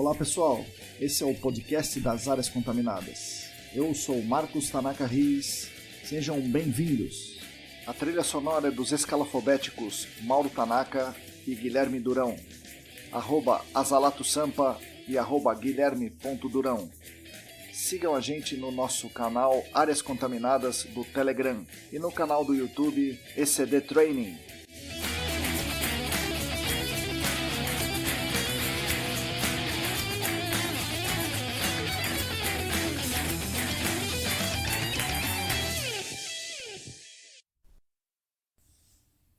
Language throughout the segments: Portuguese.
Olá pessoal, esse é o podcast das áreas contaminadas. Eu sou Marcos Tanaka Riz, sejam bem-vindos. A trilha sonora é dos escalafobéticos Mauro Tanaka e Guilherme Durão, @Azalato Sampa e @Guilherme.Durão. Sigam a gente no nosso canal Áreas Contaminadas do Telegram e no canal do YouTube ECD Training.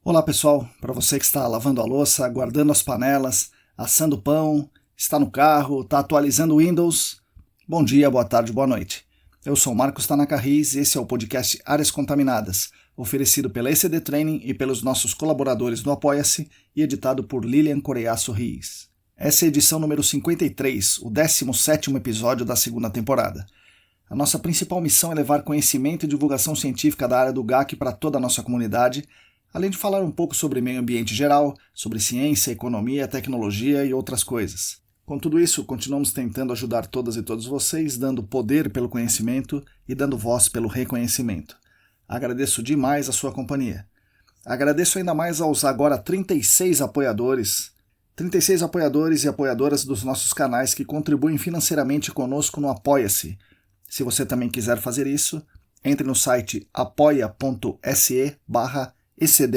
Olá pessoal, para você que está lavando a louça, guardando as panelas, assando pão, está no carro, está atualizando o Windows, bom dia, boa tarde, boa noite. Eu sou Marcos Tanaka Riz e esse é o podcast Áreas Contaminadas, oferecido pela ECD Training e pelos nossos colaboradores no Apoia-se e editado por Lilian Coreaço Riz. Essa é a edição número 53, o 17º episódio da segunda temporada. A nossa principal missão é levar conhecimento e divulgação científica da área do GAC para toda a nossa comunidade, além de falar um pouco sobre meio ambiente geral, sobre ciência, economia, tecnologia e outras coisas. Com tudo isso, continuamos tentando ajudar todas e todos vocês, dando poder pelo conhecimento e dando voz pelo reconhecimento. Agradeço demais a sua companhia. Agradeço ainda mais aos agora 36 apoiadores e apoiadoras dos nossos canais que contribuem financeiramente conosco no Apoia-se. Se você também quiser fazer isso, entre no site apoia.se/ECD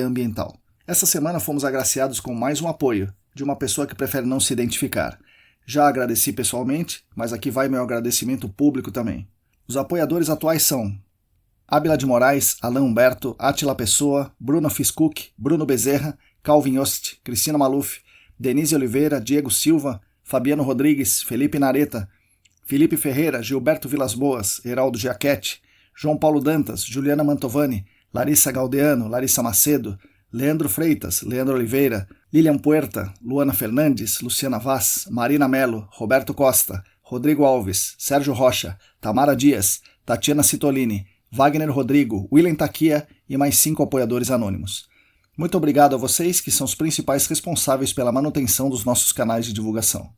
Ambiental. Essa semana fomos agraciados com mais um apoio, de uma pessoa que prefere não se identificar. Já agradeci pessoalmente, mas aqui vai meu agradecimento público também. Os apoiadores atuais são Ábila de Moraes, Alain Humberto, Átila Pessoa, Bruno Fiscuc, Bruno Bezerra, Calvin Yost, Cristina Maluf, Denise Oliveira, Diego Silva, Fabiano Rodrigues, Felipe Nareta, Felipe Ferreira, Gilberto Vilas Boas, Heraldo Giachetti, João Paulo Dantas, Juliana Mantovani, Larissa Galdeano, Larissa Macedo, Leandro Freitas, Leandro Oliveira, Lilian Puerta, Luana Fernandes, Luciana Vaz, Marina Melo, Roberto Costa, Rodrigo Alves, Sérgio Rocha, Tamara Dias, Tatiana Citolini, Wagner Rodrigo, William Taquia e mais 5 apoiadores anônimos. Muito obrigado a vocês que são os principais responsáveis pela manutenção dos nossos canais de divulgação.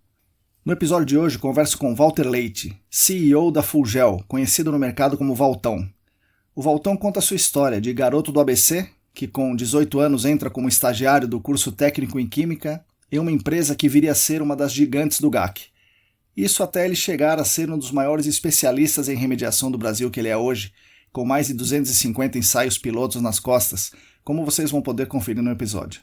No episódio de hoje converso com Walter Leite, CEO da Fulgel, conhecido no mercado como Valtão. O Valtão conta a sua história de garoto do ABC, que com 18 anos entra como estagiário do curso técnico em Química em uma empresa que viria a ser uma das gigantes do GAC. Isso até ele chegar a ser um dos maiores especialistas em remediação do Brasil que ele é hoje, com mais de 250 ensaios pilotos nas costas, como vocês vão poder conferir no episódio.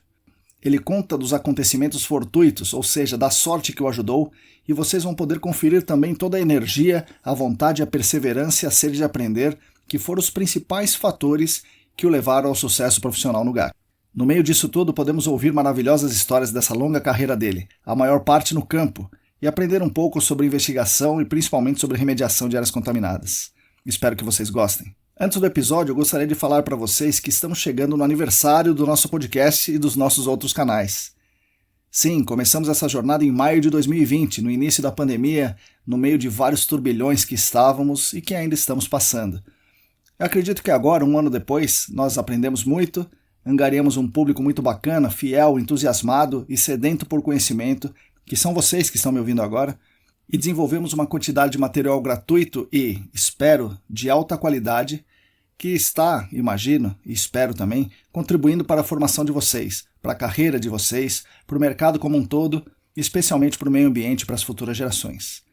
Ele conta dos acontecimentos fortuitos, ou seja, da sorte que o ajudou, e vocês vão poder conferir também toda a energia, a vontade, a perseverança e a sede de aprender que foram os principais fatores que o levaram ao sucesso profissional no GAC. No meio disso tudo, podemos ouvir maravilhosas histórias dessa longa carreira dele, a maior parte no campo, e aprender um pouco sobre investigação e principalmente sobre remediação de áreas contaminadas. Espero que vocês gostem. Antes do episódio, eu gostaria de falar para vocês que estamos chegando no aniversário do nosso podcast e dos nossos outros canais. Sim, começamos essa jornada em maio de 2020, no início da pandemia, no meio de vários turbilhões que estávamos e que ainda estamos passando. Eu acredito que agora, um ano depois, nós aprendemos muito, angariamos um público muito bacana, fiel, entusiasmado e sedento por conhecimento, que são vocês que estão me ouvindo agora, e desenvolvemos uma quantidade de material gratuito e, espero, de alta qualidade, que está, imagino, e espero também, contribuindo para a formação de vocês, para a carreira de vocês, para o mercado como um todo, e especialmente para o meio ambiente e para as futuras gerações.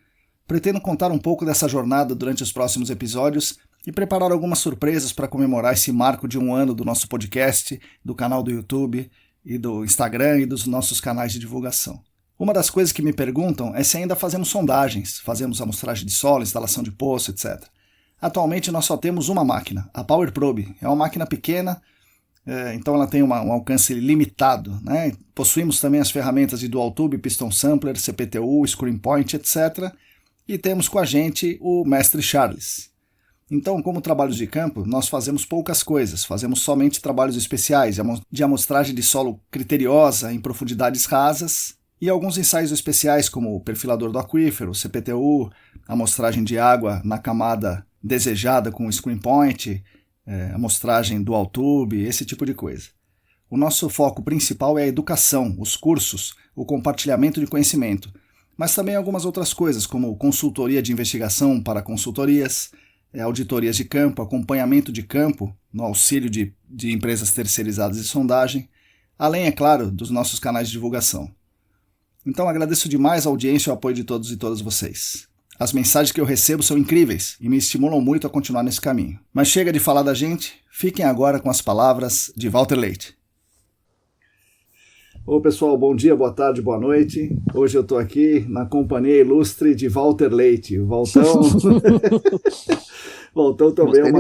Pretendo contar um pouco dessa jornada durante os próximos episódios e preparar algumas surpresas para comemorar esse marco de um ano do nosso podcast, do canal do YouTube e do Instagram e dos nossos canais de divulgação. Uma das coisas que me perguntam é se ainda fazemos sondagens, fazemos amostragem de solo, instalação de poço, etc. Atualmente nós só temos uma máquina, a Power Probe. É uma máquina pequena, então ela tem um alcance limitado, né? Possuímos também as ferramentas de Dual Tube, Piston Sampler, CPTU, Screen Point, etc. E temos com a gente o Mestre Charles. Então, como trabalhos de campo, nós fazemos poucas coisas, fazemos somente trabalhos especiais, de amostragem de solo criteriosa em profundidades rasas e alguns ensaios especiais como o perfilador do aquífero, CPTU, amostragem de água na camada desejada com o Screen Point, amostragem Dual Tube, esse tipo de coisa. O nosso foco principal é a educação, os cursos, o compartilhamento de conhecimento, mas também algumas outras coisas, como consultoria de investigação para consultorias, auditorias de campo, acompanhamento de campo, no auxílio de empresas terceirizadas de sondagem, além, é claro, dos nossos canais de divulgação. Então agradeço demais a audiência e o apoio de todos e todas vocês. As mensagens que eu recebo são incríveis e me estimulam muito a continuar nesse caminho. Mas chega de falar da gente, fiquem agora com as palavras de Walter Leite. Ô pessoal, bom dia, boa tarde, boa noite. Hoje eu estou aqui na companhia ilustre de Walter Leite. O Valtão... Valtão também é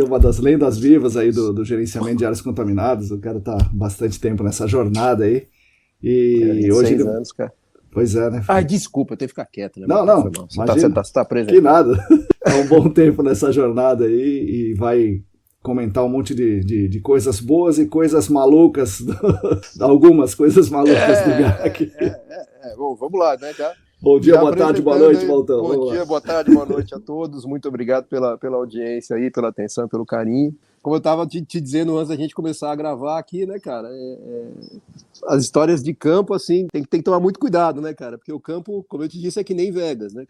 uma das lendas vivas aí do gerenciamento de áreas contaminadas. O cara está há bastante tempo nessa jornada aí. E hoje... 6 anos, cara. Pois é, né? Ah, desculpa, eu tenho que ficar quieto, né? Não, Você tá presente. Que nada. É um bom tempo nessa jornada aí e vai comentar um monte de coisas boas e coisas malucas, algumas coisas malucas do GAC. Bom, vamos lá, né? Bom dia, boa tarde, boa noite, Valtão. Bom dia, boa tarde, boa noite a todos. Muito obrigado pela audiência aí, pela atenção, pelo carinho. Como eu estava te dizendo antes da gente começar a gravar aqui, né, cara, as histórias de campo, assim, tem que tomar muito cuidado, né, cara, porque o campo, como eu te disse, é que nem Vegas, né,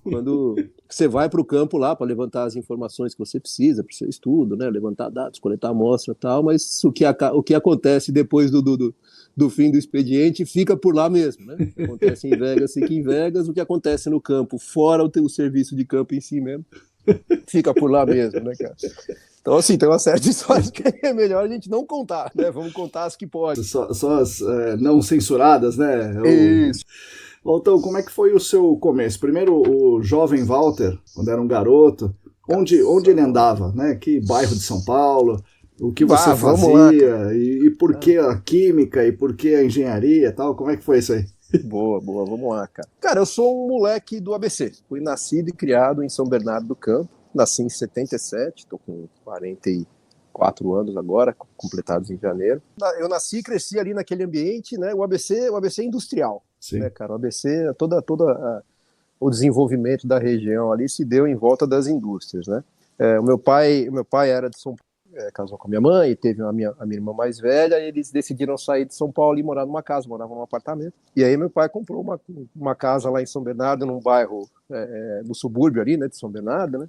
quando você vai para o campo lá para levantar as informações que você precisa para o seu estudo, né, levantar dados, coletar amostra e tal, mas o que acontece depois do fim do expediente fica por lá mesmo, né, o que acontece em Vegas fica em Vegas, o que acontece no campo, fora o serviço de campo em si mesmo, fica por lá mesmo, né, cara. Então, assim, tem uma série de histórias que é melhor a gente não contar, né? Vamos contar as que pode. Só as não censuradas, né? Isso. Valtão, como é que foi o seu começo? Primeiro, o jovem Walter, quando era um garoto, onde ele andava, né? Que bairro de São Paulo, o que você fazia, e por que a química, e por que a engenharia e tal? Como é que foi isso aí? Boa, vamos lá, cara. Cara, eu sou um moleque do ABC. Fui nascido e criado em São Bernardo do Campo. Nasci em 77, estou com 44 anos agora, completados em janeiro. Eu nasci e cresci ali naquele ambiente, né? O ABC é industrial, sim, né, cara? O ABC, o desenvolvimento da região ali se deu em volta das indústrias, né? O meu pai era de São Paulo, casou com a minha mãe, e teve a minha irmã mais velha, e eles decidiram sair de São Paulo e morar numa casa, moravam num apartamento. E aí meu pai comprou uma casa lá em São Bernardo, num bairro no subúrbio ali, né, de São Bernardo, né?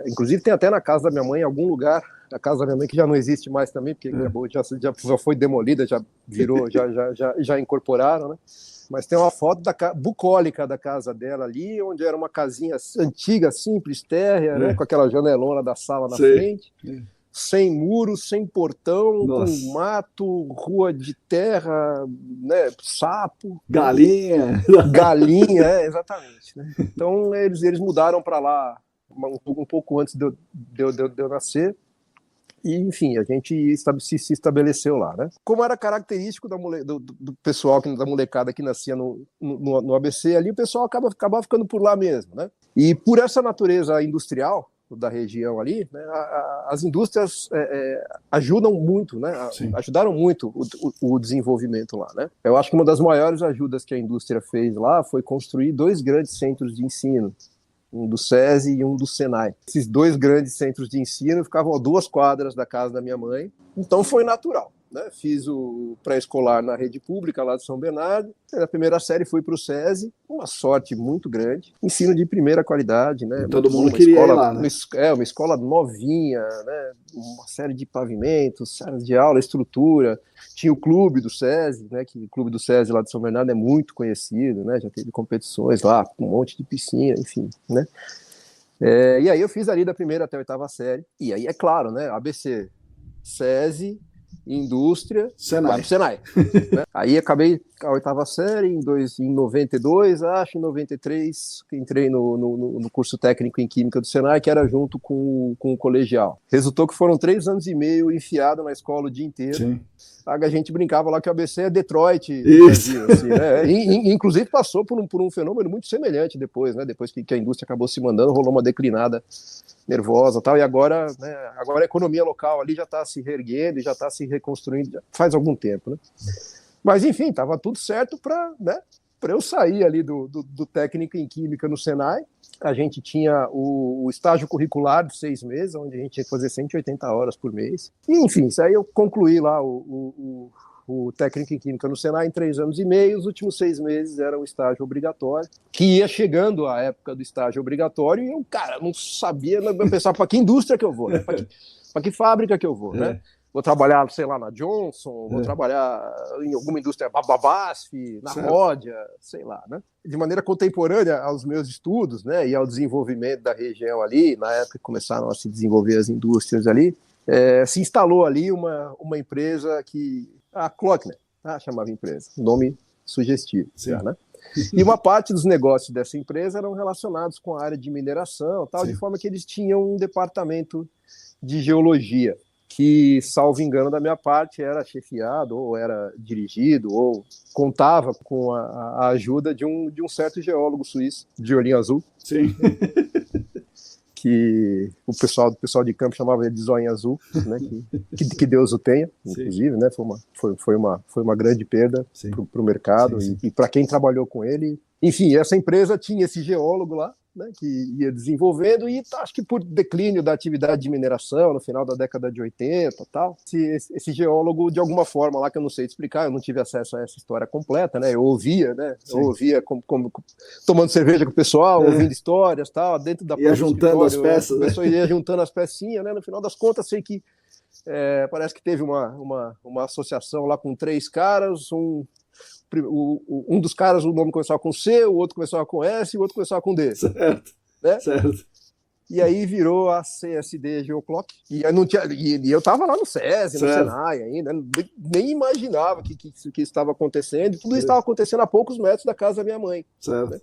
Inclusive tem até na casa da minha mãe, em algum lugar, a casa da minha mãe que já não existe mais também, porque acabou, já foi demolida, já virou, já incorporaram, né? Mas tem uma foto bucólica da casa dela ali, onde era uma casinha antiga, simples, térrea, né? Com aquela janelona da sala na frente, sem muros, sem portão, com mato, rua de terra, né? Sapo, galinha, exatamente, né? Então eles mudaram para lá um pouco antes de eu nascer, e enfim, a gente se estabeleceu lá, né? Como era característico do pessoal, da molecada que nascia no ABC ali, o pessoal acabava ficando por lá mesmo, né? E por essa natureza industrial da região ali, né, as indústrias ajudam muito, né? Ajudaram muito o desenvolvimento lá, né? Eu acho que uma das maiores ajudas que a indústria fez lá foi construir 2 grandes centros de ensino, um do SESI e um do Senai. Esses 2 grandes centros de ensino ficavam a 2 quadras da casa da minha mãe, então foi natural, né? Fiz o pré-escolar na rede pública lá de São Bernardo, na primeira série fui para o SESI, uma sorte muito grande, ensino de primeira qualidade, né? Todo mundo queria ir lá, né? Uma escola novinha, né? Uma série de pavimentos, salas de aula, estrutura. Tinha o clube do SESI, né? Que o clube do SESI lá de São Bernardo é muito conhecido, né? Já teve competições lá, um monte de piscina, enfim, né? E aí eu fiz ali da primeira até a 8ª série. E aí, é claro, né? ABC, SESI, indústria, Senai. Né? Aí acabei a 8ª série em 92, acho, em 93, entrei no curso técnico em Química do Senai, que era junto com o colegial. Resultou que foram 3 anos e meio enfiado na escola o dia inteiro. Sim. A gente brincava lá que o ABC é Detroit do Brasil, assim, né? Inclusive passou por um fenômeno muito semelhante depois, né? Depois que a indústria acabou se mandando, rolou uma declinada nervosa e tal, e agora, né, agora a economia local ali já está se reerguendo e já está se reconstruindo já faz algum tempo, né? Mas enfim, estava tudo certo para, né, eu sair ali do técnico em Química no Senai. A gente tinha o estágio curricular de 6 meses, onde a gente tinha que fazer 180 horas por mês. E, enfim, isso aí eu concluí lá o o técnico em Química no Senai em 3 anos e meio, os últimos 6 meses era um estágio obrigatório, que ia chegando a época do estágio obrigatório e eu, cara, não sabia, eu pensava, para que indústria que eu vou, né? Para que fábrica que eu vou, né? Vou trabalhar, sei lá, na Johnson, vou trabalhar em alguma indústria, BASF, na Ródia, sei lá, né? De maneira contemporânea aos meus estudos, né, e ao desenvolvimento da região ali, na época que começaram a se desenvolver as indústrias ali, se instalou ali uma empresa a Kloeckner, chamava empresa, nome sugestivo, já, né? E uma parte dos negócios dessa empresa eram relacionados com a área de mineração, tal, de forma que eles tinham um departamento de geologia, que, salvo engano da minha parte, era chefiado, ou era dirigido, ou contava com a ajuda de um certo geólogo suíço, de olhinho azul. Sim. Que o pessoal de campo chamava ele de Zóio Azul, né? Que Deus o tenha, inclusive, né? Foi uma grande perda para o mercado e para quem trabalhou com ele. Enfim, essa empresa tinha esse geólogo lá, né, que ia desenvolvendo, e acho que por declínio da atividade de mineração no final da década de 80 tal, esse geólogo, de alguma forma lá, que eu não sei te explicar, eu não tive acesso a essa história completa, né, eu ouvia, né, como tomando cerveja com o pessoal, ouvindo histórias, tal, dentro da ia juntando as peças, a pessoa ia juntando as pecinhas, né, no final das contas, sei que parece que teve uma associação lá com 3 caras, um dos caras, o nome começava com C, o outro começava com S e o outro começava com D. Certo, né? certo. E aí virou a CSD Geoclock. E eu estava lá no SESI, no Senai ainda, nem imaginava que isso estava acontecendo. E tudo isso estava acontecendo a poucos metros da casa da minha mãe. Certo. Né?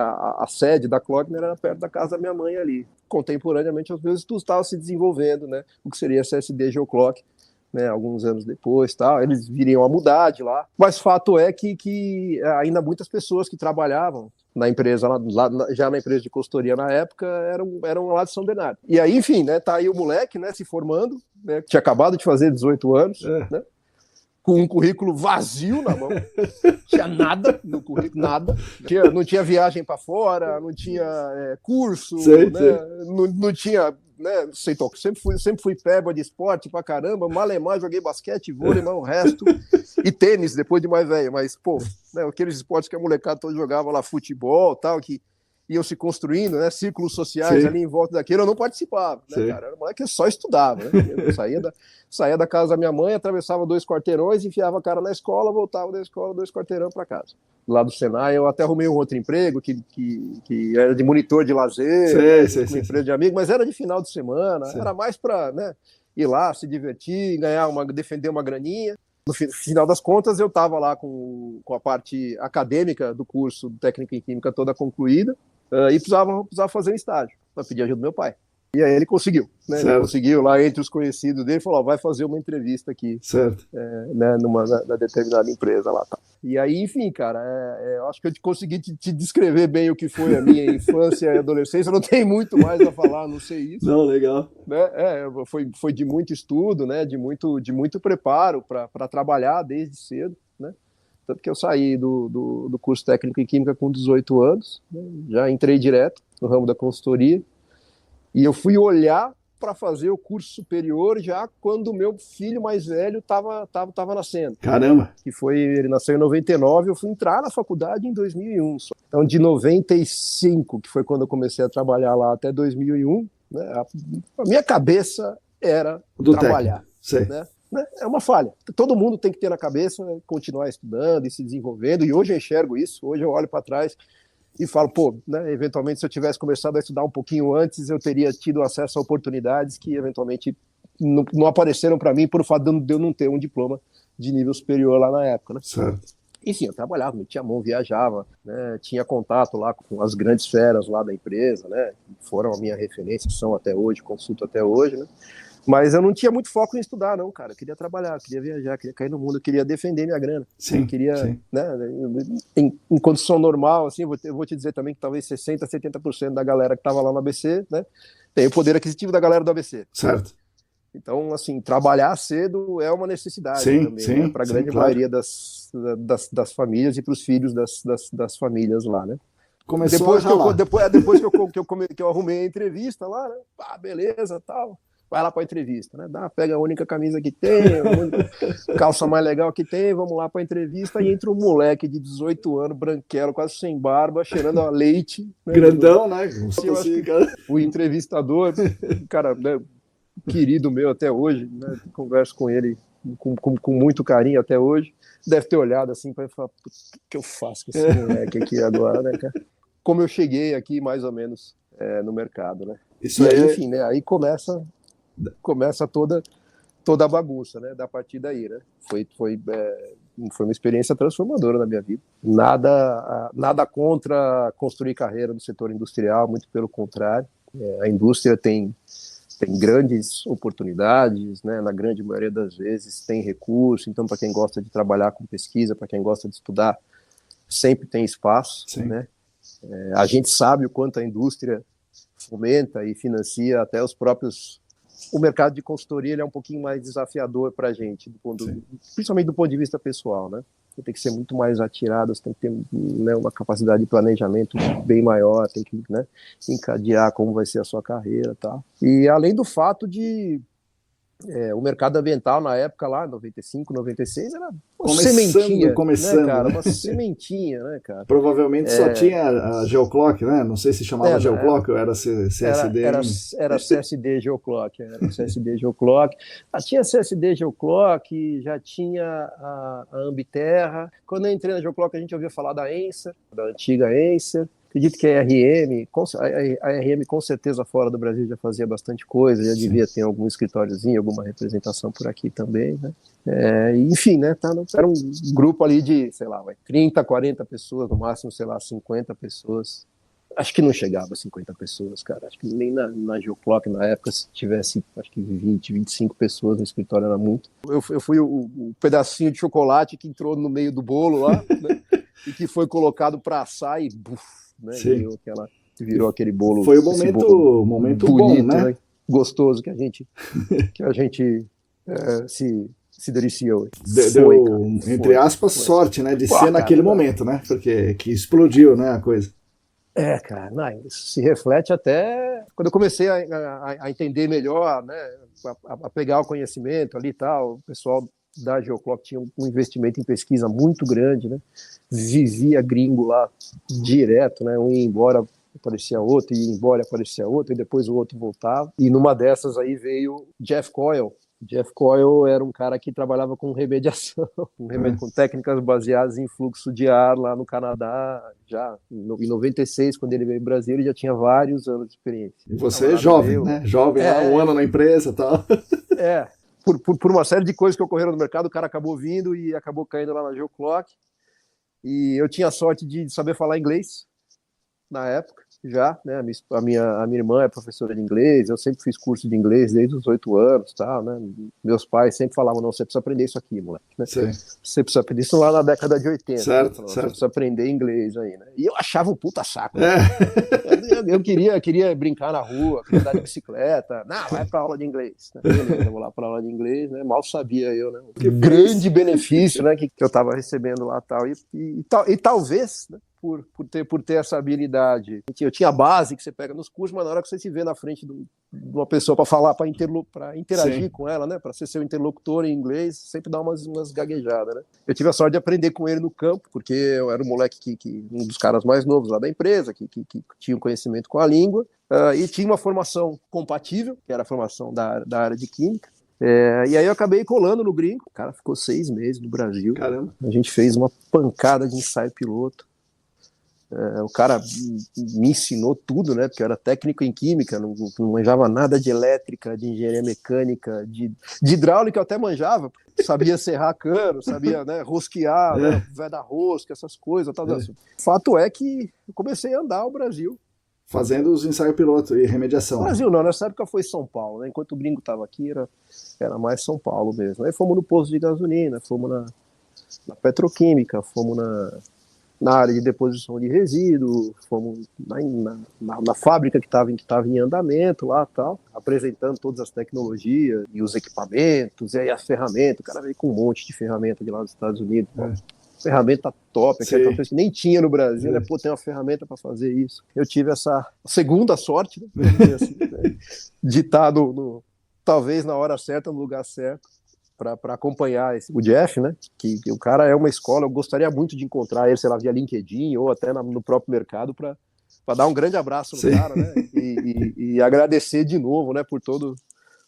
A sede da Kloeckner era perto da casa da minha mãe ali. Contemporaneamente, os meus estudos estavam se desenvolvendo, né? O que seria a CSD Geoclock. Né, alguns anos depois, tal, eles viriam a mudar de lá. Mas fato é que ainda muitas pessoas que trabalhavam na empresa, já na empresa de consultoria na época, eram lá de São Bernardo. E aí, enfim, né, tá aí o moleque, né, se formando, né, tinha acabado de fazer 18 anos, né, com um currículo vazio na mão, tinha nada no currículo, nada. Não tinha viagem para fora, não tinha curso, né, não tinha... Né, sempre fui peba de esporte pra caramba, malemar, joguei basquete, vôlei, mas o resto, e tênis depois de mais velho, mas, pô, né, aqueles esportes que a molecada toda jogava lá, futebol, tal, que iam se construindo, né, círculos sociais ali em volta daquilo, eu não participava, né, cara, era um moleque que só estudava, né, eu saía da casa da minha mãe, atravessava 2 quarteirões, enfiava a cara na escola, voltava da escola 2 quarteirão pra casa. Lá do Senai, eu até arrumei um outro emprego que era de monitor de lazer, uma empresa de amigo, mas era de final de semana, era mais para, né, ir lá, se divertir, defender uma graninha. No final das contas, eu estava lá com a parte acadêmica do curso de Técnica em Química toda concluída e precisava fazer um estágio, para pedir ajuda do meu pai. E aí ele conseguiu, né? Ele conseguiu lá entre os conhecidos dele, falou, vai fazer uma entrevista aqui, né, na determinada empresa lá, tá. E aí, enfim, cara, eu acho que eu consegui te descrever bem o que foi a minha infância e adolescência, eu não tenho muito mais a falar, não sei isso. Não, legal. Né? Foi de muito estudo, né, de muito preparo para trabalhar desde cedo, né? Tanto que eu saí do curso técnico em Química com 18 anos, né? Já entrei direto no ramo da consultoria, e eu fui olhar para fazer o curso superior já quando o meu filho mais velho estava nascendo. Caramba! Ele nasceu em 99, eu fui entrar na faculdade em 2001. Então, de 95, que foi quando eu comecei a trabalhar lá, até 2001, né, a minha cabeça era trabalhar. Né? É uma falha. Todo mundo tem que ter na cabeça, né, continuar estudando e se desenvolvendo, e hoje eu enxergo isso, hoje eu olho para trás e falo, pô, né, eventualmente se eu tivesse começado a estudar um pouquinho antes, eu teria tido acesso a oportunidades que eventualmente não apareceram para mim por fato de eu não ter um diploma de nível superior lá na época, né? Certo. Enfim, eu trabalhava, metia a mão, viajava, né, tinha contato lá com as grandes feras lá da empresa, né, que foram a minha referência, são até hoje, consulto até hoje, né? Mas eu não tinha muito foco em estudar, não, cara. Eu queria trabalhar, queria viajar, queria cair no mundo, eu queria defender minha grana. Sim, eu queria, sim. Né, em condição normal, assim, eu vou te dizer também que talvez 60%, 70% da galera que estava lá no ABC, né, tem o poder aquisitivo da galera do ABC. Certo. Então, assim, trabalhar cedo é uma necessidade também, né, para a grande maioria das famílias e para os filhos das famílias lá, né. Depois que eu arrumei a entrevista lá, né? Beleza, tal. vai lá para a entrevista, né? Pega a única camisa que tem, a única calça mais legal que tem, vamos lá para a entrevista. E entra um moleque de 18 anos, branquelo, quase sem barba, cheirando a leite. Né? Grandão, né? O entrevistador, cara, né, querido meu até hoje, né? Converso com ele com muito carinho até hoje. Deve ter olhado assim para falar, o que eu faço com esse moleque aqui agora, né, cara? Como eu cheguei aqui, mais ou menos, no mercado, né? Isso e aí, enfim, né? Aí começa toda a bagunça, né? Da partir daí, né? Foi uma experiência transformadora na minha vida. Nada contra construir carreira no setor industrial, muito pelo contrário. A indústria tem grandes oportunidades, né? Na grande maioria das vezes tem recurso, então para quem gosta de trabalhar com pesquisa, para quem gosta de estudar, sempre tem espaço, né? A gente sabe o quanto a indústria fomenta e financia até os próprios... O mercado de consultoria ele é um pouquinho mais desafiador para a gente, principalmente do ponto de vista pessoal, né? Você tem que ser muito mais atirado, você tem que ter, né, uma capacidade de planejamento bem maior, tem que, né, encadear como vai ser a sua carreira e tal. E além do fato de o mercado ambiental na época lá, 95, 96, era uma sementinha, começando, né, cara? Né? Uma sementinha, né, cara? Provavelmente só tinha a Geoclock, né? Não sei se chamava Geoclock ou era CSD. Era CSD Geoclock, era CSD Geoclock. Tinha CSD Geoclock, já tinha a Ambiterra. Quando eu entrei na Geoclock, a gente ouvia falar da Enser, da antiga Enser. Acredito que a RM com certeza fora do Brasil já fazia bastante coisa, já devia ter algum escritóriozinho, alguma representação por aqui também, né? Enfim, né? Era um grupo ali de, sei lá, 30, 40 pessoas, no máximo, sei lá, 50 pessoas. Acho que não chegava a 50 pessoas, cara. Acho que nem na Geoclock, na época, se tivesse, acho que 20, 25 pessoas no escritório era muito. Eu fui o pedacinho de chocolate que entrou no meio do bolo lá, né? E que foi colocado para assar e né, virou aquele bolo. Foi o momento bonito, bom, né? Gostoso que a gente se delicia hoje. Deu, entre aspas, sorte, né? De ser naquele momento, né? Porque que explodiu, né, a coisa. Cara, isso se reflete até quando eu comecei a entender melhor, né? A pegar o conhecimento ali e tal. O pessoal da Geoclock tinha um investimento em pesquisa muito grande, né? Vivia gringo lá direto, né? Um ia embora, aparecia outro, ia embora, aparecia outro, e depois o outro voltava. E numa dessas aí veio Jeff Coyle. Jeff Coyle era um cara que trabalhava com remediação, com técnicas baseadas em fluxo de ar lá no Canadá, já em 96, quando ele veio ao Brasil, ele já tinha vários anos de experiência. E você é jovem, né? Jovem, lá, um ano na empresa e tal. Por uma série de coisas que ocorreram no mercado, o cara acabou vindo e acabou caindo lá na Geoclock. E eu tinha a sorte de saber falar inglês na época, já, né? A minha irmã é professora de inglês, eu sempre fiz curso de inglês desde os 8 anos, tal, né? Meus pais sempre falavam, não, você precisa aprender isso aqui, moleque, né? Você precisa aprender isso lá na década de 80. Certo, né? certo. Você precisa aprender inglês aí, né? E eu achava um puta saco. Né? Eu queria brincar na rua, queria andar de bicicleta. Não, vai pra aula de inglês. Né? Beleza, eu vou lá pra aula de inglês, né? Mal sabia eu, né? O grande benefício, né, que eu tava recebendo lá tal. E talvez, né? Por ter essa habilidade. Eu tinha a base que você pega nos cursos, mas na hora que você se vê na frente de uma pessoa para falar, para interagir com ela, né, para ser seu interlocutor em inglês, sempre dá umas gaguejadas, né? Eu tive a sorte de aprender com ele no campo, porque eu era um moleque um dos caras mais novos lá da empresa, que tinha um conhecimento com a língua, e tinha uma formação compatível, que era a formação da área de química. E aí eu acabei colando no gringo. O cara ficou 6 meses no Brasil. Caramba. A gente fez uma pancada de ensaio piloto. O cara me ensinou tudo, né? Porque eu era técnico em química, não manjava nada de elétrica, de engenharia mecânica, de hidráulica eu até manjava, sabia serrar cano, sabia, né, rosquear, né, vedar rosca, essas coisas. Tal. Fato é que eu comecei a andar o Brasil. Fazendo os ensaios piloto e remediação. Brasil não, nessa época foi São Paulo, né? Enquanto o gringo estava aqui, era mais São Paulo mesmo. Aí fomos no posto de gasolina, fomos na petroquímica, fomos na área de deposição de resíduo, fomos na fábrica que estava em andamento lá tal, apresentando todas as tecnologias e os equipamentos, e aí as ferramentas. O cara veio com um monte de ferramenta de lá dos Estados Unidos. Ferramenta top, aquela coisa que nem tinha no Brasil, né? Pô, tem uma ferramenta para fazer isso. Eu tive essa segunda sorte, né? Assim, né? De estar talvez na hora certa, no lugar certo, para acompanhar o Jeff, né? Que o cara é uma escola, eu gostaria muito de encontrar ele, sei lá, via LinkedIn ou até no próprio mercado para dar um grande abraço no Sim. cara, né? E agradecer de novo, né? Por todo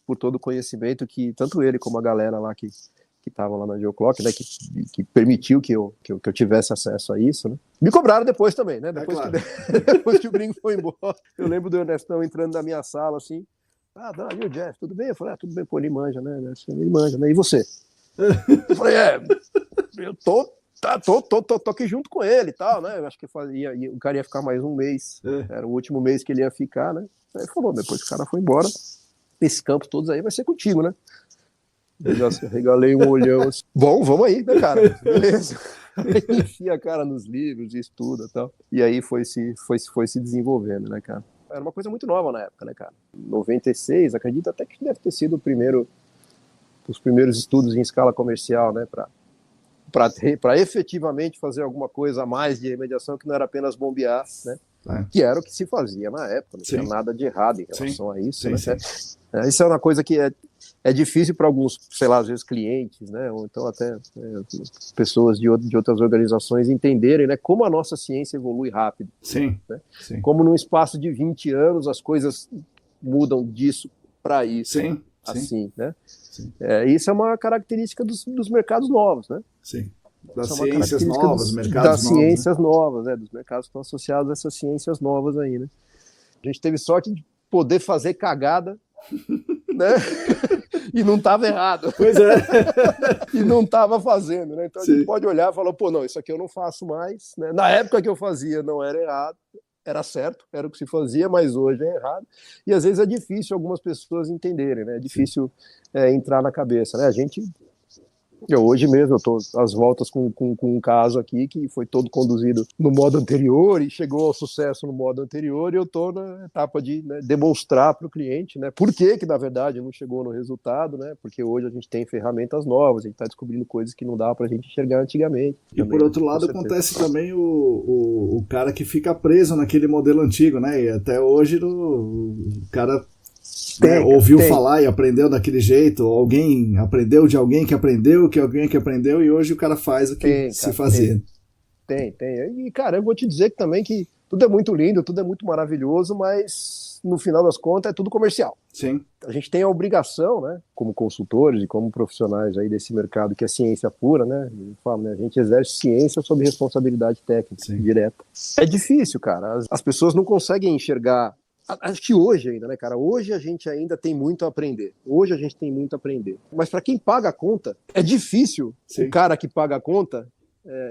o conhecimento que tanto ele como a galera lá que estava lá na Geoclock, né? Que permitiu que eu tivesse acesso a isso, né? Me cobraram depois também, né? Depois, claro. Depois que o Gringo foi embora, eu lembro do Ernestão entrando na minha sala assim. E o Jeff, tudo bem? Eu falei, tudo bem, pô, ele manja, né? Ele manja, né? E você? Eu falei, eu tô aqui junto com ele e tal, né? Eu acho que o cara ia ficar mais um mês. Era o último mês que ele ia ficar, né? Aí ele falou, depois que o cara foi embora, esses campos todos aí vai ser contigo, né? Eu regalei um olhão assim. Bom, vamos aí, né, cara? Beleza. Aí enfia a cara nos livros, estuda e tal. E aí foi se desenvolvendo, né, cara? Era uma coisa muito nova na época, né, cara? 96, acredito até que deve ter sido os primeiros estudos em escala comercial, né, para efetivamente fazer alguma coisa a mais de remediação que não era apenas bombear, né? Que era o que se fazia na época, não tinha nada de errado em relação a isso, né? Isso é uma coisa que é difícil para alguns, sei lá, às vezes clientes, né, ou então até pessoas de outras organizações entenderem, né, como a nossa ciência evolui rápido. Né? Como num espaço de 20 anos as coisas mudam disso para isso, assim, né? Isso é uma característica dos mercados novos, né? Das ciências novas, mercados das novos. Ciências novas, né? Dos mercados que estão associados a essas ciências novas aí, né? A gente teve sorte de poder fazer cagada, né? E não estava errado. Pois é. E não estava fazendo, né? Então a gente pode olhar e falar, pô, não, isso aqui eu não faço mais, né? Na época que eu fazia não era errado, era certo, era o que se fazia, mas hoje é errado. E às vezes é difícil algumas pessoas entenderem, né? É difícil entrar na cabeça, né? Hoje mesmo eu estou às voltas com um caso aqui que foi todo conduzido no modo anterior e chegou ao sucesso no modo anterior, e eu estou na etapa de, né, demonstrar para o cliente, né, por que na verdade não chegou no resultado, né, porque hoje a gente tem ferramentas novas, a gente está descobrindo coisas que não dava para a gente enxergar antigamente. E também, por outro lado acontece também o cara que fica preso naquele modelo antigo, né, e até hoje o cara... ouviu falar e aprendeu daquele jeito, ou alguém aprendeu de alguém que aprendeu, e hoje o cara faz o que se fazia. Tem. E, cara, eu vou te dizer também que tudo é muito lindo, tudo é muito maravilhoso, mas no final das contas é tudo comercial. Sim. A gente tem a obrigação, né, como consultores e como profissionais aí desse mercado que é ciência pura, né, a gente exerce ciência sob responsabilidade técnica direta. É difícil, cara, as pessoas não conseguem enxergar. Acho que hoje ainda, né, cara? Hoje a gente ainda tem muito a aprender. Mas para quem paga a conta, é difícil o cara que paga a conta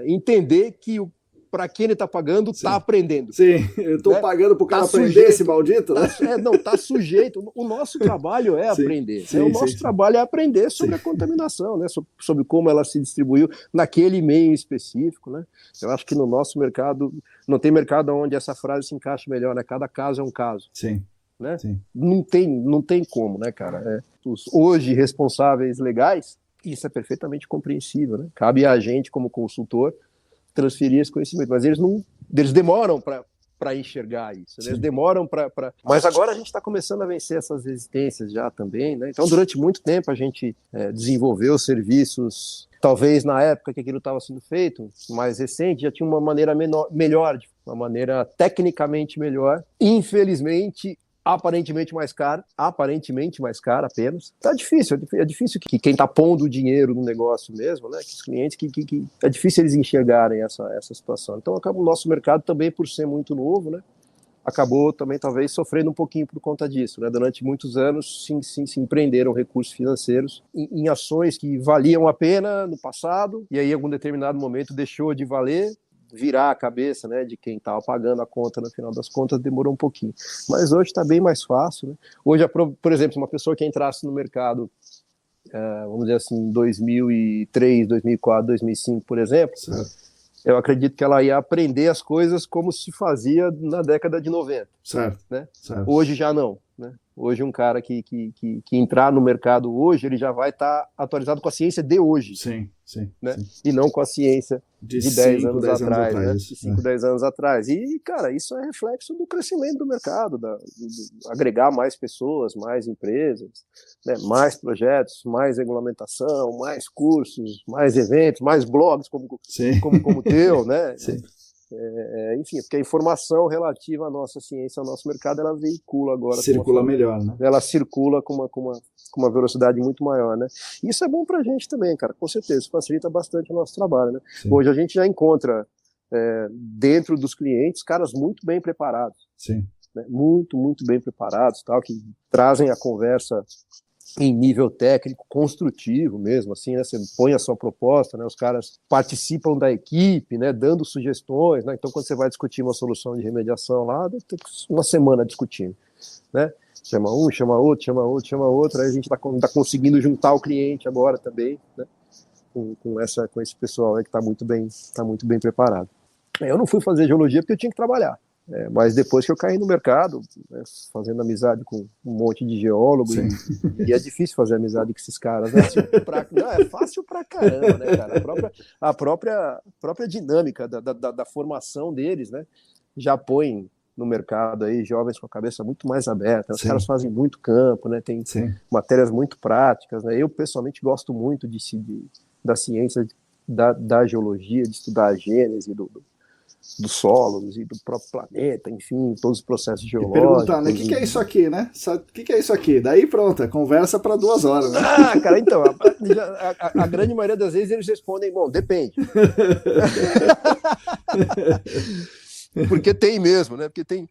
entender que para quem ele está pagando, está aprendendo. Eu estou pagando para o cara aprender, esse maldito, né? Tá sujeito. O nosso trabalho é aprender. O nosso trabalho é aprender sobre a contaminação, né? Sobre como ela se distribuiu naquele meio específico, né? Eu acho que no nosso mercado, não tem mercado onde essa frase se encaixa melhor, né? Cada caso é um caso. Né? Não tem como, né, cara? Os hoje responsáveis legais, isso é perfeitamente compreensível, né? Cabe a gente, como consultor, transferir esse conhecimento, mas eles demoram para enxergar isso, né? Eles demoram para... Mas agora a gente está começando a vencer essas resistências já também, né? Então, durante muito tempo a gente desenvolveu serviços, talvez na época que aquilo estava sendo feito, mais recente, já tinha uma maneira melhor, uma maneira tecnicamente melhor. Infelizmente, aparentemente mais cara apenas. Tá difícil, é difícil que quem tá pondo o dinheiro no negócio mesmo, né, que os clientes, que é difícil eles enxergarem essa situação. Então acaba o nosso mercado também, por ser muito novo, né, acabou também talvez sofrendo um pouquinho por conta disso, né, durante muitos anos se empreenderam recursos financeiros em ações que valiam a pena no passado, e aí em algum determinado momento deixou de valer, virar a cabeça, né, de quem estava pagando a conta, no final das contas demorou um pouquinho, mas hoje está bem mais fácil, né? Hoje, por exemplo, uma pessoa que entrasse no mercado, vamos dizer assim, em 2003, 2004, 2005, por exemplo, eu acredito que ela ia aprender as coisas como se fazia na década de 90. Certo. Né? Hoje já não. né? Hoje um cara que entrar no mercado hoje, ele já vai estar atualizado com a ciência de hoje, Sim, sim, né? sim. E não com a ciência de 10 5, anos 10 anos atrás, né? atrás. De 5, 10 anos atrás. E, cara, isso é reflexo do crescimento do mercado, agregar mais pessoas, mais empresas, né? Mais projetos, mais regulamentação, mais cursos, mais eventos, mais blogs como o teu, né? Sim. Enfim, porque a informação relativa à nossa ciência, ao nosso mercado, ela veicula agora. Circula melhor, né? Ela circula com uma velocidade muito maior, né? E isso é bom pra gente também, cara, com certeza. Isso facilita bastante o nosso trabalho, né? Sim. Hoje a gente já encontra dentro dos clientes caras muito bem preparados. Sim. Né? Muito, muito bem preparados, tal, que trazem a conversa em nível técnico, construtivo mesmo, assim, né? Você põe a sua proposta, né? Os caras participam da equipe, né? Dando sugestões, né? Então, quando você vai discutir uma solução de remediação lá, deve ter uma semana discutindo, né? Chama um, chama outro, chama outro, chama outro, aí a gente tá conseguindo juntar o cliente agora também, né? Com esse pessoal aí que está muito bem preparado. Eu não fui fazer geologia porque eu tinha que trabalhar. Mas depois que eu caí no mercado, né, fazendo amizade com um monte de geólogo, e é difícil fazer amizade com esses caras, né? Não, é fácil pra caramba, né, cara? A própria dinâmica da formação deles, né, já põe no mercado aí jovens com a cabeça muito mais aberta. Os caras fazem muito campo, né? Tem matérias muito práticas, né? Eu pessoalmente gosto muito da ciência da geologia, de estudar a gênese dos solos e do próprio planeta, enfim, todos os processos geológicos. E perguntar, né? O que é isso aqui, né? O que é isso aqui? Daí pronto, a conversa para 2 horas, né? Ah, cara, então, a grande maioria das vezes eles respondem, bom, depende. Porque tem mesmo, né? Porque tem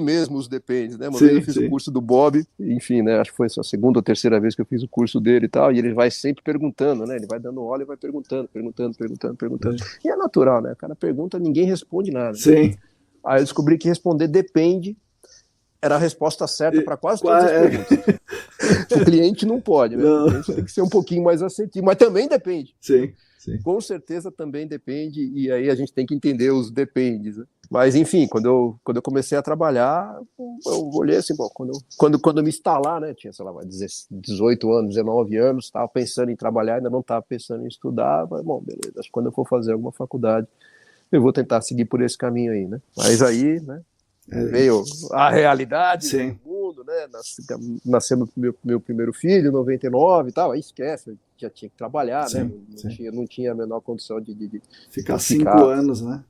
mesmo os dependes, né? Uma vez eu fiz o curso do Bob, enfim, né? Acho que foi a segunda ou terceira vez que eu fiz o curso dele e tal, e ele vai sempre perguntando, né? Ele vai dando óleo e vai perguntando. E é natural, né? O cara pergunta, ninguém responde nada. Sim. Aí eu descobri que responder depende era a resposta certa para quase todas as perguntas. O cliente não pode, né? O cliente tem que ser um pouquinho mais assertivo, mas também depende. Sim. Com certeza também depende, e aí a gente tem que entender os dependes, né? Mas, enfim, quando eu comecei a trabalhar, eu olhei assim, bom, quando eu me instalar, né, tinha, sei lá, 18 anos, 19 anos, estava pensando em trabalhar, ainda não estava pensando em estudar, mas, bom, beleza, acho que quando eu for fazer alguma faculdade, eu vou tentar seguir por esse caminho aí, né? Mas aí, né, veio a realidade do mundo, né, nasceu meu primeiro filho, em 99 e tal, aí esquece, eu já tinha que trabalhar, né, não tinha a menor condição de ficar 5 anos, né?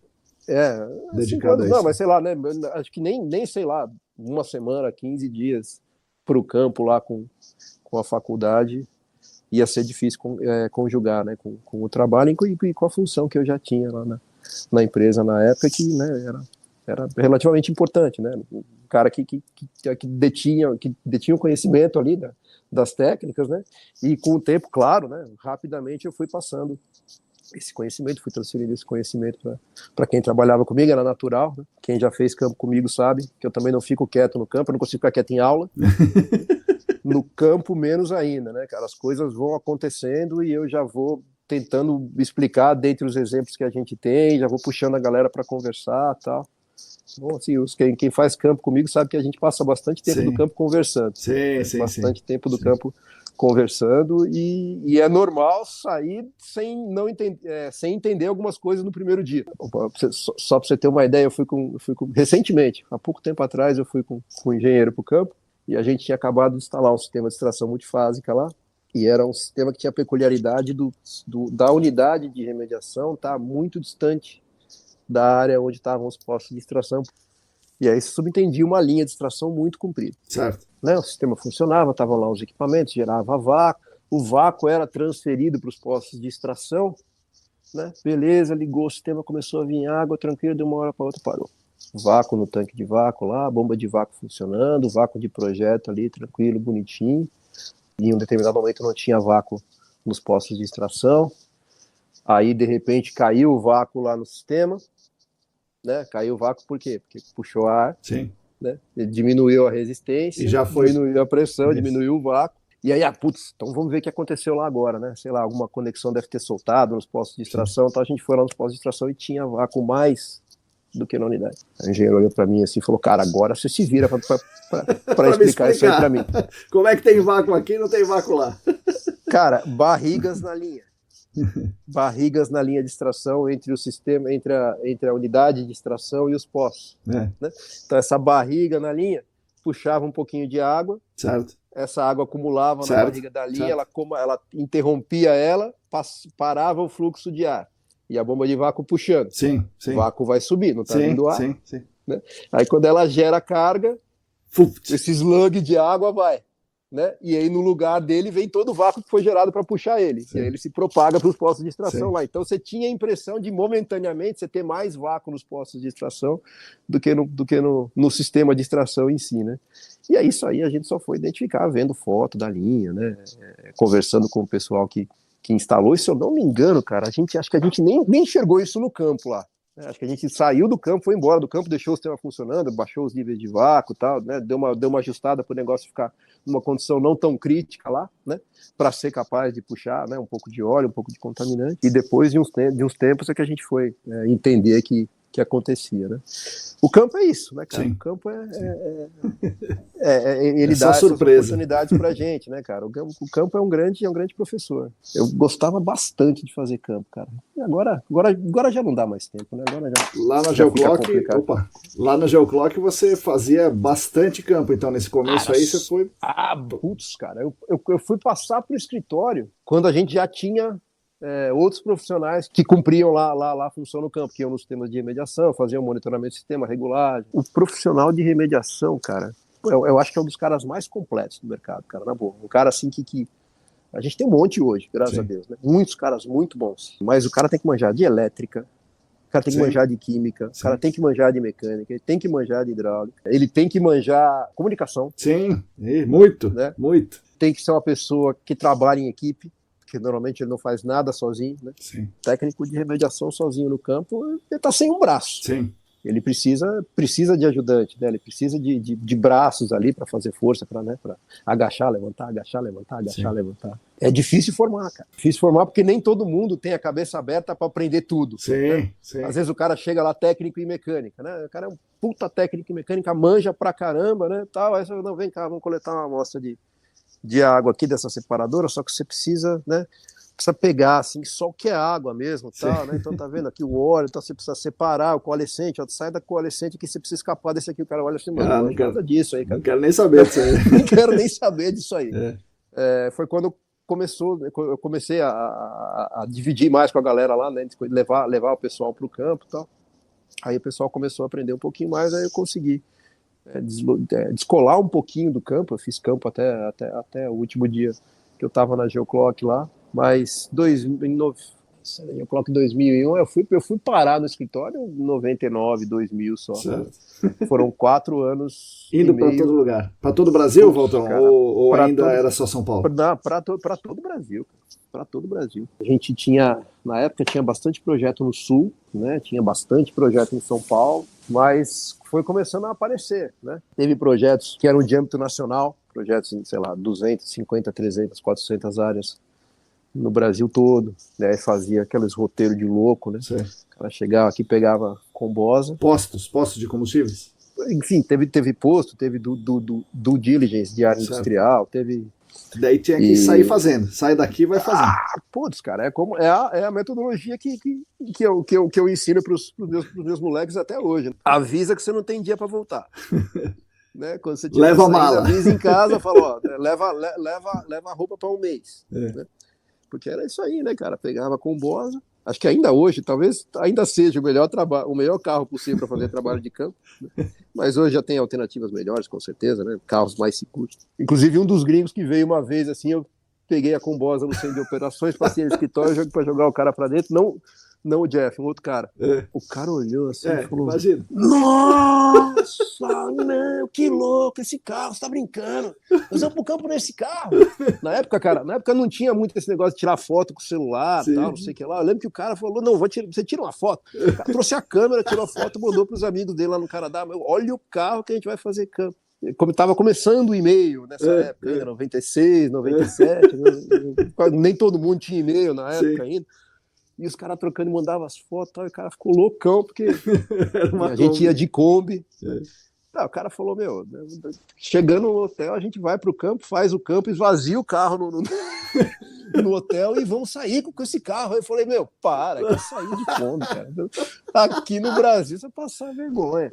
Dedicado a isso. Não, mas sei lá, né? Acho que nem sei lá, uma semana, 15 dias para o campo lá com a faculdade ia ser difícil conjugar, né? Com o trabalho e com a função que eu já tinha lá na empresa na época, que, né, era relativamente importante, né? Um cara que detinha o conhecimento ali das técnicas, né? E com o tempo, claro, né? Rapidamente eu fui passando esse conhecimento, fui transferindo esse conhecimento para quem trabalhava comigo, era natural, né? Quem já fez campo comigo sabe que eu também não fico quieto no campo, eu não consigo ficar quieto em aula, no campo menos ainda, né, cara? As coisas vão acontecendo e eu já vou tentando explicar dentre os exemplos que a gente tem, já vou puxando a galera para conversar e tal. Bom, assim, quem faz campo comigo sabe que a gente passa bastante tempo no campo conversando. Bastante tempo do campo conversando e é normal sair sem entender algumas coisas no primeiro dia. Só para você ter uma ideia, eu fui recentemente, há pouco tempo atrás, eu fui com um engenheiro para o campo e a gente tinha acabado de instalar um sistema de extração multifásica lá, e era um sistema que tinha a peculiaridade da unidade de remediação estar muito distante da área onde estavam os postos de extração. E aí se subentendia uma linha de extração muito comprida. Certo. Né, o sistema funcionava, estavam lá os equipamentos, gerava vácuo, o vácuo era transferido para os postos de extração, né? Beleza, ligou o sistema, começou a vir água, tranquilo, de uma hora para outra parou. Vácuo no tanque de vácuo lá, bomba de vácuo funcionando, vácuo de projeto ali, tranquilo, bonitinho. E em um determinado momento não tinha vácuo nos postos de extração. Aí, de repente, caiu o vácuo lá no sistema, né? Caiu o vácuo por quê? Porque puxou ar. Sim. Né? Diminuiu a resistência, e já foi... diminuiu a pressão, diminuiu o vácuo. E aí, então vamos ver o que aconteceu lá agora, né? Sei lá, alguma conexão deve ter soltado nos postos de extração. Então a gente foi lá nos postos de extração e tinha vácuo mais do que na unidade. A engenheira olhou para mim assim e falou, cara, agora você se vira para explicar isso aí para mim. Como é que tem vácuo aqui e não tem vácuo lá? Cara, barrigas na linha. Barrigas na linha de extração entre o sistema, entre a unidade de extração e os poços. Né? Então essa barriga na linha puxava um pouquinho de água, certo. Essa água acumulava na barriga da linha, ela interrompia ela, parava o fluxo de ar. E a bomba de vácuo puxando. Sim. O vácuo vai subir, não está vindo ar. Sim. Né? Aí quando ela gera carga, esse slug de água vai. Né? E aí no lugar dele vem todo o vácuo que foi gerado para puxar ele. Sim. E aí ele se propaga para os postos de extração lá. Então você tinha a impressão de momentaneamente você ter mais vácuo nos postos de extração do que no sistema de extração em si, né? E é isso aí, a gente só foi identificar vendo foto da linha, né? Conversando com o pessoal que instalou. E se eu não me engano, cara, acho que a gente nem enxergou isso no campo lá. Acho que a gente saiu do campo, foi embora do campo, deixou o sistema funcionando, baixou os níveis de vácuo e tal, né? Deu uma ajustada para o negócio ficar numa condição não tão crítica lá, né? Para ser capaz de puxar, né? Um pouco de óleo, um pouco de contaminante. E depois de uns tempos é que a gente foi entender que acontecia, né? O campo é isso, né, cara? Sim. O campo ele dá essas oportunidades pra gente, né, cara? O campo é um grande professor. Eu gostava bastante de fazer campo, cara. E agora já não dá mais tempo, né? Lá na Geoclock você fazia bastante campo, então nesse começo aí você foi... Putz, cara, eu fui passar pro escritório quando a gente já tinha outros profissionais que cumpriam lá a função no campo, que iam nos sistemas de remediação, faziam monitoramento do sistema, regulagem. O profissional de remediação, cara, eu acho que é um dos caras mais completos do mercado, cara, na boa. Um cara assim que a gente tem um monte hoje, graças a Deus, né? Muitos caras muito bons, mas o cara tem que manjar de elétrica, o cara tem que manjar de química, o cara tem que manjar de mecânica, ele tem que manjar de hidráulica, ele tem que manjar comunicação. Sim, muito, né? Muito. Tem que ser uma pessoa que trabalha em equipe, porque normalmente ele não faz nada sozinho, né? Sim. Técnico de remediação sozinho no campo, ele está sem um braço. Sim. Ele precisa de ajudante, né? Ele precisa de braços ali para fazer força, para agachar, levantar, agachar, levantar, agachar, levantar. É difícil formar, cara. Difícil formar porque nem todo mundo tem a cabeça aberta para aprender tudo. Sim, né? sim. Às vezes o cara chega lá técnico em mecânica, né? O cara é um puta técnico em mecânica, manja pra caramba, né? Tal, aí você não, vem cá, vamos coletar uma amostra de água aqui dessa separadora, só que você precisa, né? Precisa pegar, assim, só o que é água mesmo, tal, né? Então tá vendo aqui o óleo, então você precisa separar o coalescente, ó, sai da coalescente aqui, você precisa escapar desse aqui, o cara olha assim, mano, não quero nada disso aí, cara. Não quero nem saber disso aí. Não quero nem saber disso aí. Foi quando eu comecei a dividir mais com a galera lá, né? Levar o pessoal pro campo e tal. Aí o pessoal começou a aprender um pouquinho mais, aí eu consegui descolar um pouquinho do campo. Eu fiz campo até o último dia que eu estava na Geoclock lá, mas Geoclock 2001 eu fui parar no escritório em 99, 2000 só. Foram 4 anos indo para todo lugar. Para todo o Brasil, Valtão? Ou ainda era só São Paulo? Para todo o Brasil. Para todo o Brasil. A gente na época tinha bastante projeto no Sul, né? Tinha bastante projeto em São Paulo, mas foi começando a aparecer, né? Teve projetos que eram de âmbito nacional, projetos em, sei lá, 250, 300, 400 áreas no Brasil todo, né? Fazia aqueles roteiros de louco, né? Sim. O cara chegava aqui, pegava combosa. Postos de combustíveis? Enfim, teve posto, teve due diligence de área industrial, teve... Daí tinha que sair fazendo. Sai daqui e vai fazendo. Putz, cara, é a metodologia que eu ensino para os meus moleques até hoje. Avisa que você não tem dia para voltar. Né? Quando você leva a mala. Avisa em casa, fala, ó, leva a roupa para um mês. Né? Porque era isso aí, né, cara? Pegava combosa. Acho que ainda hoje, talvez ainda seja o melhor carro possível para fazer trabalho de campo. Né? Mas hoje já tem alternativas melhores, com certeza, né? Carros mais seguros. Inclusive, um dos gringos que veio uma vez, assim, eu peguei a combosa no centro de operações, passei no escritório para jogar o cara para dentro. Não o Jeff, um outro cara. O cara olhou assim e falou: imagina. Nossa, não, que louco esse carro, você tá brincando. Nós vamos pro campo nesse carro. Na época não tinha muito esse negócio de tirar foto com o celular, tal, não sei o que lá. Eu lembro que o cara falou: não, você tira uma foto. O cara trouxe a câmera, tirou a foto, mandou pros amigos dele lá no Canadá. Olha o carro que a gente vai fazer campo. Como estava começando o e-mail nessa época, ainda, 96, 97, nem todo mundo tinha e-mail na época ainda. e os caras trocando e mandavam as fotos, e o cara ficou loucão, porque a gente Kombi. ia de Kombi. É. O cara falou, chegando no hotel, a gente vai pro campo, faz o campo, esvazia o carro no hotel e vamos sair com esse carro. Aí eu falei, que sair de Kombi, cara. Aqui no Brasil você passar vergonha.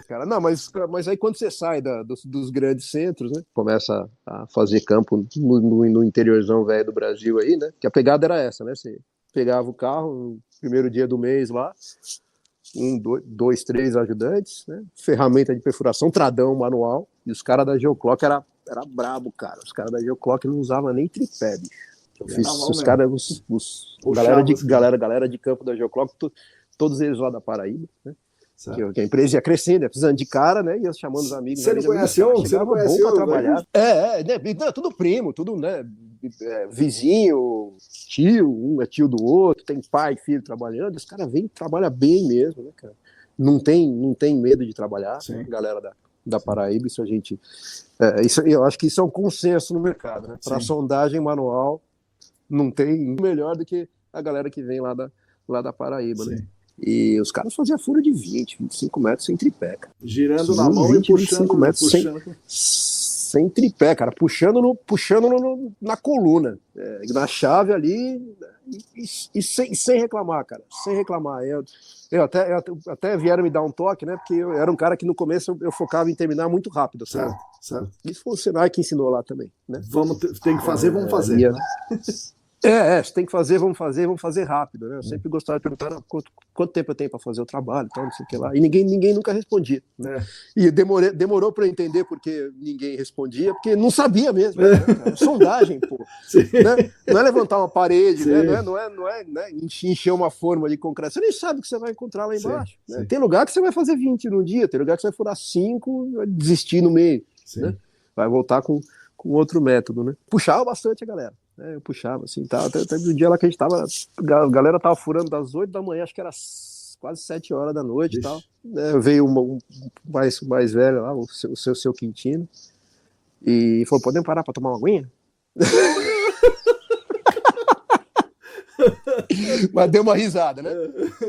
Cara, não, mas aí quando você sai dos grandes centros, né, começa a fazer campo no interiorzão velho do Brasil aí, né, que a pegada era essa, né, você pegava o carro no primeiro dia do mês lá, dois, três ajudantes, né? Ferramenta de perfuração, tradão manual, e os caras da Geoclock era brabo, cara. Os caras da Geoclock não usavam nem tripé, bicho. Eu fiz os caras, galera de campo da Geoclock, todos eles lá da Paraíba, né? Que a empresa ia crescendo, ia precisando de cara, né? Ia chamando os amigos. Você não conheceu? Você não conheceu pra trabalhar. Né? Tudo primo, tudo, né? Vizinho, tio, um é tio do outro, tem pai, filho trabalhando, os caras vêm e trabalham bem mesmo, né, cara? Não tem medo de trabalhar, né? Galera da Paraíba, isso a gente. Eu acho que isso é um consenso no mercado, né? Para sondagem manual, não tem melhor do que a galera que vem lá da Paraíba, né? E os caras faziam fura de 20, 25 metros sem tripé, cara. Girando na mão 20, e puxando. 25 metros sem tripé, cara. Puxando na coluna. Na chave ali e sem reclamar, cara. Sem reclamar. Eu até vieram me dar um toque, né? Porque eu era um cara que no começo eu focava em terminar muito rápido. Certo. Isso foi o Senai que ensinou lá também, né? Tem que fazer, vamos fazer. Né? Você tem que fazer, vamos fazer rápido, né? Eu sempre gostava de perguntar quanto tempo eu tenho para fazer o trabalho, tal, não sei o que lá. E ninguém nunca respondia, né? E demorou para eu entender porque ninguém respondia, porque não sabia mesmo, né, cara? Sondagem, pô. Né? Não é levantar uma parede, né? Não é né? Encher uma forma de concreto. Você nem sabe o que você vai encontrar lá embaixo. Né? Tem lugar que você vai fazer 20 no dia, tem lugar que você vai furar 5 e vai desistir no meio. Né? Vai voltar com outro método, né? Puxava bastante a galera. Eu puxava, assim, tá, até o dia lá que a gente tava, a galera tava furando das 8 da manhã, acho que era quase 7 horas da noite e tal. Veio um mais velho lá, o seu Quintino, e falou, podemos parar pra tomar uma aguinha? Mas deu uma risada, né?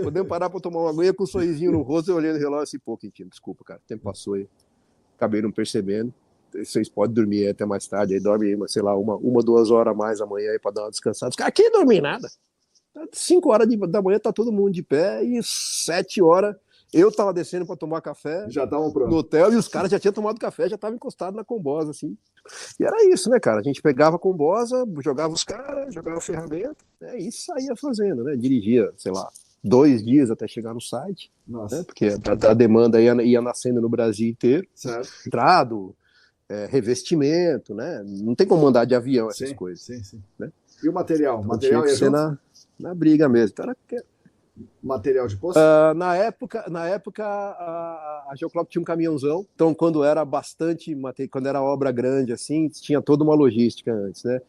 Podemos parar pra tomar uma aguinha com um sorrisinho no rosto, eu olhei no relógio assim, pô, Quintino, desculpa, cara, o tempo passou aí, acabei não percebendo. Vocês podem dormir até mais tarde, aí dorme, sei lá, uma 2 horas a mais amanhã aí pra dar uma descansada. Os caras aqui não dormem nada. 5 horas da manhã tá todo mundo de pé e 7 horas eu tava descendo pra tomar café já estavam pronto no hotel e os caras já tinham tomado café, já estavam encostados na combosa, assim. E era isso, né, cara? A gente pegava a combosa, jogava os caras, jogava a ferramenta, né, e saía fazendo, né? Dirigia, sei lá, 2 dias até chegar no site, né, porque a demanda ia nascendo no Brasil inteiro. Certo. Entrado, revestimento, né? Não tem como andar de avião essas coisas. Sim. Né? E o material? Então, tinha que ser na briga mesmo. Então, material de poço? Na época a Geoclock tinha um caminhãozão, então quando era quando era obra grande assim, tinha toda uma logística antes, né?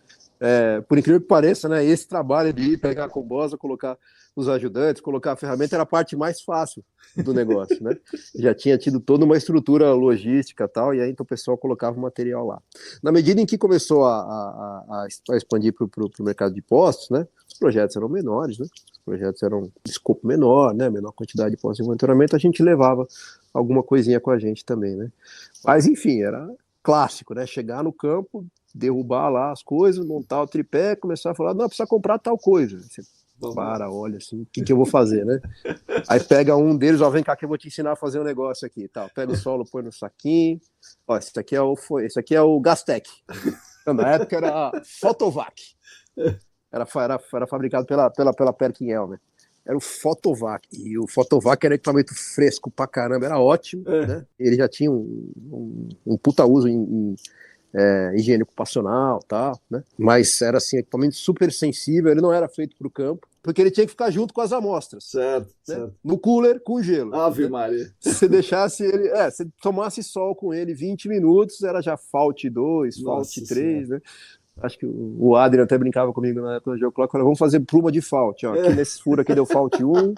Por incrível que pareça, né? Esse trabalho de ir pegar a combosa, colocar os ajudantes, colocar a ferramenta era a parte mais fácil do negócio, né? Já tinha tido toda uma estrutura logística e tal, e aí então o pessoal colocava o material lá. Na medida em que começou a expandir para o mercado de postos, né? Os projetos eram menores, né? Os projetos eram de escopo menor, né? Menor quantidade de postos de monitoramento, a gente levava alguma coisinha com a gente também, né? Mas enfim, era clássico, né? Chegar no campo, derrubar lá as coisas, montar o tripé, começar a falar, não, precisa comprar tal coisa. Você olha assim, o que eu vou fazer, né? Aí pega um deles, vem cá que eu vou te ensinar a fazer um negócio aqui, tal. Pega o solo, põe no saquinho. Esse aqui é o Gastec. Na época era a Fotovac. Era fabricado pela Perkinel, né? Era o Fotovac. E o Fotovac era equipamento fresco pra caramba, era ótimo, né? Ele já tinha um puta uso em higiene ocupacional, tal, né? Mas era assim, equipamento super sensível, ele não era feito para o campo, porque ele tinha que ficar junto com as amostras. Certo, né? certo. No cooler com gelo. Ave né? Maria. Se você deixasse ele, se tomasse sol com ele 20 minutos, era já Fault 2, Fault 3, né? Acho que o Adrian até brincava comigo na época do Geoclock, falou, vamos fazer pluma de Fault, ó. Aqui nesse furo aqui deu Fault 1,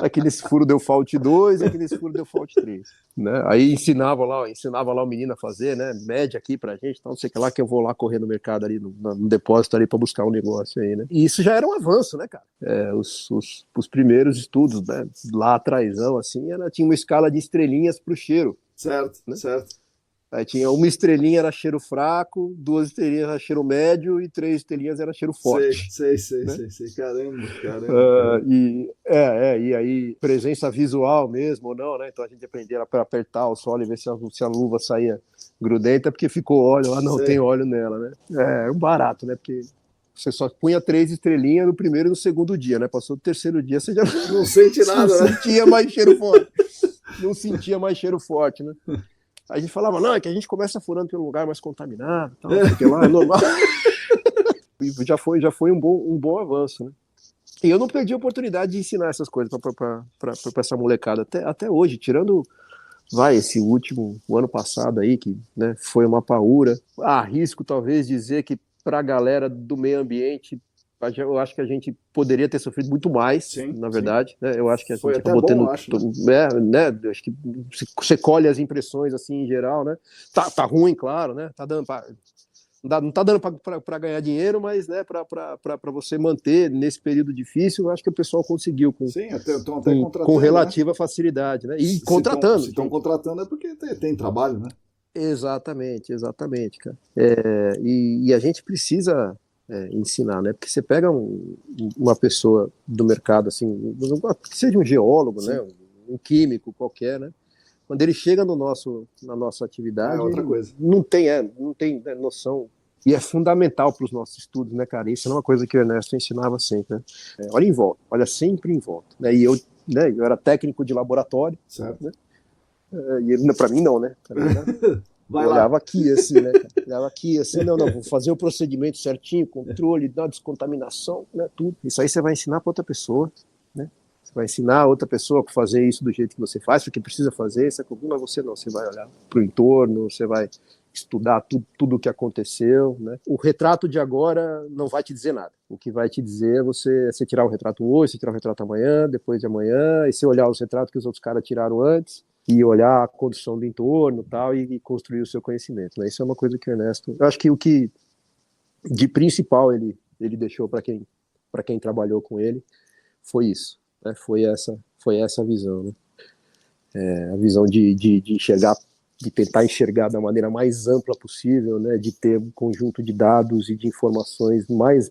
aqui nesse furo deu fault 2, aqui nesse furo deu fault 3. Né? Aí ensinava lá o menino a fazer, né? Mede aqui pra gente, então não sei o que lá, que eu vou lá correr no mercado ali, no depósito ali pra buscar um negócio aí, né? E isso já era um avanço, né, cara? Os primeiros estudos, né? Lá atrásão, assim, tinha uma escala de estrelinhas pro cheiro. Certo, né? certo. Aí tinha uma estrelinha era cheiro fraco, 2 estrelinhas era cheiro médio e 3 estrelinhas era cheiro forte. Sei. Né? Caramba. E aí presença visual mesmo ou não, né? Então a gente aprendia para apertar o solo e ver se a luva saía grudenta, porque ficou óleo, não tem óleo nela, né? É um barato, né? Porque você só punha 3 estrelinhas no primeiro e no segundo dia, né? Passou o terceiro dia, você já não sente nada, não sentia mais cheiro forte. Não sentia mais cheiro forte, né? A gente falava, não, é que a gente começa furando pelo lugar mais contaminado, tal, porque lá é normal. E já foi um bom avanço, né? E eu não perdi a oportunidade de ensinar essas coisas para essa molecada até hoje, tirando, esse o ano passado aí, que, né, foi uma paura. Arrisco talvez dizer que para a galera do meio ambiente, eu acho que a gente poderia ter sofrido muito mais, na verdade. Né? Eu acho que a gente acabou tendo. Né? Acho que você colhe as impressões assim em geral, né? Tá ruim, claro, né? Tá dando não tá dando para ganhar dinheiro, mas, né, para você manter nesse período difícil, eu acho que o pessoal conseguiu com relativa facilidade, né? E contratando. Se estão contratando é porque tem trabalho, né? Exatamente, cara. E a gente precisa ensinar, né? Porque você pega uma pessoa do mercado, assim, que seja um geólogo, né? Um químico qualquer, né? Quando ele chega na nossa atividade, não tem noção. E é fundamental para os nossos estudos, né, cara? Isso é uma coisa que o Ernesto ensinava sempre, né? Olha em volta, olha sempre em volta. Né? E eu era técnico de laboratório, certo. Né? E ele, para mim não, né? Eu olhava aqui, assim, né? Olhava aqui, assim, não, vou fazer o procedimento certinho, controle, da descontaminação, né? Tudo. Isso aí você vai ensinar para outra pessoa, né? Você vai ensinar a outra pessoa a fazer isso do jeito que você faz, porque precisa fazer, mas você não. Você vai olhar para o entorno, você vai estudar tudo o que aconteceu, né? O retrato de agora não vai te dizer nada. O que vai te dizer é você tirar o retrato hoje, você tirar o retrato amanhã, depois de amanhã, e você olhar os retratos que os outros caras tiraram antes, e olhar a condição do entorno tal, e construir o seu conhecimento. Né? Isso é uma coisa que o Ernesto... Eu acho que o que de principal ele deixou para quem trabalhou com ele foi isso. Né? Foi essa visão. Né? A visão de enxergar, de tentar enxergar da maneira mais ampla possível, né? De ter um conjunto de dados e de informações,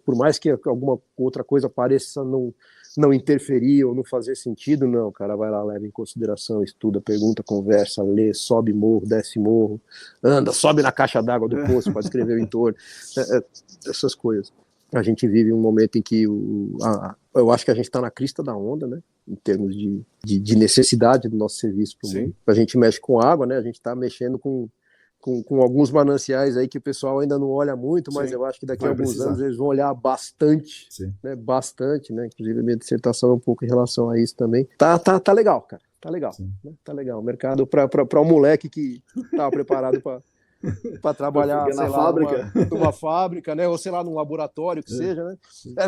por mais que alguma outra coisa pareça não interferir ou não fazer sentido, não, o cara vai lá, leva em consideração, estuda, pergunta, conversa, lê, sobe morro, desce morro, anda, sobe na caixa d'água do poço para escrever o entorno, essas coisas. A gente vive um momento em que eu acho que a gente está na crista da onda, né, em termos de necessidade do nosso serviço para o mundo. A gente mexe com água, né, a gente está mexendo com alguns mananciais aí que o pessoal ainda não olha muito, mas eu acho que daqui a alguns anos eles vão olhar bastante, né? Bastante, né? Inclusive a minha dissertação é um pouco em relação a isso também. Tá legal, cara. Tá legal. Né? Tá legal. O mercado para um moleque que estava preparado para trabalhar, sei lá, numa fábrica, né? Ou sei lá, num laboratório que seja, né?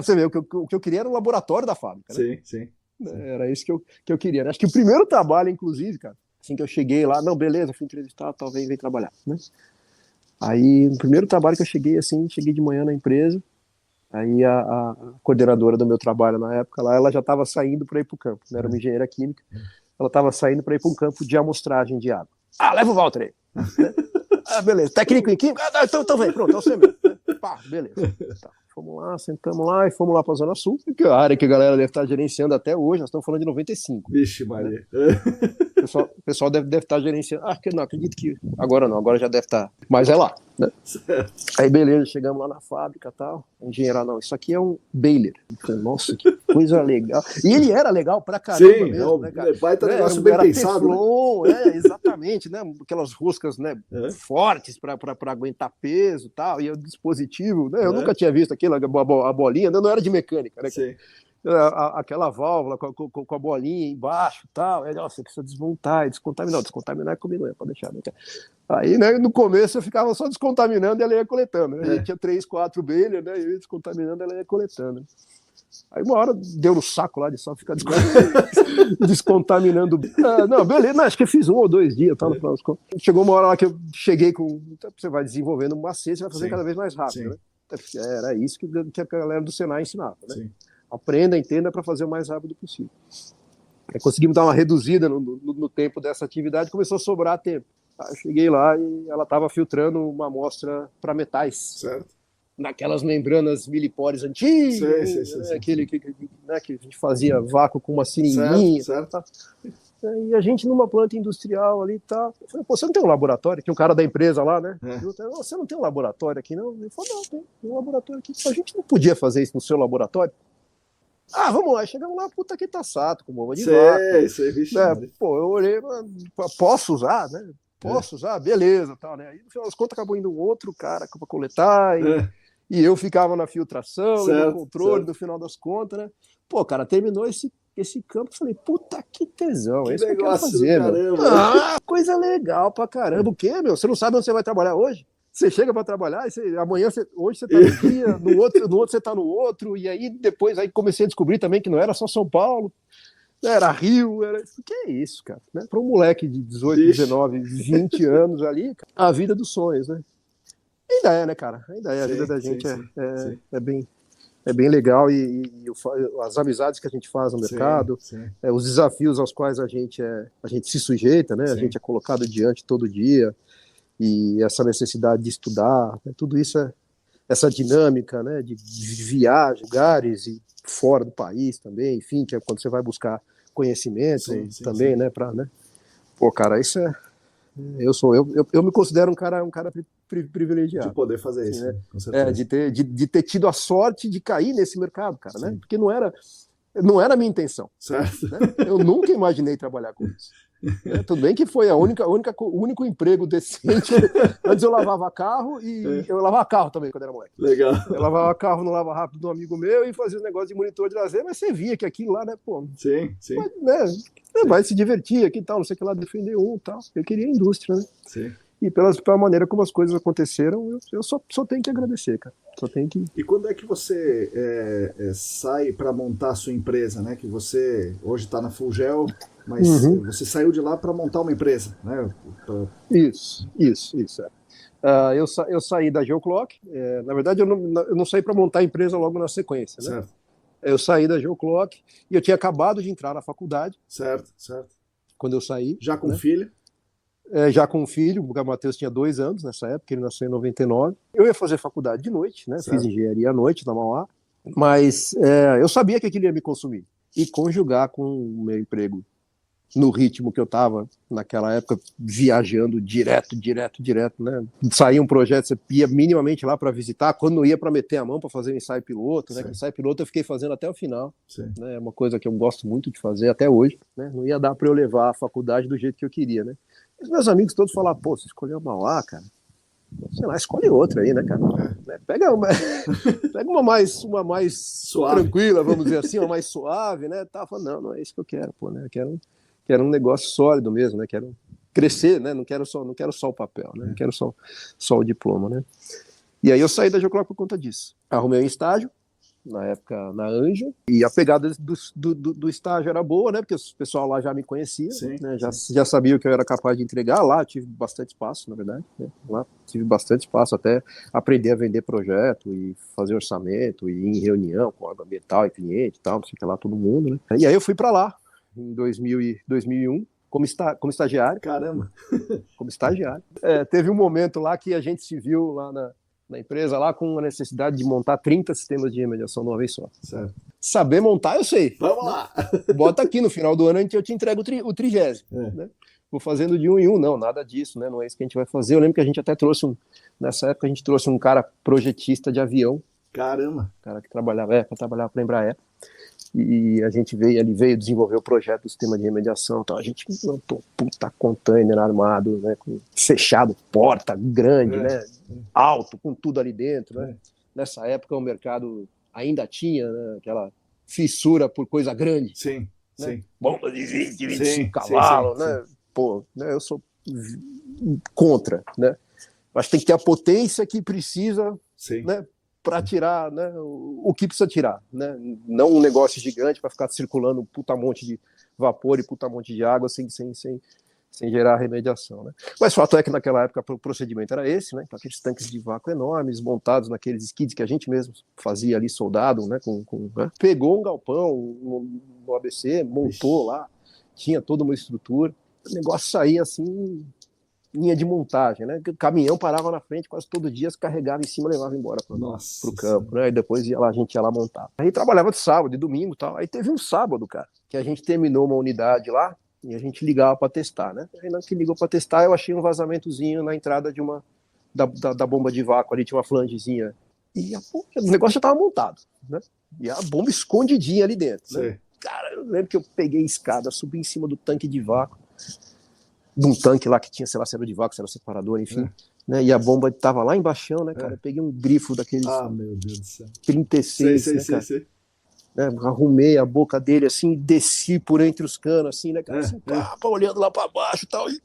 Você vê, o que eu queria era um laboratório da fábrica, né? Sim. Era isso que eu queria. Acho que o primeiro trabalho, inclusive, cara, assim que eu cheguei lá, não, beleza, fui entrevistar, talvez vem trabalhar, né? Aí, no primeiro trabalho que eu cheguei de manhã na empresa, aí a coordenadora do meu trabalho na época lá, ela já estava saindo para ir para o campo, né? Era uma engenheira química, ela estava saindo para ir para um campo de amostragem de água. Leva o Walter aí. Né? Beleza, técnico em química? Então vem, pronto, é você mesmo. Né? Pá, beleza. Tá. Fomos lá, sentamos lá e fomos lá para a Zona Sul, que é a área que a galera deve estar gerenciando até hoje, nós estamos falando de 95. Vixe, Maria. Né? O pessoal deve estar gerenciando. Não, acredito que agora não, agora já deve estar. Mas é lá. Né? Aí beleza, chegamos lá na fábrica e tal. O engenheiro, não, isso aqui é um baler. Falei, nossa, que coisa legal. E ele era legal pra caramba mesmo, né, cara? Baita negócio bem pensado. Teflon, né? Exatamente, né? Aquelas roscas, né, fortes pra aguentar peso e tal. E o dispositivo, né? Eu nunca tinha visto aquilo, a bolinha, não era de mecânica, né? Sim. Aquela válvula com a bolinha embaixo e tal. Nossa, precisa desmontar e descontaminar. Descontaminar é comigo, pode deixar. Né? Aí, né, no começo eu ficava só descontaminando e ela ia coletando. Né? A gente tinha 3, 4 baler, né? Eu ia descontaminando e ela ia coletando. Aí uma hora deu no saco lá de só ficar descontaminando. Não, beleza, não, acho que eu fiz 1 ou 2 dias. Tá, no final das contas. Chegou uma hora lá que eu cheguei com. Você vai desenvolvendo um macete, você vai fazer cada vez mais rápido, né? Era isso que a galera do Senai ensinava, né? Sim. Aprenda, entenda para fazer o mais rápido possível. Aí conseguimos dar uma reduzida no tempo dessa atividade, começou a sobrar tempo. Aí eu cheguei lá e ela estava filtrando uma amostra para metais. Certo. Naquelas membranas milipores antigas, aquele que a gente fazia vácuo com uma seringuinha. Certo. E a gente numa planta industrial ali, tá. Eu falei, pô, você não tem um laboratório? Tinha um cara da empresa lá, né? Você não tem um laboratório aqui, não? Ele falou, não, tem um laboratório aqui. A gente não podia fazer isso no seu laboratório? Vamos lá. Chegamos lá, puta que tá sato, com bomba de vácuo. Isso aí, bicho. Pô, eu olhei, posso usar, né? Posso usar? Beleza, tal, né? Aí no final das contas acabou indo um outro cara para coletar e eu ficava na filtração, no controle, no final das contas, né? Pô, cara, terminou esse campo, eu falei, puta que tesão, é isso que eu quero fazer, meu. Coisa legal pra caramba. O quê, meu? Você não sabe onde você vai trabalhar hoje? Você chega para trabalhar, hoje você tá no dia, no outro você tá no outro, e aí depois aí comecei a descobrir também que não era só São Paulo, era Rio, o que é isso, cara? Né? Para um moleque de 18, 19, 20 anos ali, cara, a vida dos sonhos, né? Ainda é, né, cara? Ainda é, a vida da gente é bem legal e as amizades que a gente faz no mercado, os desafios aos quais a gente se sujeita, né? A gente é colocado diante todo dia e essa necessidade de estudar, né? Tudo isso essa dinâmica, né? De viajar, lugares e fora do país também, enfim, que é quando você vai buscar conhecimento também, né? Pô, cara, isso eu me considero um cara privilegiado. De poder fazer isso, né? Com certeza. De ter tido a sorte de cair nesse mercado, cara, né? Porque não era a minha intenção. Certo. Né? Eu nunca imaginei trabalhar com isso. Tudo bem que foi o único emprego decente. Antes eu lavava carro e eu lavava carro também quando era moleque. Legal. Eu lavava carro no Lava Rápido de um amigo meu e fazia um negócio de monitor de lazer, mas você via que aquilo lá, né, pô. Sim. Mas, vai se divertir aqui e tal, não sei o que lá, defender e tal. Eu queria a indústria, né? Sim. E pela maneira como as coisas aconteceram, eu só tenho que agradecer, cara. Só tenho que... E quando é que você sai para montar a sua empresa, né? Que você hoje está na Fulgel, mas você saiu de lá para montar uma empresa, né? Isso. Eu saí da Geoclock. Na verdade, eu não saí para montar a empresa logo na sequência, né? Certo. Eu saí da Geoclock e eu tinha acabado de entrar na faculdade. Certo. Quando eu saí. Já com filho? Já com um filho, o Matheus tinha 2 anos nessa época, ele nasceu em 99. Eu ia fazer faculdade de noite, né? Certo. Fiz engenharia à noite na Mauá, mas eu sabia que aquilo ia me consumir. E conjugar com o meu emprego no ritmo que eu estava naquela época, viajando direto, né? Saía um projeto, você ia minimamente lá para visitar, quando não ia para meter a mão para fazer um ensaio piloto, né? Ensaio piloto eu fiquei fazendo até o final, né? É uma coisa que eu gosto muito de fazer até hoje, né? Não ia dar para eu levar a faculdade do jeito que eu queria, né? Os meus amigos todos falaram, pô, você escolheu Mauá, cara, sei lá, escolhe outra aí, né, cara? Pega uma mais suave, tranquila, vamos dizer assim, uma mais suave, né? Tá falando, não é isso que eu quero, pô, né? Eu quero um negócio sólido mesmo, né? Quero crescer, né? Não quero só o papel, né? Não quero só o diploma, né? E aí eu saí da Geoclock por conta disso. Arrumei um estágio, na época na Anjo, e a pegada do estágio era boa, né? Porque o pessoal lá já me conhecia, né? Já sabia o que eu era capaz de entregar. Lá tive bastante espaço, na verdade, né? Lá tive bastante espaço até aprender a vender projeto e fazer orçamento e ir em reunião com órgão ambiental e cliente e tal, não sei o que lá, todo mundo, né? E aí eu fui para lá em 2001 como estagiário. Caramba! Como estagiário. Teve um momento lá que a gente se viu lá na empresa lá com a necessidade de montar 30 sistemas de remediação de uma vez só. Certo. Saber montar, eu sei. Vamos lá! Bota aqui, no final do ano eu te entrego o 30º. Né? Vou fazendo de 1 em 1. Não, nada disso, né? Não é isso que a gente vai fazer. Eu lembro que a gente até trouxe nessa época a gente trouxe um cara projetista de avião. Caramba! Um cara que trabalhava para a Embraer. E a gente ele veio desenvolver o projeto do sistema de remediação. Então a gente montou puta container armado, né, fechado, porta grande, né, alto, com tudo ali dentro. Né. Nessa época o mercado ainda tinha, né, aquela fissura por coisa grande. Sim, né. sim. Bomba de 20, 25 cavalos, né. Sim. Pô, né, eu sou contra, né. Acho que tem que ter a potência que precisa, né, para tirar, né, o que precisa tirar, né? Não um negócio gigante para ficar circulando um puta monte de vapor e puta monte de água sem gerar remediação, né? Mas o fato é que naquela época o procedimento era esse, né? Então, aqueles tanques de vácuo enormes, montados naqueles skids que a gente mesmo fazia ali, soldado, né? Né? Pegou um galpão no ABC, montou lá, tinha toda uma estrutura, o negócio saía assim, linha de montagem, né? O caminhão parava na frente quase todo dia, se carregava em cima e levava embora para o campo, né? E depois a gente ia lá montar. Aí trabalhava de sábado e domingo e tal. Aí teve um sábado, cara, que a gente terminou uma unidade lá, e a gente ligava para testar, né? Aí na que ligou para testar, eu achei um vazamentozinho na entrada da bomba de vácuo, ali tinha uma flangezinha. E o negócio já estava montado, né? E a bomba escondidinha ali dentro, né? Cara, eu lembro que eu peguei a escada, subi em cima do tanque de vácuo, de um tanque lá que tinha, sei lá, se era de vácuo, se era separador, enfim. Né? E a bomba estava lá embaixo, né, cara? Eu peguei um grifo daqueles meu Deus do céu. 36, né, cara? Né, arrumei a boca dele assim, desci por entre os canos, assim, né, cara? Assim, olhando lá para baixo e tal, e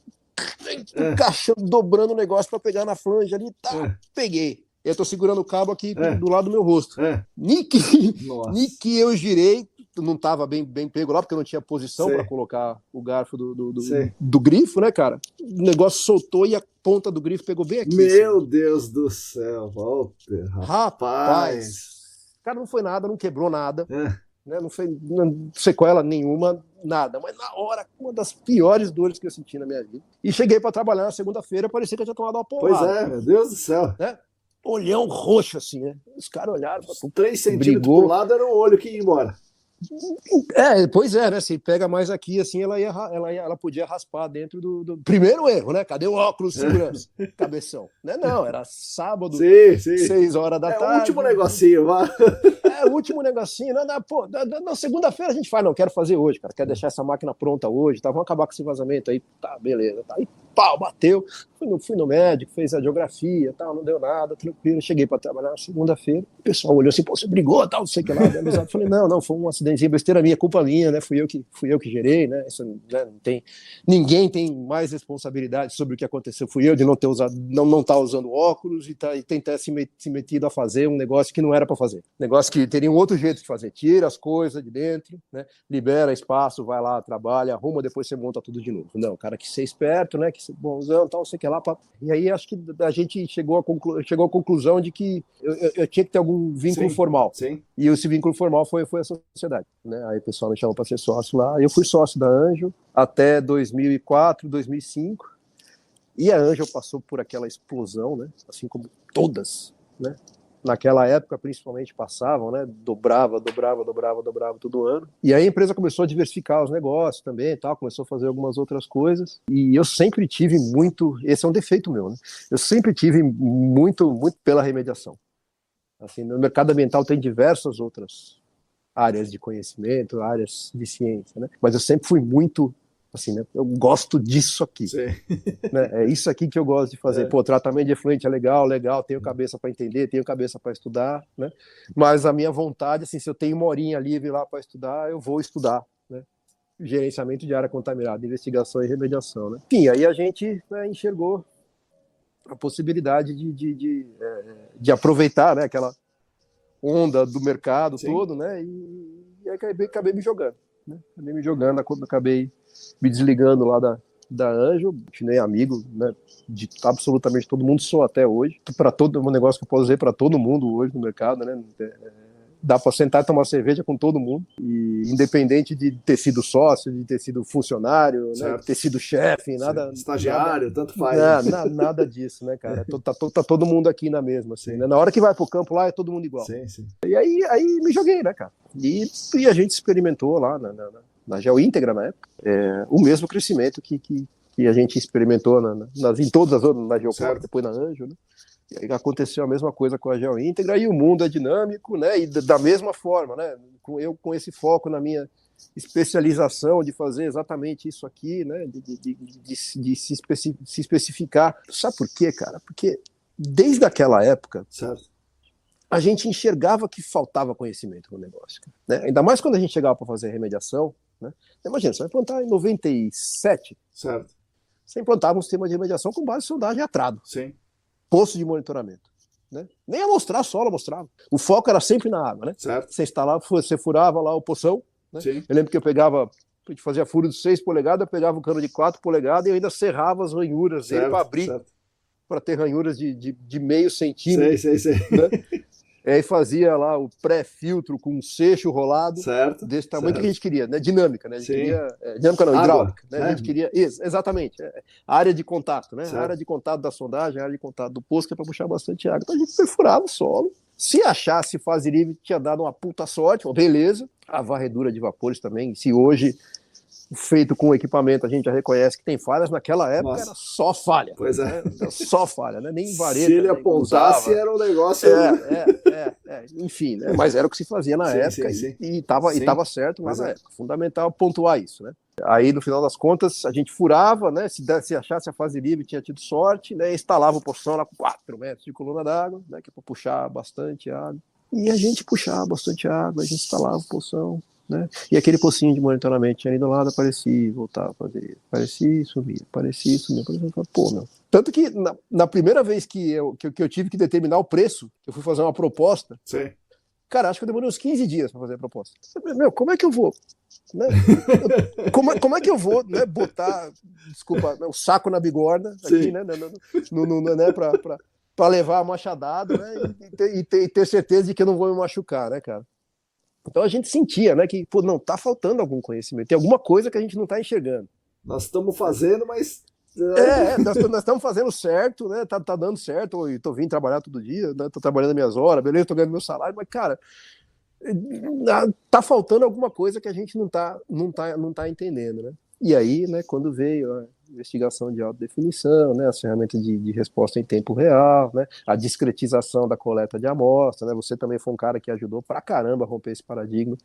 encaixando, dobrando o negócio para pegar na flange ali, tá, peguei. Eu tô segurando o cabo aqui do lado do meu rosto. Nem que eu girei, não tava bem pego lá, porque eu não tinha posição para colocar o garfo do grifo, né, cara? O negócio soltou e a ponta do grifo pegou bem aqui. Meu assim. Deus do céu, Walter, rapaz. Cara, não foi nada, não quebrou nada, né? Não foi sequela nenhuma, nada. Mas na hora, uma das piores dores que eu senti na minha vida. E cheguei para trabalhar na segunda-feira, parecia que eu tinha tomado uma porrada. Pois é, meu Deus do céu. Né? Olhão roxo assim, né? Os caras olharam. 3 centímetros pro lado era o olho que ia embora. Pois é, né? Se pega mais aqui, assim, ela podia raspar dentro do primeiro erro, né? Cadê o óculos de segurança? Cabeção. Não, era sábado, 6 horas da tarde. O último negocinho, vá. O último negocinho. Na segunda-feira a gente faz, não, quero fazer hoje, cara. Quero deixar essa máquina pronta hoje, tá? Vamos acabar com esse vazamento aí. Tá, beleza. Tá. Aí, pau, bateu. Fui no médico, fez a radiografia, tal, não deu nada, tranquilo. Cheguei para trabalhar na segunda-feira. O pessoal olhou assim, pô, você brigou, tal, não sei o que lá. Eu falei, não, foi um acidentezinho, besteira minha, culpa minha, né? Fui eu que gerei, né? Isso, né? Ninguém tem mais responsabilidade sobre o que aconteceu. Fui eu de não ter usado, não tá usando óculos e tentar se metido a fazer um negócio que não era para fazer. Negócio que teria um outro jeito de fazer. Tira as coisas de dentro, né? Libera espaço, vai lá, trabalha, arruma, depois você monta tudo de novo. Não, o cara que ser esperto, né? Que ser bonzão, tal, não sei o que lá. E aí acho que a gente chegou à conclusão de que eu tinha que ter algum vínculo formal. Sim. E esse vínculo formal foi a sociedade. Né? Aí o pessoal me chamou para ser sócio lá. Eu fui sócio da Angel até 2004, 2005. E a Angel passou por aquela explosão, né? Assim como todas, né? Naquela época, principalmente, passavam, né? Dobrava todo ano. E aí a empresa começou a diversificar os negócios também, tal, começou a fazer algumas outras coisas. E eu sempre tive muito, esse é um defeito meu, né? Eu sempre tive muito pela remediação. Assim, no mercado ambiental tem diversas outras áreas de conhecimento, áreas de ciência, né? Mas eu sempre fui muito assim, né? Eu gosto disso aqui. Né? É isso aqui que eu gosto de fazer. Pô, tratamento de efluente é legal, tenho cabeça para entender, tenho cabeça para estudar, né? Mas a minha vontade, assim, se eu tenho uma horinha livre lá para estudar, eu vou estudar, né? Gerenciamento de área contaminada, investigação e remediação, né? Enfim, aí a gente, né, enxergou a possibilidade de aproveitar, né, aquela onda do mercado todo, né? E acabei me jogando. Né? Acabei me desligando lá da Angel, continuei amigo, né, de absolutamente todo mundo, sou até hoje, para todo um negócio que eu posso dizer para todo mundo hoje no mercado, né, dá para sentar e tomar cerveja com todo mundo, e independente de ter sido sócio, de ter sido funcionário, né, de ter sido chefe, nada, estagiário, tanto faz. Nada disso, né, cara, tá todo mundo aqui na mesma, assim, né? Na hora que vai pro campo lá é todo mundo igual. Sim. E aí me joguei, né, cara, e a gente experimentou lá na GeoIntegra na época, o mesmo crescimento que a gente experimentou em todas as outras, na Geopro, depois na Angel, né? E aí aconteceu a mesma coisa com a GeoIntegra, e o mundo é dinâmico, né? E da mesma forma, né? Com esse foco na minha especialização de fazer exatamente isso aqui, né? De se especificar. Sabe por quê, cara? Porque desde aquela época, a gente enxergava que faltava conhecimento no negócio, né? Ainda mais quando a gente chegava para fazer remediação, né? Imagina, você vai implantar em 97, você implantava um sistema de remediação com base em sondagem e atrado. Sim. Posto de monitoramento. né? Nem a mostrar solo, mostrava. O foco era sempre na água, né? Certo. Você instalava, você furava lá o poção, né? Sim. Eu lembro que a gente fazia furo de 6 polegadas, eu pegava o cano de 4 polegadas e eu ainda serrava as ranhuras dele para abrir, para ter ranhuras de meio centímetro. Sei. Né? Aí fazia lá o pré-filtro com um seixo rolado, desse tamanho que a gente queria, né? Dinâmica, né? A gente queria, dinâmica não, hidráulica, né? A gente queria, exatamente, a área de contato, né? A área de contato da sondagem, a área de contato do poço, que é para puxar bastante água. Então a gente perfurava o solo. Se achasse fase livre, tinha dado uma puta sorte, beleza. A varredura de vapores também, se hoje feito com equipamento, a gente já reconhece que tem falhas, naquela época era só falha. Pois é. Né? Só falha, né? Nem vareta. Se ele apontasse, era um negócio... Enfim, né? Mas era o que se fazia na época e estava certo lá na época. Fundamental pontuar isso, né? Aí, no final das contas, a gente furava, né? Se achasse a fase livre, tinha tido sorte, né? Instalava o poção lá com 4 metros de coluna d'água, né? Que é para puxar bastante água. E a gente puxava bastante água, a gente instalava o poção, né? E aquele pocinho de monitoramento tinha ali do lado, aparecia, voltava a fazer, aparecia e sumia. Pô, meu. Tanto que na primeira vez que eu tive que determinar o preço, eu fui fazer uma proposta. Sim. Cara, acho que eu demorei uns 15 dias para fazer a proposta. Meu, como é que eu vou? Né? Como é que eu vou, né, botar, desculpa, o saco na bigorna aqui, né, para levar a machadada, né, e ter certeza de que eu não vou me machucar, né, cara? Então a gente sentia, né, que pô, não, tá faltando algum conhecimento, tem alguma coisa que a gente não tá enxergando. Nós estamos fazendo, mas... Nós estamos fazendo certo, né, tá dando certo, eu tô vindo trabalhar todo dia, né, tô trabalhando minhas horas, beleza, tô ganhando meu salário, mas, cara, tá faltando alguma coisa que a gente não tá entendendo, né? E aí, né, quando veio a investigação de alta definição, né, as ferramentas de resposta em tempo real, né, a discretização da coleta de amostra, né, você também foi um cara que ajudou pra caramba a romper esse paradigma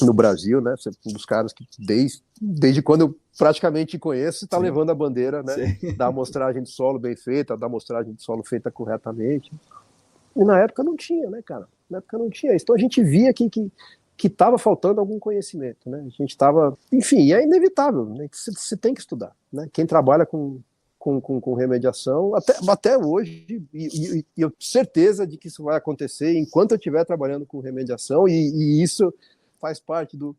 no Brasil, né, você é um dos caras que desde quando eu praticamente te conheço, está levando a bandeira, né, da amostragem de solo bem feita, da amostragem de solo feita corretamente. E na época não tinha, né, cara? Na época não tinha isso. Então a gente via que estava faltando algum conhecimento, né? A gente estava... Enfim, é inevitável, né? Você tem que estudar, né? Quem trabalha com remediação, até hoje, e eu tenho certeza de que isso vai acontecer enquanto eu estiver trabalhando com remediação, e isso faz parte do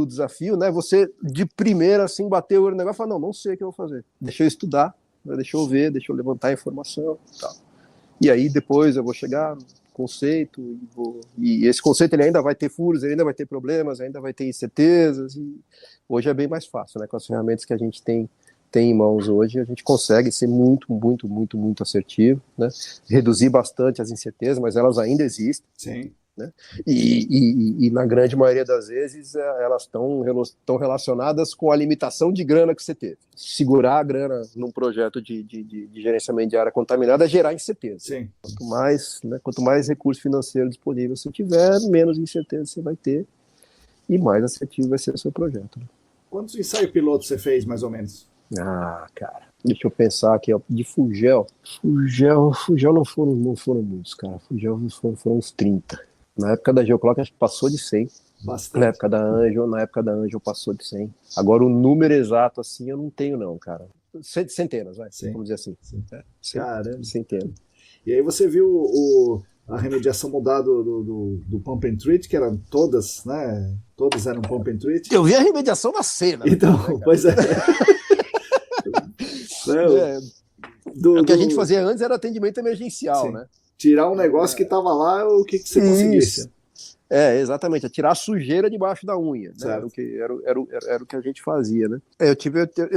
desafio, né? Você, de primeira, assim, bater o olho no negócio e falar, não sei o que eu vou fazer. Deixa eu estudar, deixa eu ver, deixa eu levantar a informação e tal. E aí depois eu vou chegar no conceito, e esse conceito ele ainda vai ter furos, ele ainda vai ter problemas, ainda vai ter incertezas, e hoje é bem mais fácil, né? Com as ferramentas que a gente tem em mãos hoje, a gente consegue ser muito, muito, muito, muito assertivo, né? Reduzir bastante as incertezas, mas elas ainda existem. Sim. Né? E na grande maioria das vezes elas estão relacionadas com a limitação de grana que você teve. Segurar a grana num projeto de gerenciamento de área contaminada é gerar incerteza. Sim. Quanto mais recurso financeiro disponível você tiver, menos incerteza você vai ter e mais assertivo vai ser o seu projeto. Né? Quantos ensaios pilotos você fez, mais ou menos? Cara, deixa eu pensar aqui, ó, de Fugel não foram muitos, cara. Fugel foram uns 30. Na época da Geoclock, acho que passou de 100. Bastante. Na época da Angel passou de 100. Agora, o número exato, assim, eu não tenho, não, cara. Centenas, vai. Sim. Vamos dizer assim. Caramba. Centenas. E aí você viu a remediação mudar do Pump and Treat, que eram todas, né? Todas eram Pump and Treat. Eu vi a remediação na cena. Então, né, pois é. O que a gente fazia antes era atendimento emergencial, sim, né? Tirar um negócio que estava lá, o que você conseguisse. Exatamente, tirar a sujeira debaixo da unha, né? Era o que a gente fazia, né? Eu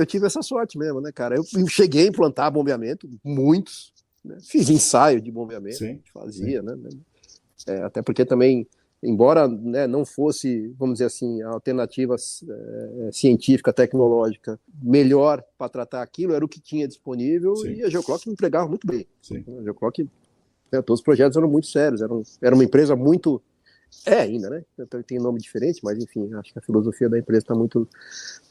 tive essa sorte mesmo, né, cara? Eu cheguei a implantar bombeamento, muitos, né? Fiz ensaio de bombeamento, sim, a gente fazia, sim, né? Até porque também, embora, né, não fosse, vamos dizer assim, a alternativa científica, tecnológica melhor para tratar aquilo, era o que tinha disponível, sim, e a Geoclock me empregava muito bem. Sim. A Geoclock, todos os projetos eram muito sérios, era uma empresa muito... ainda, né? Tem nome diferente, mas enfim, acho que a filosofia da empresa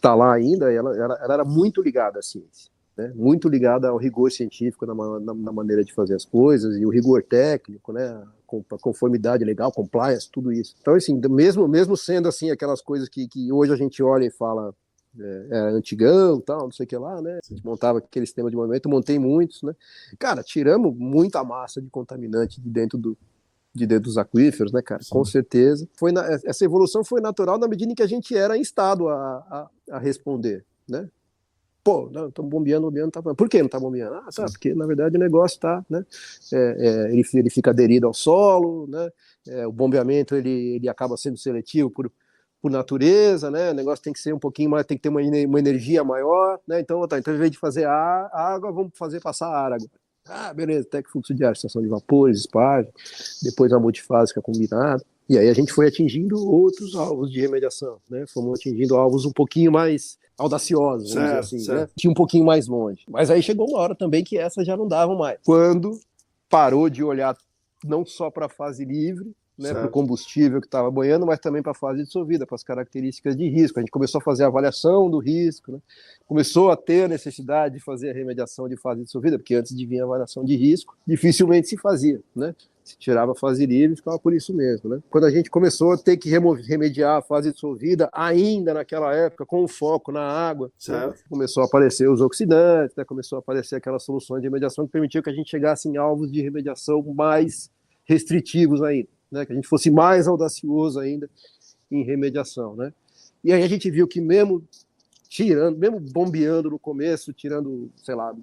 tá lá ainda, e ela era muito ligada à ciência, né? Muito ligada ao rigor científico na maneira de fazer as coisas, e o rigor técnico, né? A conformidade legal, compliance, tudo isso. Então, assim, mesmo sendo assim, aquelas coisas que hoje a gente olha e fala, era antigão, tal, não sei o que lá, né? A gente montava aquele sistema de movimento, montei muitos, né? Cara, tiramos muita massa de contaminante de dentro dos aquíferos, né, cara? Sim. Com certeza. Essa evolução foi natural na medida em que a gente era em estado a responder, né? Pô, estamos bombeando, tá... Por que não está bombeando? Ah, tá, porque na verdade o negócio está, né? Ele fica aderido ao solo, né? O bombeamento ele acaba sendo seletivo por natureza, né? O negócio tem que ser um pouquinho mais, tem que ter uma energia maior, né? Então, então, em vez de fazer a água, vamos fazer passar a ar agora. Ah, beleza, técnico fluxo de ar, estação de vapores, espargem, depois a multifásica combinada. E aí a gente foi atingindo outros alvos de remediação, né? Fomos atingindo alvos um pouquinho mais audaciosos, vamos dizer assim, né? Tinha um pouquinho mais longe. Mas aí chegou uma hora também que essa já não dava mais. Quando parou de olhar não só para a fase livre, né, para o combustível que estava boiando, mas também para a fase dissolvida, para as características de risco. A gente começou a fazer a avaliação do risco, né? Começou a ter a necessidade de fazer a remediação de fase dissolvida, porque antes de vir a avaliação de risco, dificilmente se fazia, né? Se tirava a fase livre, ficava por isso mesmo, né? Quando a gente começou a ter que remediar a fase dissolvida, ainda naquela época, com o foco na água, né? Começou a aparecer os oxidantes, né? Começou a aparecer aquelas soluções de remediação que permitiam que a gente chegasse em alvos de remediação mais restritivos ainda, né? Que a gente fosse mais audacioso ainda em remediação, né? E aí a gente viu que mesmo bombeando no começo, tirando, sei lá,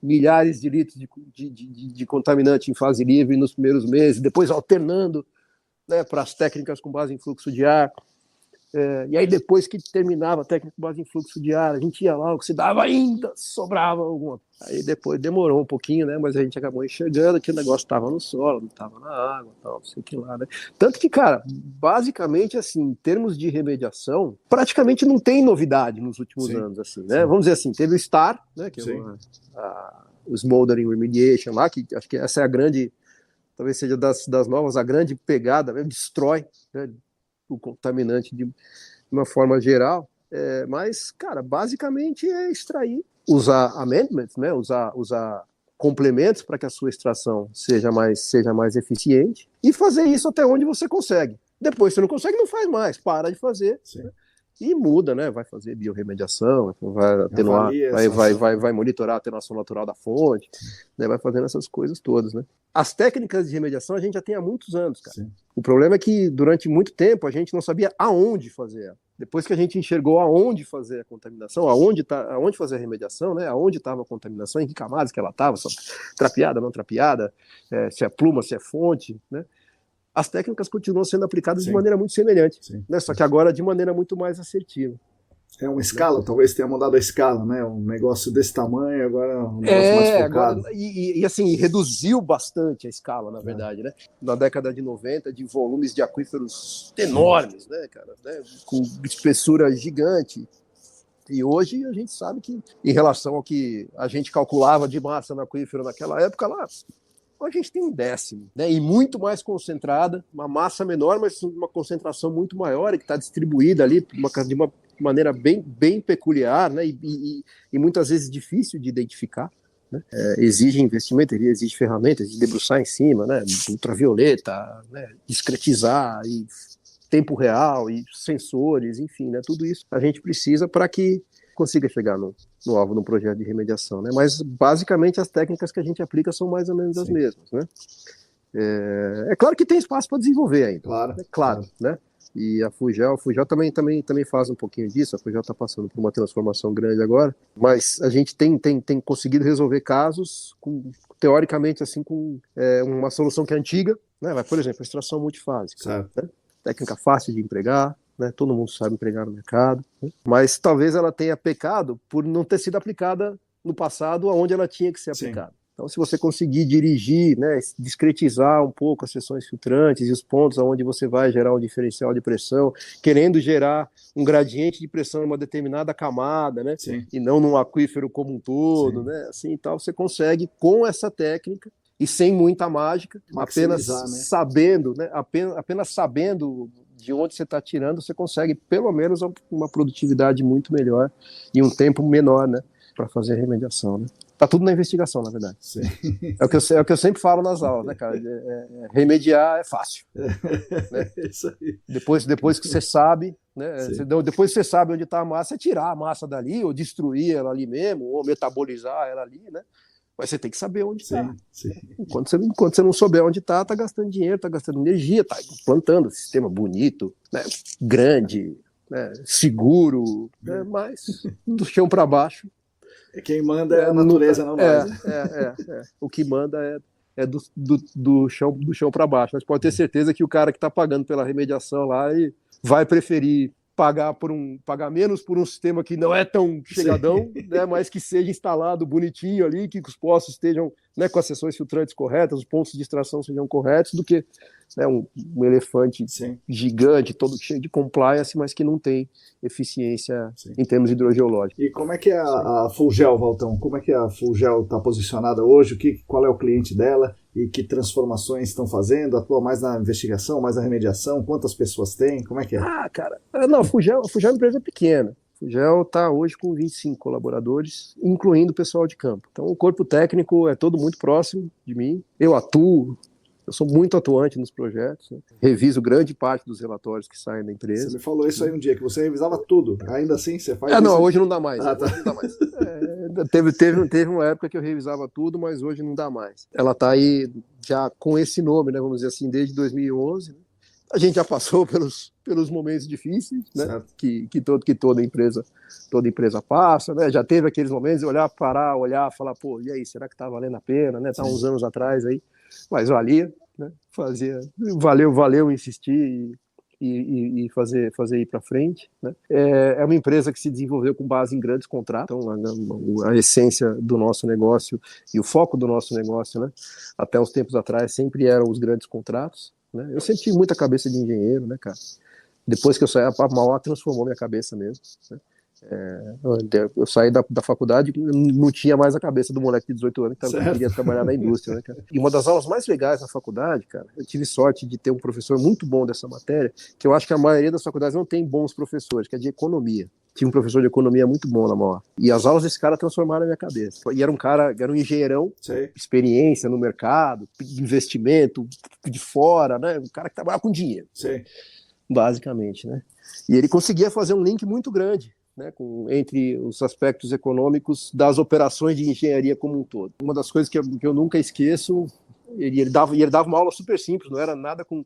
milhares de litros de contaminante em fase livre nos primeiros meses, depois alternando, né, para as técnicas com base em fluxo de ar. E aí depois que terminava a técnica com base em fluxo de ar, a gente ia lá, oxidava ainda, sobrava alguma. Aí depois demorou um pouquinho, né, mas a gente acabou enxergando que o negócio estava no solo, não estava na água, tal, não sei o que lá, né. Tanto que, cara, basicamente, assim, em termos de remediação, praticamente não tem novidade nos últimos anos, assim, né. Vamos dizer assim, teve o STAR, né, que é o Smoldering Remediation lá, que acho que essa é a grande, talvez seja das novas, a grande pegada, né, destrói, né, o contaminante de uma forma geral, mas, cara, basicamente é extrair, usar amendments, né, usar complementos para que a sua extração seja mais eficiente e fazer isso até onde você consegue. Depois, se não consegue, não faz mais, para de fazer, né, e muda, né, vai fazer biorremediação, vai atenuar, vai monitorar a atenuação natural da fonte, né, vai fazendo essas coisas todas, né. As técnicas de remediação a gente já tem há muitos anos, cara. Sim. O problema é que durante muito tempo a gente não sabia aonde fazer. Depois que a gente enxergou aonde fazer a contaminação, aonde fazer a remediação, né, aonde estava a contaminação, em que camadas que ela estava, trapeada, não trapeada, se é pluma, se é fonte, né, as técnicas continuam sendo aplicadas de maneira muito semelhante, né, só que agora de maneira muito mais assertiva. É uma escala, talvez tenha mudado a escala, né? Um negócio desse tamanho, agora um negócio mais focado. Agora, e assim, reduziu bastante a escala, na verdade, né? Na década de 90, de volumes de aquíferos enormes, né, cara? Né? Com espessura gigante. E hoje a gente sabe que, em relação ao que a gente calculava de massa no aquífero naquela época lá, a gente tem 1/10, né? E muito mais concentrada, uma massa menor, mas uma concentração muito maior e que está distribuída ali de uma maneira bem peculiar, né, e muitas vezes difícil de identificar, né. Exige investimento, exige ferramentas, exige debruçar em cima, né, ultravioleta, né, discretizar, e tempo real, e sensores, enfim, né, tudo isso a gente precisa para que consiga chegar no alvo no projeto de remediação, né, mas basicamente as técnicas que a gente aplica são mais ou menos as mesmas, né. É claro que tem espaço para desenvolver ainda, claro, né. E a Fugel também faz um pouquinho disso. A Fugel está passando por uma transformação grande agora, mas a gente tem conseguido resolver casos teoricamente assim, com uma solução que é antiga, né? Por exemplo, a extração multifásica, né? Técnica fácil de empregar, né? Todo mundo sabe empregar no mercado, né? Mas talvez ela tenha pecado por não ter sido aplicada no passado aonde ela tinha que ser aplicada. Então, se você conseguir dirigir, né, discretizar um pouco as seções filtrantes e os pontos onde você vai gerar um diferencial de pressão, querendo gerar um gradiente de pressão em uma determinada camada, né, e não num aquífero como um todo, né, assim, tal, você consegue, com essa técnica e sem muita mágica, apenas sabendo, né, apenas sabendo de onde você está tirando, você consegue pelo menos uma produtividade muito melhor e um tempo menor, né, para fazer a remediação, né. Tá tudo na investigação, na verdade. Sim. É o que eu sempre falo nas aulas, né, cara? Remediar é fácil. Né? Isso aí. Depois que você sabe, né? Depois que você sabe onde está a massa, é tirar a massa dali, ou destruir ela ali mesmo, ou metabolizar ela ali, né? Mas você tem que saber onde está. Enquanto você não souber onde está, tá gastando dinheiro, tá gastando energia, tá plantando sistema bonito, né? Grande, né? Seguro, né? Mas do chão para baixo. Quem manda é a natureza, não nós. O que manda é do chão para baixo. Mas pode ter certeza que o cara que está pagando pela remediação lá vai preferir pagar menos por um sistema que não é tão chegadão, né, mas que seja instalado bonitinho ali, que os poços estejam, né, com as seções filtrantes corretas, os pontos de extração sejam corretos, do que, né, um elefante gigante, todo cheio de compliance, mas que não tem eficiência em termos hidrogeológicos. E como é que é a Fulgel, Valtão? Como é que a Fulgel está posicionada hoje? Qual é o cliente dela? E que transformações estão fazendo? Atua mais na investigação, mais na remediação? Quantas pessoas tem? Como é que é? Cara, não, a Fulgel é uma empresa pequena. A Fulgel está hoje com 25 colaboradores, incluindo o pessoal de campo. Então o corpo técnico é todo muito próximo de mim. Eu sou muito atuante nos projetos, né? Reviso grande parte dos relatórios que saem da empresa. Você me falou isso aí um dia, que você revisava tudo. Ainda assim, você faz isso? Não, hoje não dá mais. Tá. Hoje não dá mais. Teve uma época que eu revisava tudo, mas hoje não dá mais. Ela está aí já com esse nome, né, vamos dizer assim, desde 2011. Né? A gente já passou pelos momentos difíceis, né, que toda empresa passa, né? Já teve aqueles momentos de olhar, falar, pô, e aí, será que tá valendo a pena, né? Tá uns anos atrás aí, mas valia, né? Valeu insistir e fazer ir para frente, né? É uma empresa que se desenvolveu com base em grandes contratos. Então a essência do nosso negócio e o foco do nosso negócio, né, até uns tempos atrás sempre eram os grandes contratos, né? Eu sempre tive muita cabeça de engenheiro, né, cara? Depois que eu saí, a Mauá transformou minha cabeça mesmo, né? Eu saí da faculdade, não tinha mais a cabeça do moleque de 18 anos que queria trabalhar na indústria, né, cara? E uma das aulas mais legais na faculdade, cara, eu tive sorte de ter um professor muito bom dessa matéria, que eu acho que a maioria das faculdades não tem bons professores, que é de economia. Tive um professor de economia muito bom na Mauá. E as aulas desse cara transformaram a minha cabeça. E era um engenheirão, experiência no mercado, investimento de fora, né? Um cara que trabalhava com dinheiro, basicamente, né? E ele conseguia fazer um link muito grande, né, entre os aspectos econômicos das operações de engenharia como um todo. Uma das coisas que eu nunca esqueço, ele dava uma aula super simples, não era nada com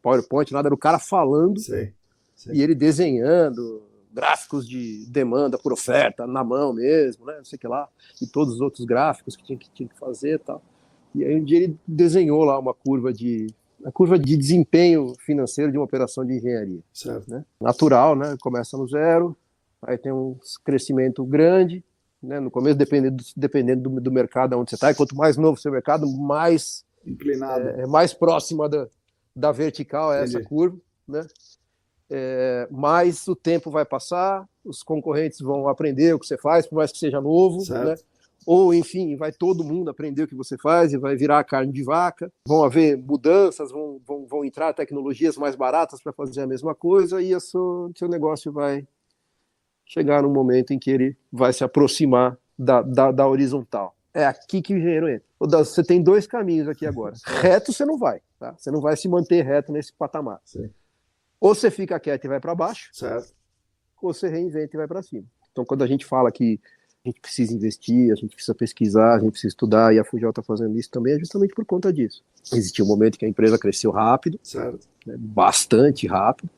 PowerPoint, nada, era o cara falando e ele desenhando gráficos de demanda por oferta na mão mesmo, né, não sei o que lá, e todos os outros gráficos que tinha que fazer e tal. E aí um dia ele desenhou lá uma curva de desempenho financeiro de uma operação de engenharia. Né? Natural, né? Começa no zero, aí tem um crescimento grande, né? No começo, dependendo do mercado onde você está, e quanto mais novo o seu mercado, mais inclinado, mais próxima da vertical é essa curva, né? Mais o tempo vai passar, os concorrentes vão aprender o que você faz, por mais que seja novo, né? Ou, enfim, vai todo mundo aprender o que você faz e vai virar carne de vaca. Vão haver mudanças, vão entrar tecnologias mais baratas para fazer a mesma coisa e o seu negócio vai chegar num momento em que ele vai se aproximar da horizontal. É aqui que o engenheiro entra. Você tem dois caminhos aqui agora. Reto você não vai, tá? Você não vai se manter reto nesse patamar. Ou você fica quieto e vai para baixo, ou você reinventa e vai para cima. Então, quando a gente fala que a gente precisa investir, a gente precisa pesquisar, a gente precisa estudar, e a Fulgel está fazendo isso também, é justamente por conta disso. Existiu um momento que a empresa cresceu rápido, né, bastante rápido,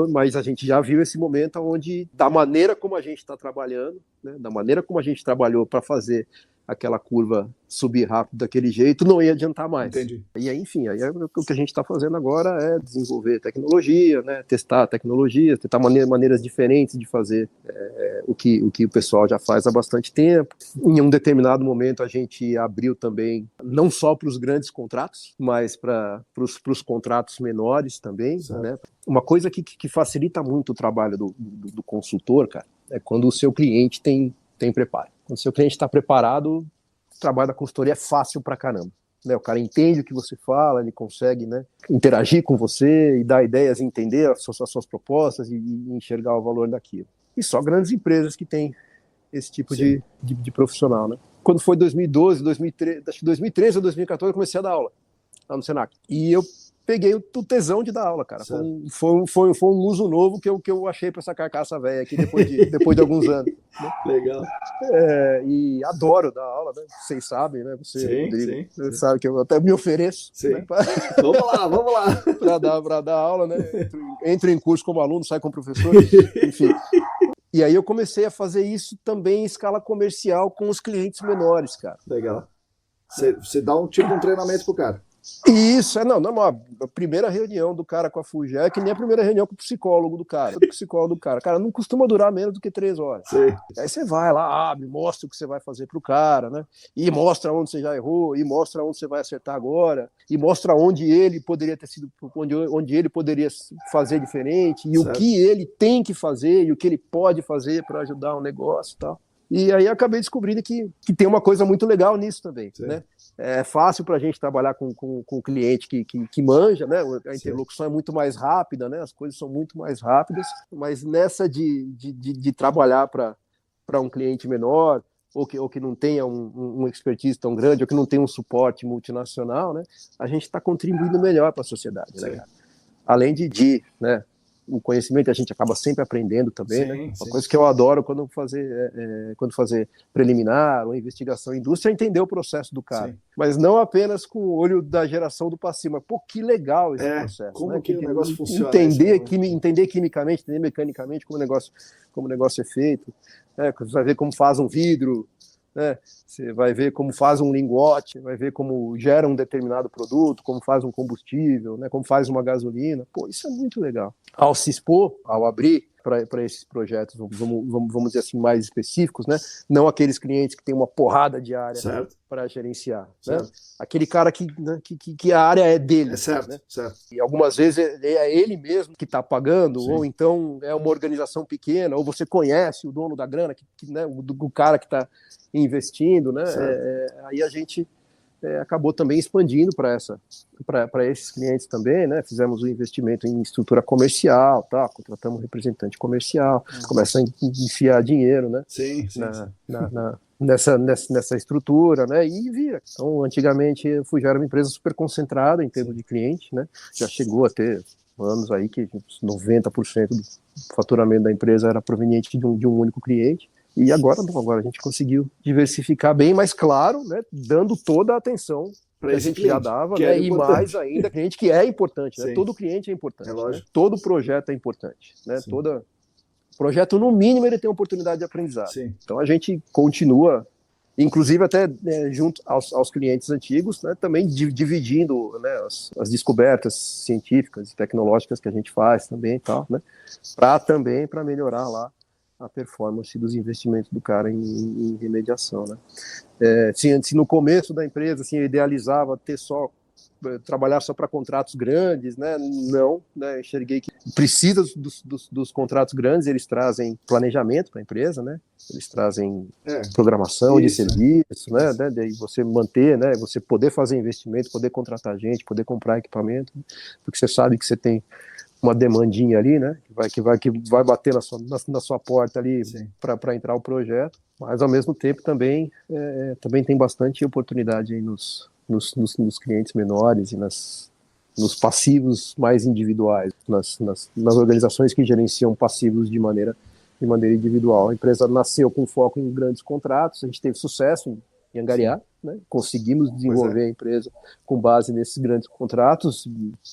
mas a gente já viu esse momento onde, da maneira como a gente está trabalhando, né, da maneira como a gente trabalhou para fazer aquela curva subir rápido daquele jeito, não ia adiantar mais. Entendi. E aí, enfim, o que a gente está fazendo agora é desenvolver tecnologia, né, testar tecnologias, tentar maneiras diferentes de fazer o que o pessoal já faz há bastante tempo. Em um determinado momento a gente abriu também, não só para os grandes contratos, mas para os contratos menores também, né? Uma coisa que facilita muito o trabalho do consultor, cara, é quando o seu cliente tem preparo. Quando o seu cliente está preparado, o trabalho da consultoria é fácil pra caramba. Né? O cara entende o que você fala, ele consegue, né, interagir com você e dar ideias, entender as suas propostas e enxergar o valor daquilo. E só grandes empresas que têm esse tipo de profissional, né? Quando foi 2012, 2013, acho que 2013 ou 2014, eu comecei a dar aula lá no Senac. E eu peguei o tesão de dar aula, cara. Foi um uso novo que eu achei para essa carcaça velha aqui depois de alguns anos. Né? Legal. E adoro dar aula, né? Vocês sabem, né? Você, Rodrigo, sim. sabe que eu até me ofereço. Né? Vamos lá. Para dar aula, né? Entro em curso como aluno, saio como professor, enfim. E aí eu comecei a fazer isso também em escala comercial com os clientes menores, cara. Legal. Você dá um treinamento pro cara. Isso, a primeira reunião do cara com a Fuji é que nem a primeira reunião com o psicólogo do cara. Cara, não costuma durar menos do que 3 horas. Sim. Aí você vai lá, abre, mostra o que você vai fazer pro cara, né? E mostra onde você já errou, e mostra onde você vai acertar agora, e mostra onde ele poderia ter sido, onde ele poderia fazer diferente, e certo. O que ele tem que fazer, e o que ele pode fazer para ajudar o negócio e tal. E aí acabei descobrindo que tem uma coisa muito legal nisso também, né? É fácil para a gente trabalhar com um cliente que manja, né? A interlocução é muito mais rápida, né? As coisas são muito mais rápidas, mas nessa de trabalhar para um cliente menor, ou que não tenha um expertise tão grande, ou que não tenha um suporte multinacional, né? A gente está contribuindo melhor para a sociedade, né, cara? Além né? O conhecimento a gente acaba sempre aprendendo também, né? Uma coisa que eu adoro quando fazer preliminar ou investigação em indústria é entender o processo do cara, mas não apenas com o olho da geração do passivo, mas pô, que legal esse processo, como né? que o negócio funciona, entender quimicamente, entender mecanicamente como o negócio é feito, né? Você vai ver como faz um vidro, né? Você vai ver como faz um lingote, vai ver como gera um determinado produto, como faz um combustível, né? Como faz uma gasolina. Pô, isso é muito legal. Ao se expor, ao abrir para esses projetos, vamos dizer assim, mais específicos, né? Não aqueles clientes que têm uma porrada de área para gerenciar. Né? Aquele cara que a área é dele. Certo, né? certo. E algumas vezes é ele mesmo que está pagando, ou então é uma organização pequena, ou você conhece o dono da grana, né? o cara que está investindo, né? Aí a gente acabou também expandindo para esses clientes também, né? Fizemos um investimento em estrutura comercial, tá? Contratamos um representante comercial, começa a enfiar dinheiro, né? Nessa estrutura, né? E vira. Então, antigamente, a Fuji era uma empresa super concentrada em termos de cliente, né? Já chegou a ter anos aí que 90% do faturamento da empresa era proveniente de um único cliente. E agora a gente conseguiu diversificar bem, mas claro, né, dando toda a atenção que a gente já dava, né, e mais ainda, cliente que é importante, né, todo cliente é importante, né, todo projeto é importante, né, todo projeto, no mínimo, ele tem oportunidade de aprendizado. Então a gente continua, inclusive até junto aos clientes antigos, né, também dividindo, né, as descobertas científicas e tecnológicas que a gente faz também, tal, né, para melhorar lá a performance dos investimentos do cara em remediação, né? Se no começo da empresa assim, eu idealizava trabalhar só para contratos grandes, né? Não, né? Enxerguei que precisa dos contratos grandes, eles trazem planejamento para a empresa, né? Eles trazem programação de serviço, né? Daí você manter, né? Você poder fazer investimento, poder contratar gente, poder comprar equipamento, né? Porque você sabe que você tem uma demandinha ali, né, que vai bater na sua porta ali para entrar o projeto, mas ao mesmo tempo também tem bastante oportunidade aí nos clientes menores e nos passivos mais individuais, nas organizações que gerenciam passivos de maneira individual. A empresa nasceu com foco em grandes contratos, a gente teve sucesso em angariar, né? Conseguimos desenvolver a empresa com base nesses grandes contratos,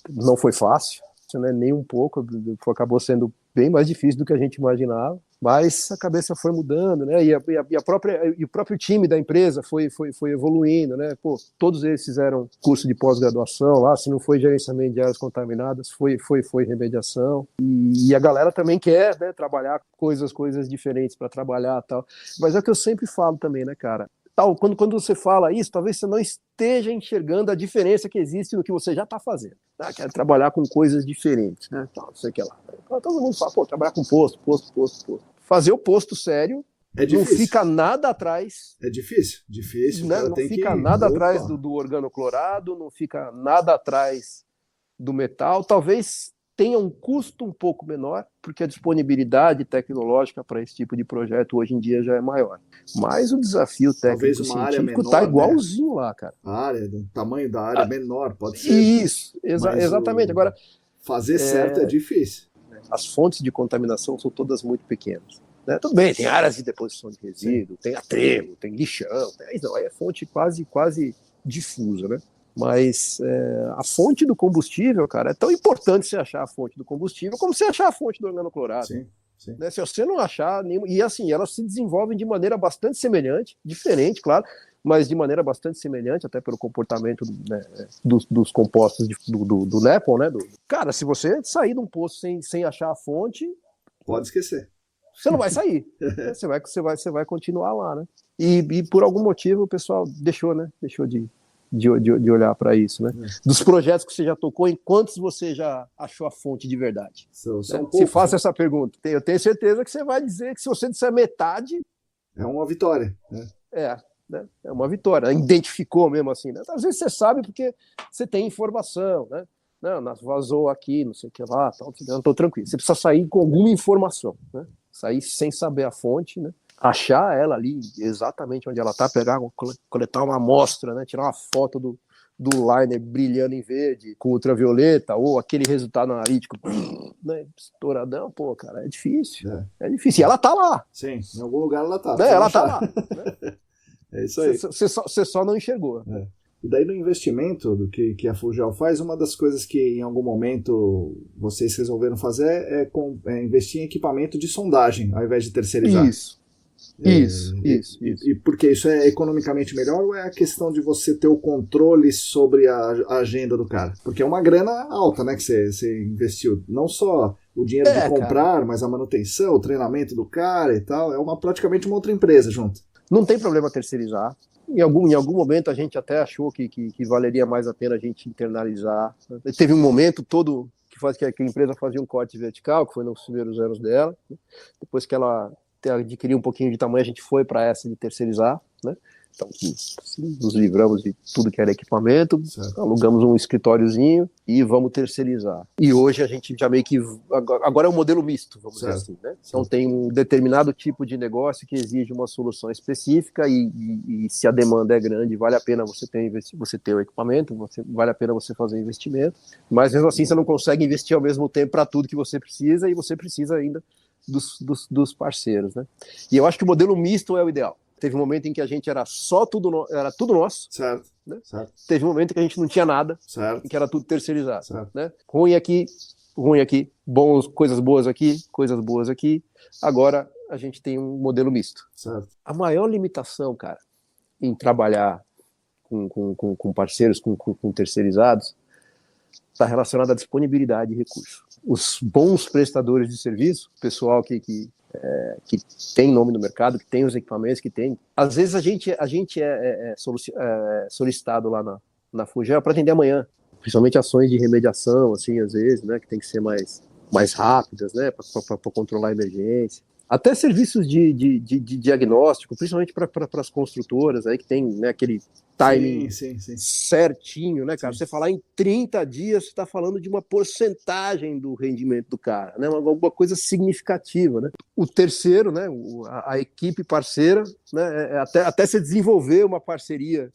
não foi fácil, né, nem um pouco, acabou sendo bem mais difícil do que a gente imaginava, mas a cabeça foi mudando, né, e o próprio time da empresa foi evoluindo, né, pô, todos eles fizeram curso de pós-graduação lá, se não foi gerenciamento de áreas contaminadas, foi remediação, e a galera também quer, né, trabalhar coisas diferentes para trabalhar, tal, mas é o que eu sempre falo também, né, cara, quando você fala isso, talvez você não esteja enxergando a diferença que existe no que você já está fazendo. Tá? Quer trabalhar com coisas diferentes, né? Não sei o que lá. Todo mundo fala, trabalhar com posto. Fazer o posto sério não fica nada atrás. É difícil. Né? Não fica nada atrás do organoclorado, não fica nada atrás do metal. Talvez tenha um custo um pouco menor, porque a disponibilidade tecnológica para esse tipo de projeto hoje em dia já é maior. Mas o desafio técnico-científico está igualzinho, né? Lá, cara. A área, o tamanho da área menor, pode ser. Isso, exatamente. Agora, fazer certo é difícil. As fontes de contaminação são todas muito pequenas. Né? Tudo bem, tem áreas de deposição de resíduo, tem aterro, tem lixão, aí é fonte quase difusa, né? Mas a fonte do combustível, cara, é tão importante você achar a fonte do combustível como você achar a fonte do organoclorado. Sim. Né? Se você não achar nenhum... E assim, elas se desenvolvem de maneira bastante semelhante, diferente, claro, mas de maneira bastante semelhante, até pelo comportamento, né, dos compostos do NEPL, né? Cara, se você sair de um poço sem achar a fonte... Pode esquecer. Você não vai sair. Né? Você vai continuar lá, né? E por algum motivo o pessoal deixou de olhar para isso, né? Dos projetos que você já tocou, em quantos você já achou a fonte de verdade? Se faça essa pergunta, eu tenho certeza que você vai dizer que se você disser metade... É uma vitória. Né? Né? É uma vitória. Identificou mesmo assim. Né? Às vezes você sabe porque você tem informação, né? Não, vazou aqui, não sei o que lá, tal, não estou tranquilo. Você precisa sair com alguma informação, né? Sair sem saber a fonte, né? Achar ela ali exatamente onde ela está, coletar uma amostra, né? Tirar uma foto do liner brilhando em verde com ultravioleta, ou aquele resultado analítico, né? Estouradão, pô, cara, é difícil. É difícil. E ela tá lá. Sim, em algum lugar ela tá. Ela tá lá. Né? É isso aí. Você só não enxergou. E daí no investimento do que a Fugel faz, uma das coisas que em algum momento vocês resolveram fazer é investir em equipamento de sondagem, ao invés de terceirizar. Isso. E porque isso é economicamente melhor ou é a questão de você ter o controle sobre a agenda do cara? Porque é uma grana alta, né, que você investiu. Não só o dinheiro de comprar, cara, mas a manutenção, o treinamento do cara e tal. É praticamente uma outra empresa junto. Não tem problema terceirizar. Em algum momento a gente até achou que valeria mais a pena a gente internalizar. Teve um momento todo que a empresa fazia um corte vertical, que foi nos primeiros anos dela. Depois que ela adquiriu um pouquinho de tamanho, a gente foi para essa de terceirizar, né? Então, nos livramos de tudo que era equipamento, alugamos um escritóriozinho e vamos terceirizar. E hoje a gente já meio que... Agora é um modelo misto, vamos dizer assim, né? Então tem um determinado tipo de negócio que exige uma solução específica e se a demanda é grande, vale a pena você ter o equipamento, vale a pena você fazer investimento, mas mesmo assim você não consegue investir ao mesmo tempo para tudo que você precisa e você precisa ainda dos parceiros, né? E eu acho que o modelo misto é o ideal. Teve um momento em que a gente era era tudo nosso. Certo. Né? Teve um momento em que a gente não tinha nada, em que era tudo terceirizado. Né? Ruim aqui, coisas boas aqui. Agora a gente tem um modelo misto. Certo. A maior limitação, cara, em trabalhar com parceiros, com terceirizados, está relacionada à disponibilidade de recursos. Os bons prestadores de serviço, pessoal que tem nome no mercado, que tem os equipamentos, que tem... Às vezes a gente é solicitado lá na Fugel para atender amanhã, principalmente ações de remediação, assim, às vezes, né, que tem que ser mais rápidas, né, para controlar a emergência. Até serviços de diagnóstico, principalmente para as construtoras, aí que tem, né, aquele timing certinho, né, cara? Você falar em 30 dias, você está falando de uma porcentagem do rendimento do cara, né? Alguma coisa significativa, né? O terceiro, né, a equipe parceira, né, até se desenvolver uma parceria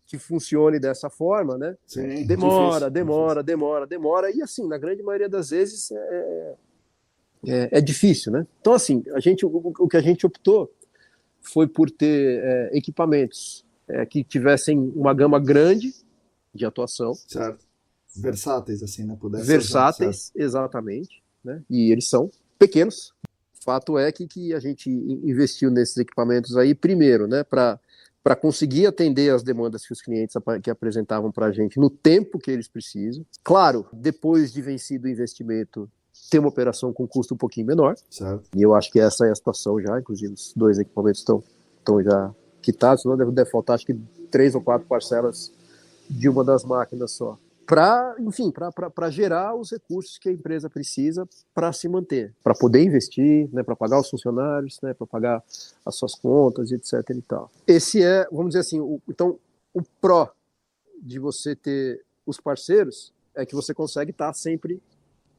que funcione dessa forma, né? Sim, demora, e assim, na grande maioria das vezes é difícil, né? Então, assim, o que a gente optou foi por ter equipamentos que tivessem uma gama grande de atuação. Certo. Versáteis, assim, né? Versáteis, exatamente. Né? E eles são pequenos. O fato é que a gente investiu nesses equipamentos aí, primeiro, né? Para conseguir atender as demandas que os clientes que apresentavam para a gente no tempo que eles precisam. Claro, depois de vencido o investimento, ter uma operação com custo um pouquinho menor. Certo. E eu acho que essa é a situação já, inclusive os 2 equipamentos estão já quitados, não deve faltar acho que 3 ou 4 parcelas de uma das máquinas só. Para gerar os recursos que a empresa precisa para se manter, para poder investir, né, para pagar os funcionários, né, para pagar as suas contas, etc. e tal. Esse é, vamos dizer assim, então o pró de você ter os parceiros é que você consegue estar sempre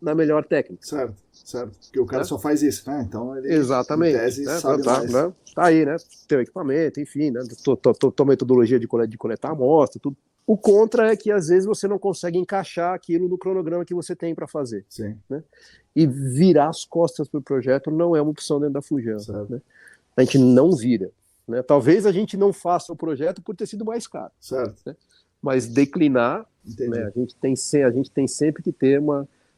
na melhor técnica. Certo, certo. Porque o cara só faz isso, né? Então ele, exatamente, em tese, né? sabe mais. Né? Tá aí, né? Tem o equipamento, enfim, né? Tua metodologia de coletar amostra, tudo. O contra é que às vezes você não consegue encaixar aquilo no cronograma que você tem para fazer. Sim. Né? E virar as costas para o projeto não é uma opção dentro da Fujan. Né? A gente não vira. Né? Talvez a gente não faça o projeto por ter sido mais caro. Certo. Né? Mas declinar, né? a gente tem sempre que ter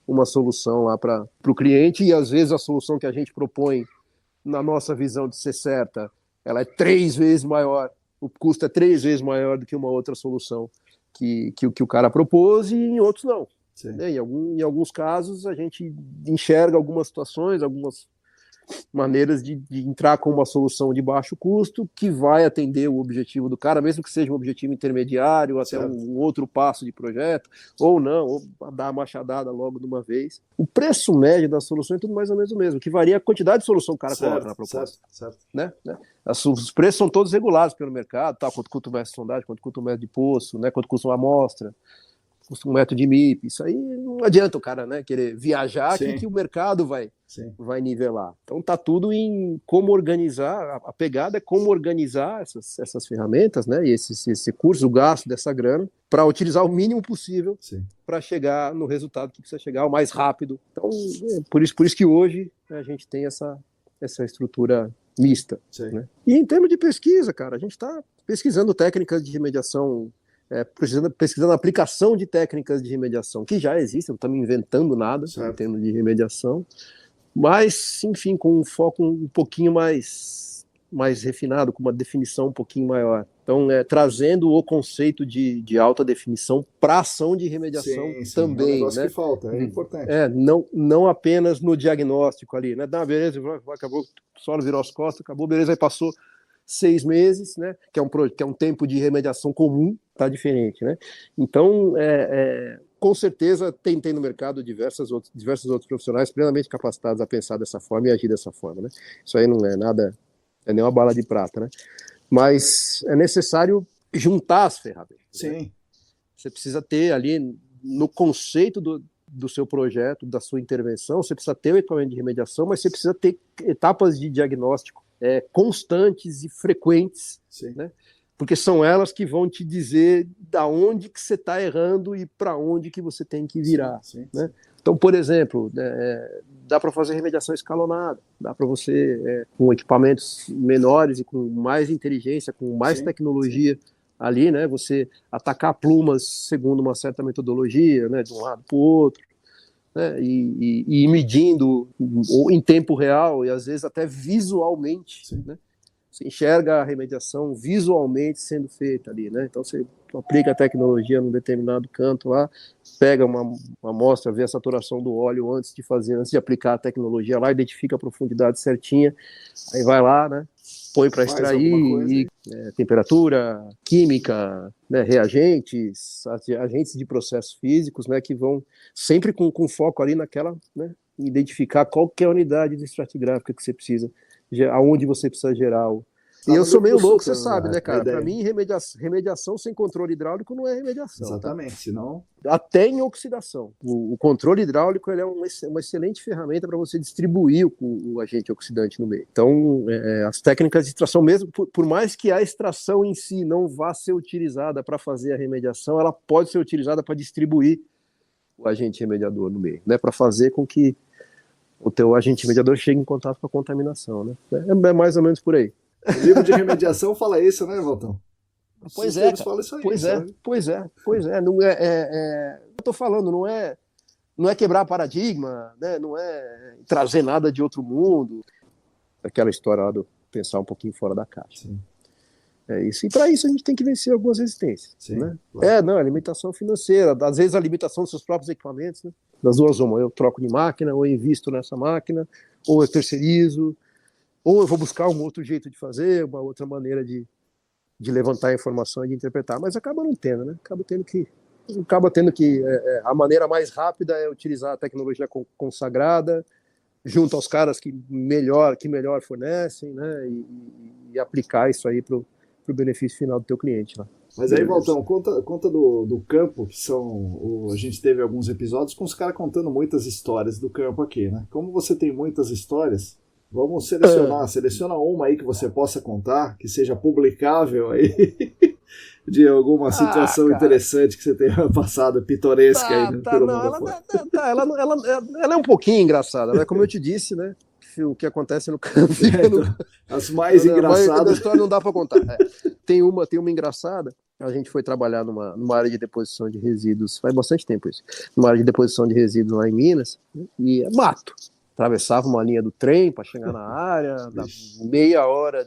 uma solução lá para o cliente, e às vezes a solução que a gente propõe, na nossa visão de ser certa, ela é 3 vezes maior, o custo é 3 vezes maior do que uma outra solução que o cara propôs, e em outros não. Né? Em alguns casos a gente enxerga algumas situações, algumas maneiras de entrar com uma solução de baixo custo que vai atender o objetivo do cara, mesmo que seja um objetivo intermediário, até um outro passo de projeto, ou não, ou dar a machadada logo de uma vez. O preço médio da solução é tudo mais ou menos o mesmo, que varia a quantidade de solução que o cara coloca na proposta. Certo. Né? Os preços são todos regulados pelo mercado, tá? Quanto custa o metro de sondagem, quanto custa o metro de poço, né? Quanto custa uma amostra, custa um método de MIP. Isso aí não adianta o cara, né, querer viajar, que o mercado vai nivelar. Então tá tudo em como organizar, a pegada é como organizar essas ferramentas, né, e esse curso, o gasto dessa grana, para utilizar o mínimo possível para chegar no resultado que precisa chegar o mais rápido. Então, por isso que hoje, né, a gente tem essa estrutura mista. Né? E em termos de pesquisa, cara, a gente está pesquisando técnicas de remediação, pesquisando a aplicação de técnicas de remediação que já existem, não estamos inventando nada em termos de remediação, mas, enfim, com um foco um pouquinho mais refinado, com uma definição um pouquinho maior. Então, trazendo o conceito de alta definição para ação de remediação também. É um negócio, né, que falta, é importante. Não apenas no diagnóstico ali, né? Beleza, acabou, o solo virou as costas, acabou, beleza, aí passou 6 meses, né? Que é um tempo de remediação comum, tá diferente, né? Então, com certeza tem no mercado diversos outros profissionais plenamente capacitados a pensar dessa forma e agir dessa forma, né? Isso aí não é nada, é nem uma bala de prata, né? Mas é necessário juntar as ferramentas. Né? Você precisa ter ali no conceito do seu projeto, da sua intervenção, você precisa ter o equipamento de remediação, mas você precisa ter etapas de diagnóstico constantes e frequentes, né? Porque são elas que vão te dizer da onde que você está errando e para onde que você tem que virar. Né? Então, por exemplo, dá para fazer remediação escalonada, dá para você, com equipamentos menores e com mais inteligência, com mais tecnologia ali, né, você atacar plumas segundo uma certa metodologia, né, de um lado para o outro, né, e ir medindo em tempo real e às vezes até visualmente, né? Você enxerga a remediação visualmente sendo feita ali, né? Então você aplica a tecnologia num determinado canto lá, pega uma amostra, vê a saturação do óleo antes de aplicar a tecnologia lá, identifica a profundidade certinha, aí vai lá, né? Põe para extrair, temperatura, química, né? Reagentes, agentes de processos físicos, né? Que vão sempre com foco ali naquela, né? Identificar qual que é a unidade de estratigráfica que você precisa, aonde você precisa gerar o... E eu sou meio louco, você sabe, né, cara? Para mim, remediação sem controle hidráulico não é remediação. Exatamente, tá? senão... Até em oxidação. O controle hidráulico ele é uma excelente ferramenta para você distribuir o agente oxidante no meio. Então, as técnicas de extração, mesmo por mais que a extração em si não vá ser utilizada para fazer a remediação, ela pode ser utilizada para distribuir o agente remediador no meio, né? Para fazer com que o teu agente mediador chega em contato com a contaminação, né? É mais ou menos por aí. O livro de remediação fala isso, né, Valtão? Pois é, fala isso aí, pois é. Não eu tô falando, não é quebrar paradigma, né? Não é trazer nada de outro mundo. Aquela história lá do pensar um pouquinho fora da caixa. Sim. É isso. E para isso a gente tem que vencer algumas resistências. Sim, né? Claro. A limitação financeira, às vezes a limitação dos seus próprios equipamentos, né? Das duas uma, eu troco de máquina, ou eu invisto nessa máquina, ou eu terceirizo, ou eu vou buscar um outro jeito de fazer, uma outra maneira de levantar a informação e de interpretar, mas acaba não tendo, né? Acaba tendo que a maneira mais rápida é utilizar a tecnologia consagrada, junto aos caras que melhor fornecem, né? E aplicar isso aí para o benefício final do teu cliente lá. Mas aí, Valtão, conta do campo, que a gente teve alguns episódios com os caras contando muitas histórias do campo aqui, né? Como você tem muitas histórias, vamos seleciona uma aí que você possa contar, que seja publicável aí, de alguma situação interessante que você tenha passado, pitoresca aí pelo mundo afora. Ela é um pouquinho engraçada, né? Como eu te disse, né? O que acontece no campo. As mais engraçadas. A história não dá para contar. Tem uma engraçada. A gente foi trabalhar numa área de deposição de resíduos, faz bastante tempo isso, numa área de deposição de resíduos lá em Minas, e é mato. Atravessava uma linha do trem para chegar na área, meia hora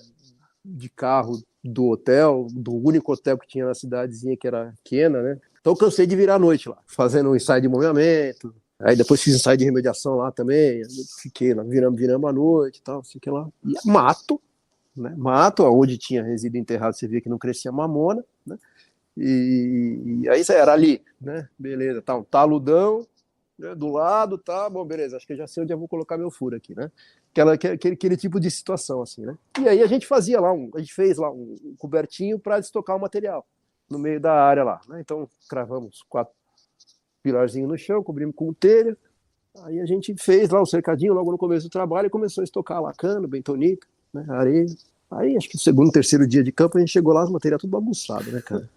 de carro do hotel, do único hotel que tinha na cidadezinha, que era pequena, né? Então eu cansei de virar à noite lá, fazendo um ensaio de movimento. Aí depois fiz ensaio de remediação lá também, fiquei lá, viramos à noite e tal, fiquei lá. E mato, né? Mato, onde tinha resíduo enterrado, você via que não crescia mamona, né? E aí era ali, né? Beleza, tá um taludão, né? Do lado, tá, bom, beleza, acho que eu já sei onde eu vou colocar meu furo aqui, né? Aquele tipo de situação, assim, né? E aí a gente fez lá um cobertinho para estocar o material no meio da área lá, né? Então cravamos 4 pilarzinho no chão, cobrimos com telha. Aí a gente fez lá o cercadinho logo no começo do trabalho e começou a estocar lá cano, bentonita, né, areia. Aí acho que no segundo, terceiro dia de campo a gente chegou lá, os materiais tudo bagunçado, né, cara?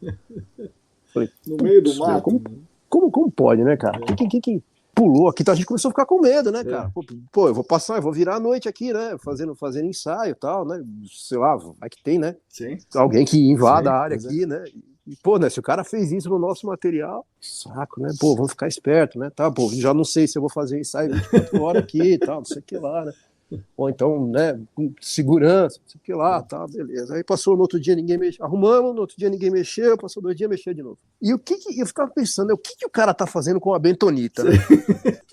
Falei, no meio do mato. Como pode, né, cara? Quem pulou aqui? Então a gente começou a ficar com medo, né, cara? Pô, eu vou virar a noite aqui, né? Fazendo ensaio e tal, né? Sei lá, vai que tem, né? Sim. Alguém que invada a área aqui, né? E, pô, né, se o cara fez isso no nosso material, saco, né? Pô, vamos ficar esperto, né? Tá, pô, já não sei se eu vou fazer ensaio 24 horas aqui e tal, não sei o que lá, né? Ou então, né, com segurança, não sei o que lá, tá, beleza. Aí passou no outro dia, ninguém mexeu, arrumamos, no outro dia ninguém mexeu, passou 2 dias, mexeu de novo. E eu ficava pensando, o que o cara tá fazendo com a bentonita, né?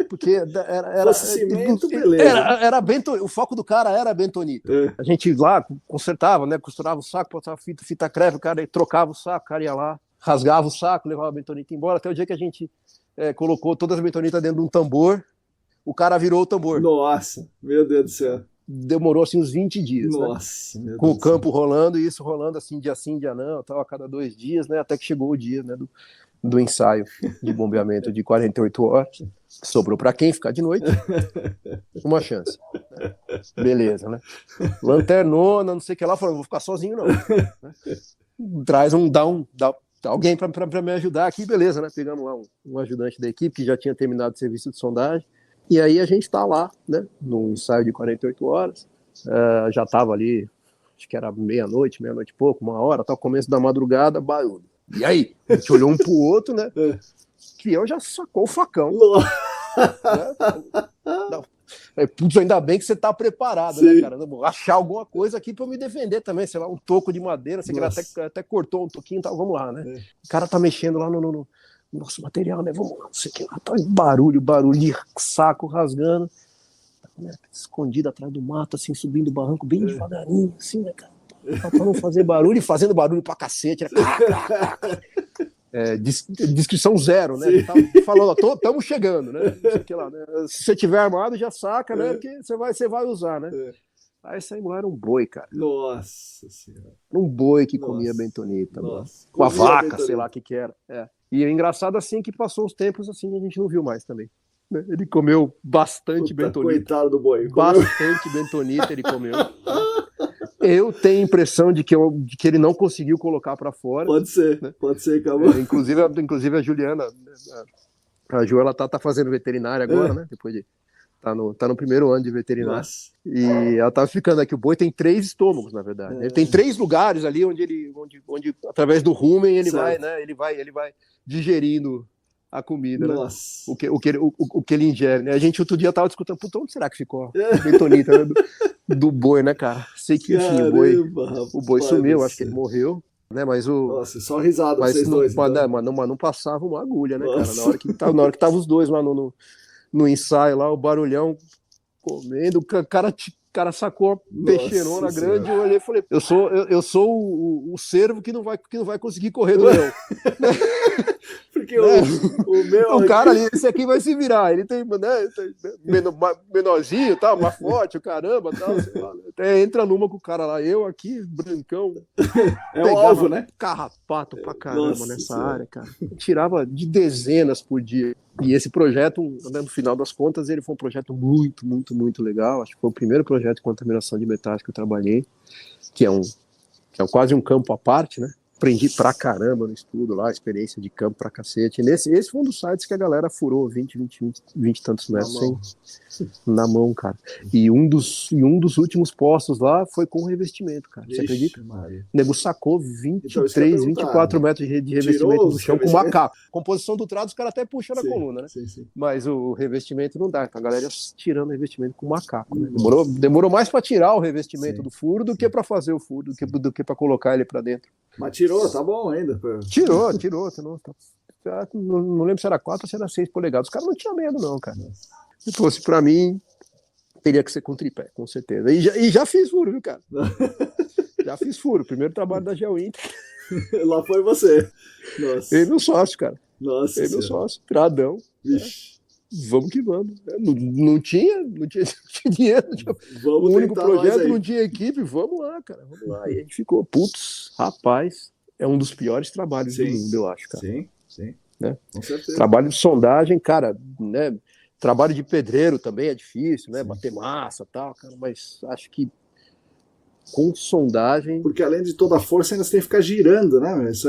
Porque era cimento, beleza. o foco do cara era a bentonita. A gente lá consertava, né, costurava o saco, botava fita crepe, o cara trocava o saco, o cara ia lá, rasgava o saco, levava a bentonita embora, até o dia que a gente colocou todas as bentonitas dentro de um tambor, o cara virou o tambor. Nossa, meu Deus do céu. Demorou assim uns 20 dias. Nossa, né? Com o campo rolando, e isso rolando assim, dia sim, dia não, tal, a cada 2 dias, né? Até que chegou o dia, né, do ensaio de bombeamento de 48 horas. Sobrou para quem ficar de noite? Uma chance. Beleza, né? Lanternona, não sei o que lá, falando, não vou ficar sozinho, não. Traz dá alguém para me ajudar aqui, beleza, né? Pegamos lá um ajudante da equipe que já tinha terminado o serviço de sondagem. E aí a gente está lá, né, no ensaio de 48 horas, já estava ali, acho que era meia-noite e pouco, 1 hora, tá, começo da madrugada, barulho. E aí? A gente olhou um pro outro, né, que eu já sacou o facão. Né? Putz, ainda bem que você tá preparado, sim, né, cara? Vou achar alguma coisa aqui para eu me defender também, sei lá, um toco de madeira, sei que ele até cortou um toquinho, tá, vamos lá, né? O cara tá mexendo lá no nosso material, né? Vamos lá, não sei o que lá, tá barulho de saco rasgando, né? Escondido atrás do mato, assim, subindo o barranco bem devagarinho, assim, né, cara? Pra não fazer barulho e fazendo barulho pra cacete, né? Descrição 0, né? Tá falando, estamos chegando, né? Não sei o que lá, né? Se você tiver armado, já saca, né? Porque você vai usar, né? Aí saímos lá, era um boi, cara. Nossa Senhora. Um boi que comia bentonita. Com a vaca, bentonita. Sei lá o que era. E é engraçado assim que passou os tempos assim, a gente não viu mais também. Ele comeu bastante bentonita. Coitado do boi. Bastante bentonita ele comeu. Eu tenho a impressão de que ele não conseguiu colocar para fora. Pode ser, né? Pode ser, acabou. Inclusive a Juliana, a Ju, ela tá fazendo veterinária agora, né? Depois de tá no primeiro ano de veterinária. Nossa. E ela tava explicando aqui, o boi tem 3 estômagos, na verdade. Ele tem 3 lugares ali onde através do rumen ele vai, né? Ele vai digerindo a comida, nossa, né? O que ele ingere, né? A gente outro dia tava discutindo, puta, onde será que ficou a bentonita, né? do boi, né, cara? Sei que, enfim, o boi sumiu, acho que ele morreu, né? Mas nossa, só risada mas vocês não, dois. Então. Mas não passava uma agulha, né, nossa, cara? Na hora que tava os dois lá no ensaio, lá, o barulhão comendo, o cara sacou uma peixeirona grande, eu olhei e falei, eu sou o cervo que não vai conseguir correr do leão. Porque o meu. O cara ali, esse aqui vai se virar. Ele tem, né, menorzinho, tal, mais forte, o caramba, tal, sei lá. Até entra numa com o cara lá, eu aqui, brancão. É o alvo, né? Carrapato pra caramba Nossa nessa senhora. área, cara. Eu tirava de dezenas por dia. E esse projeto, né, no final das contas, ele foi um projeto muito, muito, muito legal. Acho que foi o primeiro projeto de contaminação de metais que eu trabalhei, que é quase um campo à parte, né? Aprendi pra caramba no estudo lá, experiência de campo pra cacete. Esse foi um dos sites que a galera furou 20 e tantos metros na mão, cara. E um dos últimos postos lá foi com revestimento, cara. Você acredita? Maria. O nego sacou Então, 23, 24 metros de revestimento do chão com macaco. Composição do trado, os caras até puxam na coluna, né? Sim. Mas o revestimento não dá. Então a galera ia tirando o revestimento com macaco, né? Demorou mais para tirar o revestimento do furo do que para fazer o furo, do que para colocar ele para dentro. Mas tirou, tá bom ainda. Tirou. Não lembro se era 4 ou se era 6 polegadas. Os caras não tinham medo, não, cara. Se fosse para mim, teria que ser com tripé, com certeza. E já fiz furo, viu, cara? Já fiz furo. Primeiro trabalho da GeoInter. Lá foi você. Nossa. Ele meu sócio, cara. Nossa. Ele meu sócio. Tradão. Vixe. Vamos que vamos. Não tinha dinheiro. O único projeto, não tinha equipe. Vamos lá, cara. Vamos lá. E a gente ficou, putz, rapaz, é um dos piores trabalhos do mundo, eu acho, cara. Sim. Né? Com certeza. Trabalho de sondagem, cara, né? Trabalho de pedreiro também é difícil, né? Sim. Bater massa e tal, cara, mas acho que com sondagem. Porque além de toda a força, ainda você tem que ficar girando, né? Isso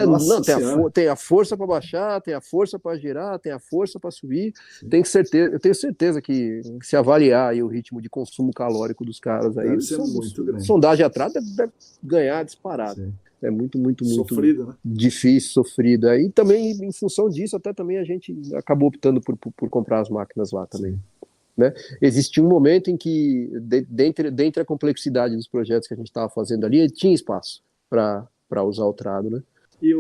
não, tem a força para baixar, tem a força para girar, tem a força para subir. Eu tenho certeza que se avaliar aí o ritmo de consumo calórico dos caras aí, muito grande. Sondagem atrás deve ganhar disparado. Sim. É muito sofrido, né? Difícil, sofrido. Aí também, em função disso, até também a gente acabou optando por comprar as máquinas lá também. Né? Existia um momento em que, dentre a complexidade dos projetos que a gente estava fazendo ali, tinha espaço para usar o trado, né? E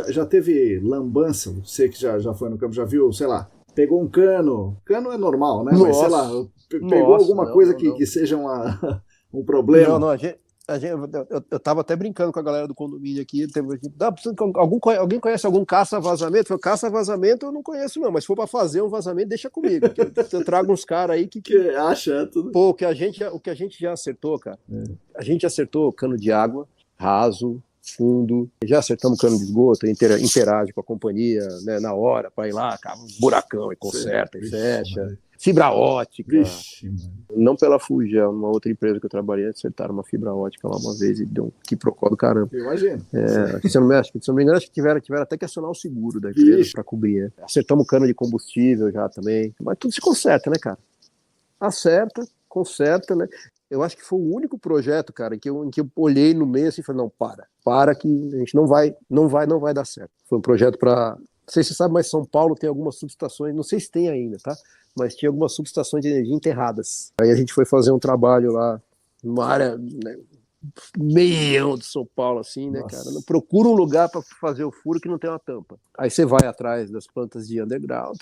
já teve lambança? Você que já foi no campo, já viu, sei lá, pegou um cano é normal, né? Nossa, mas sei lá, pegou alguma coisa que seja um problema? Não, eu tava até brincando com a galera do condomínio aqui. Alguém conhece algum caça-vazamento? Caça-vazamento eu não conheço, não, mas se for para fazer um vazamento, deixa comigo. Eu trago uns caras aí que acha tudo. Pô, o que a gente já acertou, cara. A gente acertou cano de água, raso, fundo, já acertamos cano de esgoto, interage com a companhia, né, na hora, para ir lá, cava um buracão e conserta e fecha. Fibra ótica. Vixe, não pela Fugel, numa outra empresa que eu trabalhei, acertaram uma fibra ótica lá uma vez e deu um quiprocó do caramba. Eu imagino. Se eu não me engano, acho que tiveram até que acionar o seguro da empresa para cobrir. Né? Acertamos cano de combustível já também. Mas tudo se conserta, né, cara? Acerta, conserta, né? Eu acho que foi o único projeto, cara, em que eu olhei no meio assim e falei, não, para que a gente não vai dar certo. Foi um projeto para... Não sei se você sabe, mas São Paulo tem algumas subestações, não sei se tem ainda, tá? Mas tinha algumas subestações de energia enterradas. Aí a gente foi fazer um trabalho lá, numa área, né, meião de São Paulo, assim, né, cara? Procura um lugar para fazer o furo que não tem uma tampa. Aí você vai atrás das plantas de underground.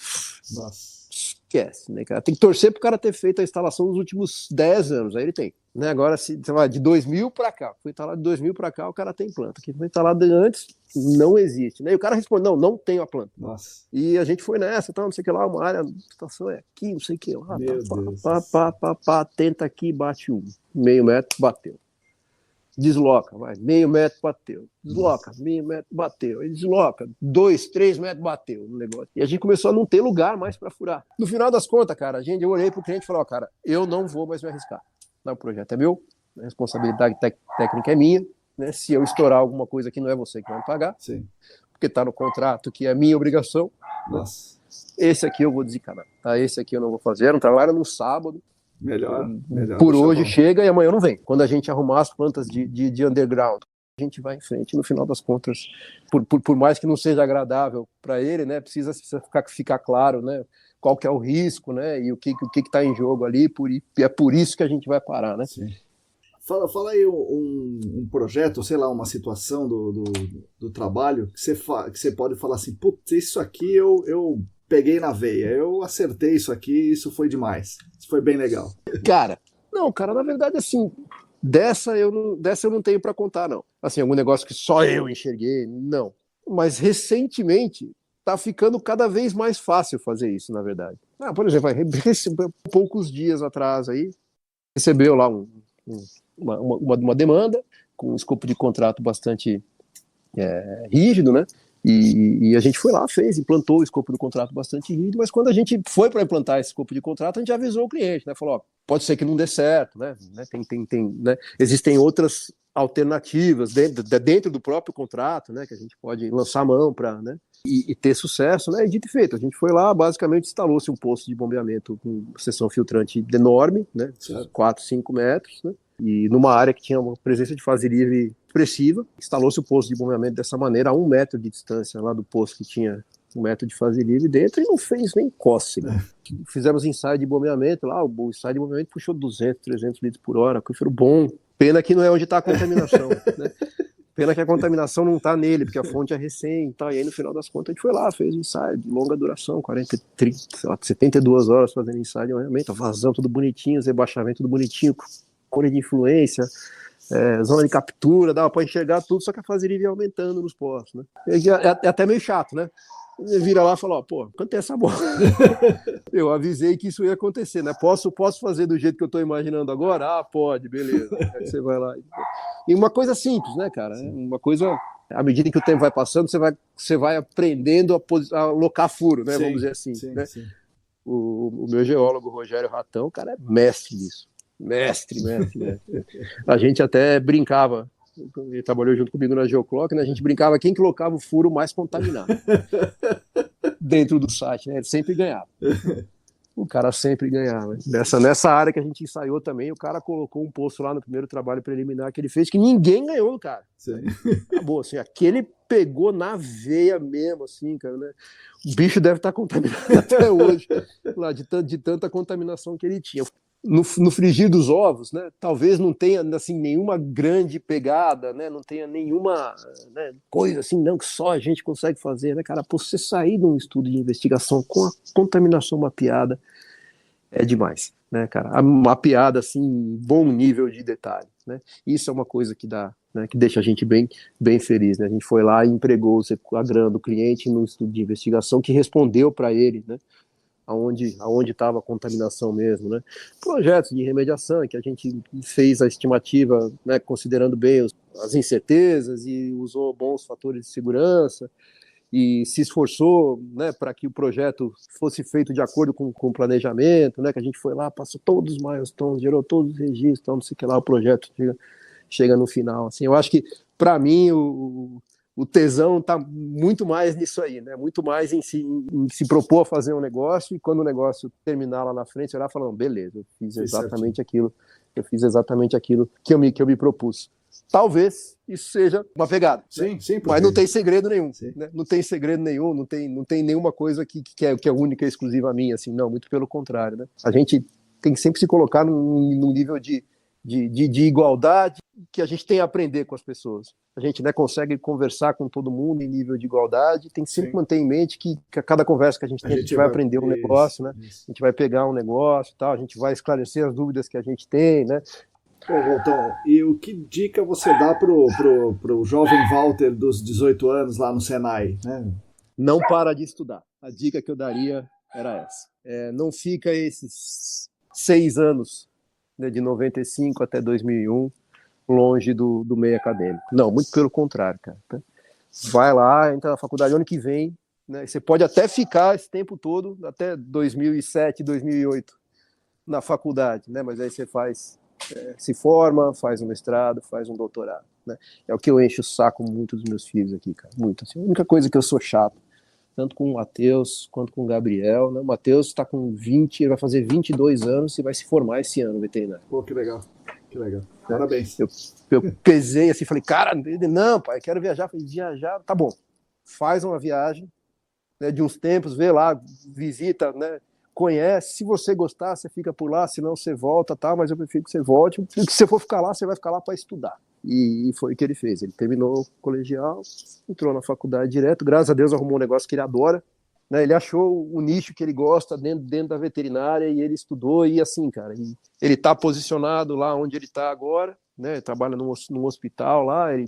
Nossa. Esquece, né, cara? Tem que torcer pro cara ter feito a instalação nos últimos 10 anos, aí ele tem. Né? Agora, se você vai de 2000 para cá, foi instalado de 2000 para cá, o cara tem planta. Que foi instalado antes, não existe. Né? E o cara responde, não tenho a planta. Nossa. E a gente foi nessa, não sei o que lá, uma área, a estação é aqui, não sei o que lá. Tenta aqui, bate meio metro, bateu. Desloca, vai, meio metro, bateu. Desloca, meio metro, bateu. Ele desloca, 2, 3 metros, bateu no negócio. E a gente começou a não ter lugar mais para furar. No final das contas, cara, eu olhei pro cliente e falei, cara, eu não vou mais me arriscar. O projeto é meu, a responsabilidade técnica é minha, né? Se eu estourar alguma coisa aqui, não é você que vai me pagar. Sim. Porque está no contrato que é minha obrigação. Nossa. Esse aqui eu vou desencanar, tá? Esse aqui eu não vou fazer. Era um trabalho no sábado. Melhor. Por hoje chega e amanhã não vem. Quando a gente arrumar as plantas de underground, a gente vai em frente. No final das contas, por mais que não seja agradável para ele, né? Precisa ficar claro, né? Qual que é o risco, né? E o que está em jogo ali. É por isso que a gente vai parar, né? Sim. Fala aí um projeto, sei lá, uma situação do trabalho que você pode falar assim, putz, isso aqui eu peguei na veia, eu acertei isso aqui, isso foi demais, isso foi bem legal. Cara, na verdade, assim, dessa eu não tenho para contar, não. Assim, algum negócio que só eu enxerguei, não. Mas recentemente tá ficando cada vez mais fácil fazer isso, na verdade. Por exemplo, poucos dias atrás aí, recebeu lá uma demanda com um escopo de contrato bastante rígido, né? E a gente foi lá, implantou o escopo do contrato bastante rígido, mas quando a gente foi para implantar esse escopo de contrato, a gente avisou o cliente, né? Falou, ó, pode ser que não dê certo, né? Né? Existem outras alternativas dentro do próprio contrato, né? Que a gente pode lançar a mão para, né? E ter sucesso, né? E dito e feito, a gente foi lá, basicamente instalou-se um posto de bombeamento com seção filtrante enorme, né? 4, 5 metros, né? E numa área que tinha uma presença de fase livre expressiva, instalou-se o posto de bombeamento dessa maneira, a 1 metro de distância lá do posto que tinha 1 metro de fase livre dentro, e não fez nem cócega. Fizemos ensaio de bombeamento lá, o ensaio de bombeamento puxou 200, 300 litros por hora, aquífero bom. Pena que não é onde está a contaminação, né? Pena que a contaminação não está nele, porque a fonte é recém e tal. E aí, no final das contas, a gente foi lá, fez um ensaio de longa duração, 40, 30, sei lá, 72 horas fazendo ensaio de bombeamento, vazão tudo bonitinho, rebaixamento tudo bonitinho, cor de influência, zona de captura, dava para enxergar tudo, só que a fase livre ia aumentando nos postos, né? É até meio chato, né? Ele vira lá e fala, ó, pô, cantei essa bola. Eu avisei que isso ia acontecer, né? Posso fazer do jeito que eu tô imaginando agora? Ah, pode, beleza. Aí você vai lá. E uma coisa simples, né, cara? Uma coisa, à medida que o tempo vai passando, você vai aprendendo a alocar furo, né? Sim, vamos dizer assim, sim, né? Sim. O meu geólogo, Rogério Ratão, o cara é mestre nisso. Mestre. A gente até brincava, ele trabalhou junto comigo na Geoclock, né? A gente brincava quem colocava o furo mais contaminado dentro do site, né? Ele sempre ganhava. O cara sempre ganhava. Nessa área que a gente ensaiou também, o cara colocou um poço lá no primeiro trabalho preliminar que ele fez, que ninguém ganhou, cara. Sim. Acabou, assim, aquele pegou na veia mesmo, assim, cara, né? O bicho deve estar contaminado até hoje, lá, de tanta contaminação que ele tinha. No frigir dos ovos, né, talvez não tenha assim, nenhuma grande pegada, né, não tenha nenhuma, né, coisa assim, não, que só a gente consegue fazer, né, cara, você sair de um estudo de investigação com a contaminação mapeada é demais, né, cara, mapeada assim, bom nível de detalhe, né, isso é uma coisa que dá, né, que deixa a gente bem feliz, né, a gente foi lá e empregou a grana do cliente no estudo de investigação que respondeu para ele, né, aonde estava a contaminação mesmo, né? Projetos de remediação que a gente fez a estimativa, né, considerando bem as incertezas e usou bons fatores de segurança e se esforçou, né, para que o projeto fosse feito de acordo com o planejamento, né? Que a gente foi lá, passou todos os milestones, gerou todos os registros, não sei o que lá, o projeto chega no final. Assim, eu acho que para mim o tesão está muito mais nisso aí, né? Muito mais em se propor a fazer um negócio e quando o negócio terminar lá na frente, olhar falando, beleza, eu fiz exatamente aquilo que eu me propus. Talvez isso seja uma pegada. Sim, sim. Mas não tem segredo nenhum. Né? Não tem segredo nenhum, não tem nenhuma coisa que é única e exclusiva a minha, assim, não, muito pelo contrário, né? A gente tem que sempre se colocar num nível de igualdade que a gente tem a aprender com as pessoas. A gente, né, consegue conversar com todo mundo em nível de igualdade, tem que sempre manter em mente que a cada conversa que a gente tem, a gente vai aprender um negócio, né? A gente vai pegar um negócio e tal, a gente vai esclarecer as dúvidas que a gente tem, né? Então, e o que dica você dá pro jovem Walter dos 18 anos lá no Senai, né? Não para de estudar. A dica que eu daria era essa. Não fica esses 6 anos, né, de 95 até 2001, longe do meio acadêmico. Não, muito pelo contrário, cara. Vai lá, entra na faculdade ano que vem, né? Você pode até ficar esse tempo todo, até 2007, 2008, na faculdade, né? Mas aí você se forma, faz um mestrado, faz um doutorado, né? É o que eu encho o saco muito dos meus filhos aqui, cara. Muito. Assim, a única coisa que eu sou chato, tanto com o Matheus quanto com o Gabriel, né? O Matheus está com 20, ele vai fazer 22 anos e vai se formar esse ano, veterinário. Pô, que legal. Que legal. Parabéns. Eu pesei assim, falei, cara, não, pai, eu quero viajar. Falei, viajar, tá bom. Faz uma viagem, né, de uns tempos, vê lá, visita, né, conhece. Se você gostar, você fica por lá, senão você volta, tá? Mas eu prefiro que você volte. Se você for ficar lá, você vai ficar lá para estudar. E foi o que ele fez. Ele terminou o colegial, entrou na faculdade direto. Graças a Deus arrumou um negócio que ele adora. Né, ele achou o nicho que ele gosta dentro da veterinária e ele estudou e assim, cara, ele está posicionado lá onde ele está agora, né, ele trabalha num hospital lá, ele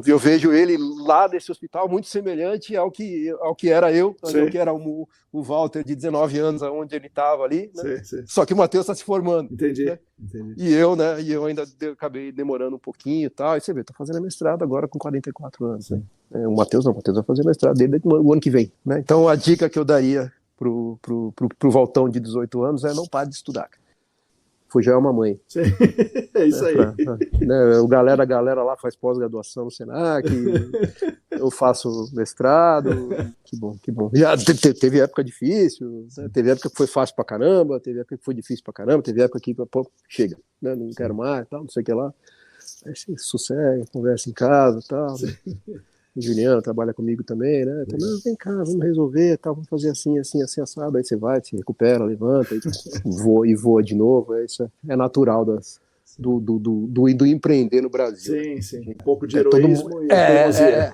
eu vejo ele lá nesse hospital muito semelhante ao que era eu, ao que era o Walter de 19 anos, onde ele estava ali, né? Só que o Matheus está se formando. Entendi, né? entendi. E eu ainda acabei demorando um pouquinho e tal. E você vê, tô fazendo mestrado agora com 44 anos. Né? O Matheus vai fazer mestrado dele o ano que vem. Né? Então a dica que eu daria pro Valtão de 18 anos é não pare de estudar. Fujel é uma mãe. Sim. É isso aí. Né, a galera lá faz pós-graduação no Senac, eu faço mestrado, que bom. Já teve época difícil, né, teve época que foi fácil pra caramba, teve época que foi difícil pra caramba, teve época que, pô, chega, né, não quero mais, tal, não sei o que lá. Aí você sossega, conversa em casa e tal. Né? O Juliano trabalha comigo também, né? Então, vem cá, vamos resolver, tal, vamos fazer assim, assado. Aí você vai, se recupera, levanta, e voa de novo. Isso é natural do empreender no Brasil. Sim. Um pouco de heroísmo e teimosia.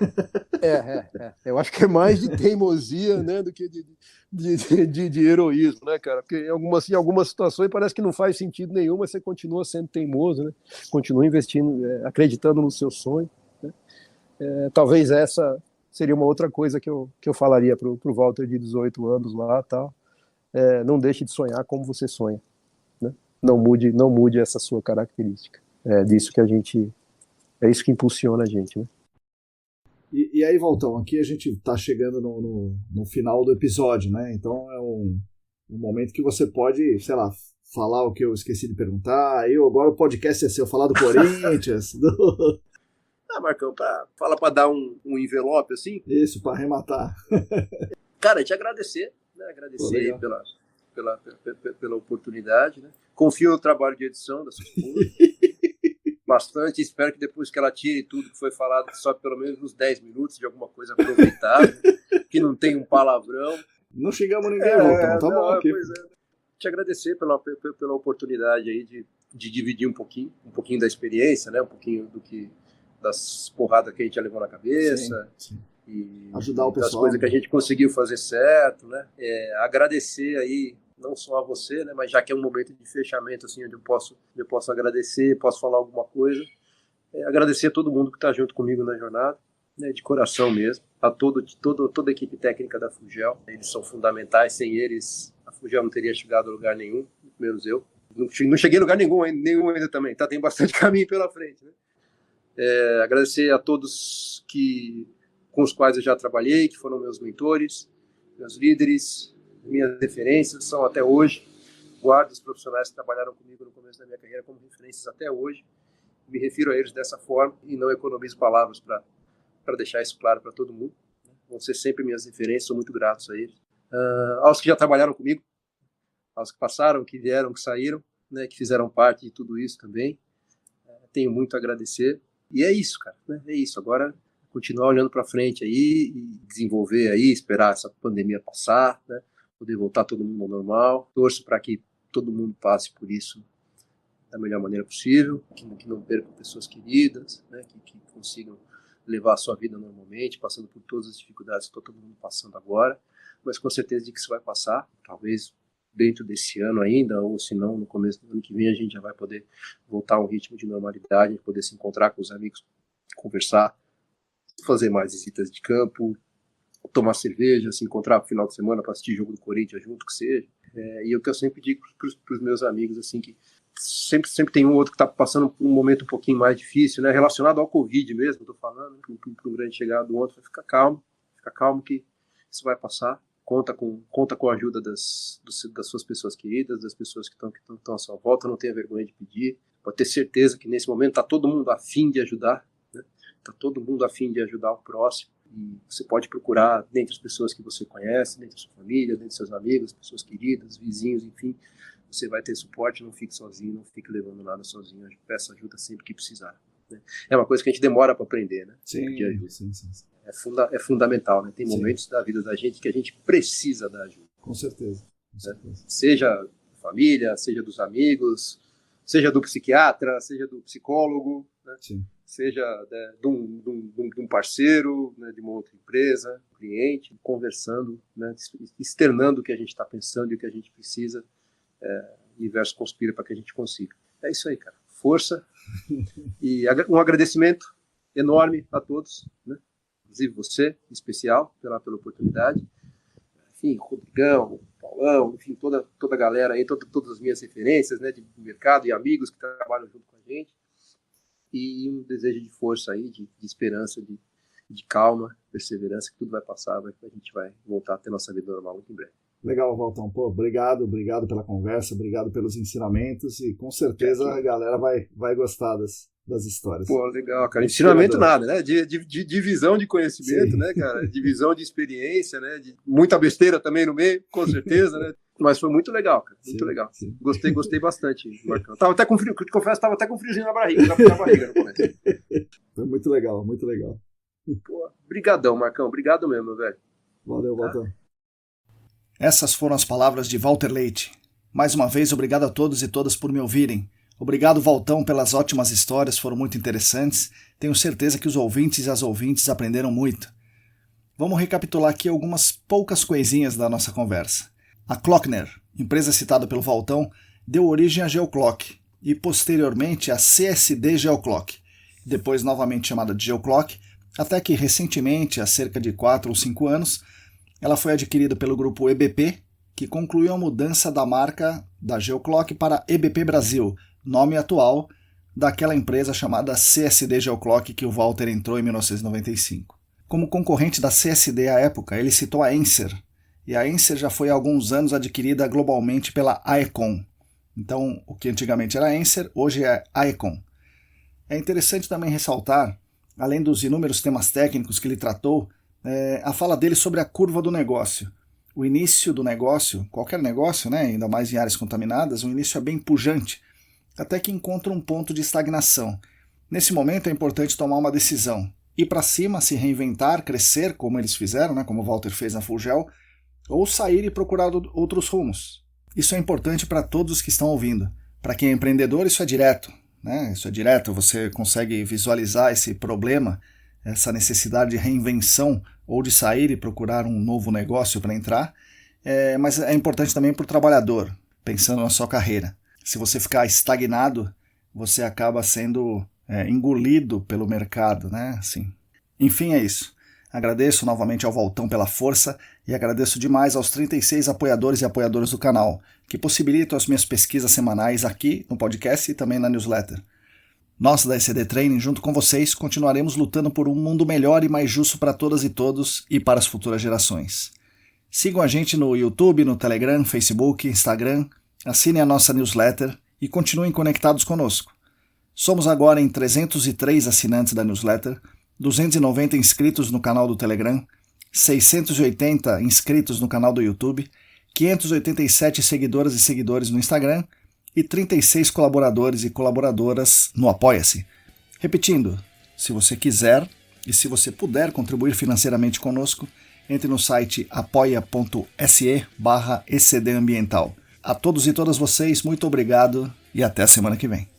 Eu acho que é mais de teimosia, né, do que de heroísmo, né, cara? Porque em algumas situações parece que não faz sentido nenhum, mas você continua sendo teimoso, né? Continua investindo, acreditando no seu sonho. Talvez essa seria uma outra coisa que eu falaria pro Walter de 18 anos lá, tal. Não deixe de sonhar como você sonha, né? Não mude essa sua característica. É isso que impulsiona a gente, né? E aí, Valtão, aqui a gente está chegando no final do episódio, né? Então é um momento que você pode, sei lá, falar o que eu esqueci de perguntar. Agora o podcast é seu, falar do Corinthians, Marcão, fala para dar um envelope assim. Isso, para arrematar. Cara, te agradecer, né? Agradecer pela oportunidade, né? Confio no trabalho de edição da sua esposa. Bastante, espero que depois que ela tire tudo que foi falado, só pelo menos uns 10 minutos de alguma coisa aproveitável, que não tem um palavrão. Não xingamos ninguém, Valtão, tá bom aqui. Te agradecer pela oportunidade aí de dividir um pouquinho da experiência, né? Um pouquinho das porradas que a gente já levou na cabeça. Sim. E ajudar o pessoal. Das coisas que a gente conseguiu fazer certo, né? Agradecer aí, não só a você, né? Mas já que é um momento de fechamento, assim, onde eu posso agradecer, posso falar alguma coisa. Agradecer a todo mundo que está junto comigo na jornada, né? De coração mesmo. A toda a equipe técnica da Fugel. Eles são fundamentais, sem eles a Fugel não teria chegado a lugar nenhum, menos eu. Não cheguei a lugar nenhum ainda também, tá? Tem bastante caminho pela frente, né? Agradecer a todos com os quais eu já trabalhei, que foram meus mentores, meus líderes, minhas referências, são até hoje. Guardo os profissionais que trabalharam comigo no começo da minha carreira como referências até hoje. Me refiro a eles dessa forma e não economizo palavras para deixar isso claro para todo mundo. Vão ser sempre minhas referências, sou muito grato a eles. Aos que já trabalharam comigo, aos que passaram, que vieram, que saíram, né, que fizeram parte de tudo isso também. Tenho muito a agradecer. E é isso, cara, né? É isso. Agora, continuar olhando para frente aí e desenvolver aí, esperar essa pandemia passar, né? Poder voltar todo mundo ao normal. Torço para que todo mundo passe por isso da melhor maneira possível, que não percam pessoas queridas, né? Que consigam levar a sua vida normalmente, passando por todas as dificuldades que está todo mundo passando agora, mas com certeza de que isso vai passar, talvez dentro desse ano ainda, ou se não, no começo do ano que vem a gente já vai poder voltar a um ritmo de normalidade, poder se encontrar com os amigos, conversar, fazer mais visitas de campo, tomar cerveja, se encontrar no final de semana para assistir jogo do Corinthians junto, que seja. E o que eu sempre digo para os meus amigos, assim, que sempre tem um outro que está passando por um momento um pouquinho mais difícil, né, relacionado ao Covid mesmo, estou falando, para um grande chegado ontem, fica calmo que isso vai passar. Conta com a ajuda das suas pessoas queridas, das pessoas que estão à sua volta, não tenha vergonha de pedir. Pode ter certeza que nesse momento está todo mundo a fim de ajudar, né? Está todo mundo a fim de ajudar o próximo. E você pode procurar dentre as pessoas que você conhece, dentro da sua família, dentro dos seus amigos, pessoas queridas, vizinhos, enfim. Você vai ter suporte, não fique sozinho, não fique levando nada sozinho. Peça ajuda sempre que precisar. Né? É uma coisa que a gente demora para aprender, né? Sim. É fundamental, né? Tem momentos da vida da gente que a gente precisa da ajuda. Com certeza. Né? Seja da família, seja dos amigos, seja do psiquiatra, seja do psicólogo, né? Seja de um parceiro, né? De uma outra empresa, cliente, conversando, né? Externando o que a gente está pensando e o que a gente precisa. O universo conspira para que a gente consiga. É isso aí, cara. Força e um agradecimento enorme a todos, né? Inclusive você, em especial, pela oportunidade. Enfim, Rodrigão, Paulão, enfim, toda a galera aí, todas as minhas referências, né, de mercado e amigos que trabalham junto com a gente. E um desejo de força aí, de esperança, de calma, perseverança, que tudo vai passar, a gente vai voltar a ter nossa vida normal muito em breve. Legal, Valtão. Pô, obrigado pela conversa, obrigado pelos ensinamentos e com certeza a galera vai gostar das histórias. Pô, legal, cara. Ensinamento nada, né? De divisão de conhecimento, sim, né, cara? Divisão de experiência, né? De muita besteira também no meio, com certeza, né? Mas foi muito legal, cara. Muito legal. Sim. Gostei bastante, Marcão. Tava até com frio, te confesso, tava até com friozinho na barriga no começo. Foi muito legal, muito legal. Pô, brigadão, Marcão. Obrigado mesmo, velho. Valeu, Valtão. Essas foram as palavras de Walter Leite. Mais uma vez, obrigado a todos e todas por me ouvirem. Obrigado, Valtão, pelas ótimas histórias, foram muito interessantes. Tenho certeza que os ouvintes e as ouvintes aprenderam muito. Vamos recapitular aqui algumas poucas coisinhas da nossa conversa. A Klockner, empresa citada pelo Valtão, deu origem à Geoclock e, posteriormente, à CSD Geoclock, depois novamente chamada de Geoclock, até que recentemente, há cerca de 4 ou 5 anos, ela foi adquirida pelo grupo EBP, que concluiu a mudança da marca da Geoclock para EBP Brasil, nome atual daquela empresa chamada CSD Geoclock que o Walter entrou em 1995. Como concorrente da CSD à época, ele citou a Enser, e a Enser já foi há alguns anos adquirida globalmente pela Aecon. Então, o que antigamente era Enser, hoje é Aecon. É interessante também ressaltar, além dos inúmeros temas técnicos que ele tratou, a fala dele sobre a curva do negócio. O início do negócio, qualquer negócio, né, ainda mais em áreas contaminadas, o início é bem pujante, até que encontra um ponto de estagnação. Nesse momento é importante tomar uma decisão, ir para cima, se reinventar, crescer, como eles fizeram, né, como o Walter fez na Fulgel, ou sair e procurar outros rumos. Isso é importante para todos os que estão ouvindo. Para quem é empreendedor, isso é direto, né? Isso é direto, você consegue visualizar esse problema, essa necessidade de reinvenção ou de sair e procurar um novo negócio para entrar, mas é importante também para o trabalhador, pensando na sua carreira. Se você ficar estagnado, você acaba sendo engolido pelo mercado, né? Assim. Enfim, é isso. Agradeço novamente ao Valtão pela força e agradeço demais aos 36 apoiadores e apoiadoras do canal, que possibilitam as minhas pesquisas semanais aqui no podcast e também na newsletter. Nós da ECD Training, junto com vocês, continuaremos lutando por um mundo melhor e mais justo para todas e todos e para as futuras gerações. Sigam a gente no YouTube, no Telegram, Facebook, Instagram, assinem a nossa newsletter e continuem conectados conosco. Somos agora em 303 assinantes da newsletter, 290 inscritos no canal do Telegram, 680 inscritos no canal do YouTube, 587 seguidoras e seguidores no Instagram e 36 colaboradores e colaboradoras no Apoia-se. Repetindo, se você quiser e se você puder contribuir financeiramente conosco, entre no site apoia.se/ecdambiental. A todos e todas vocês, muito obrigado e até a semana que vem.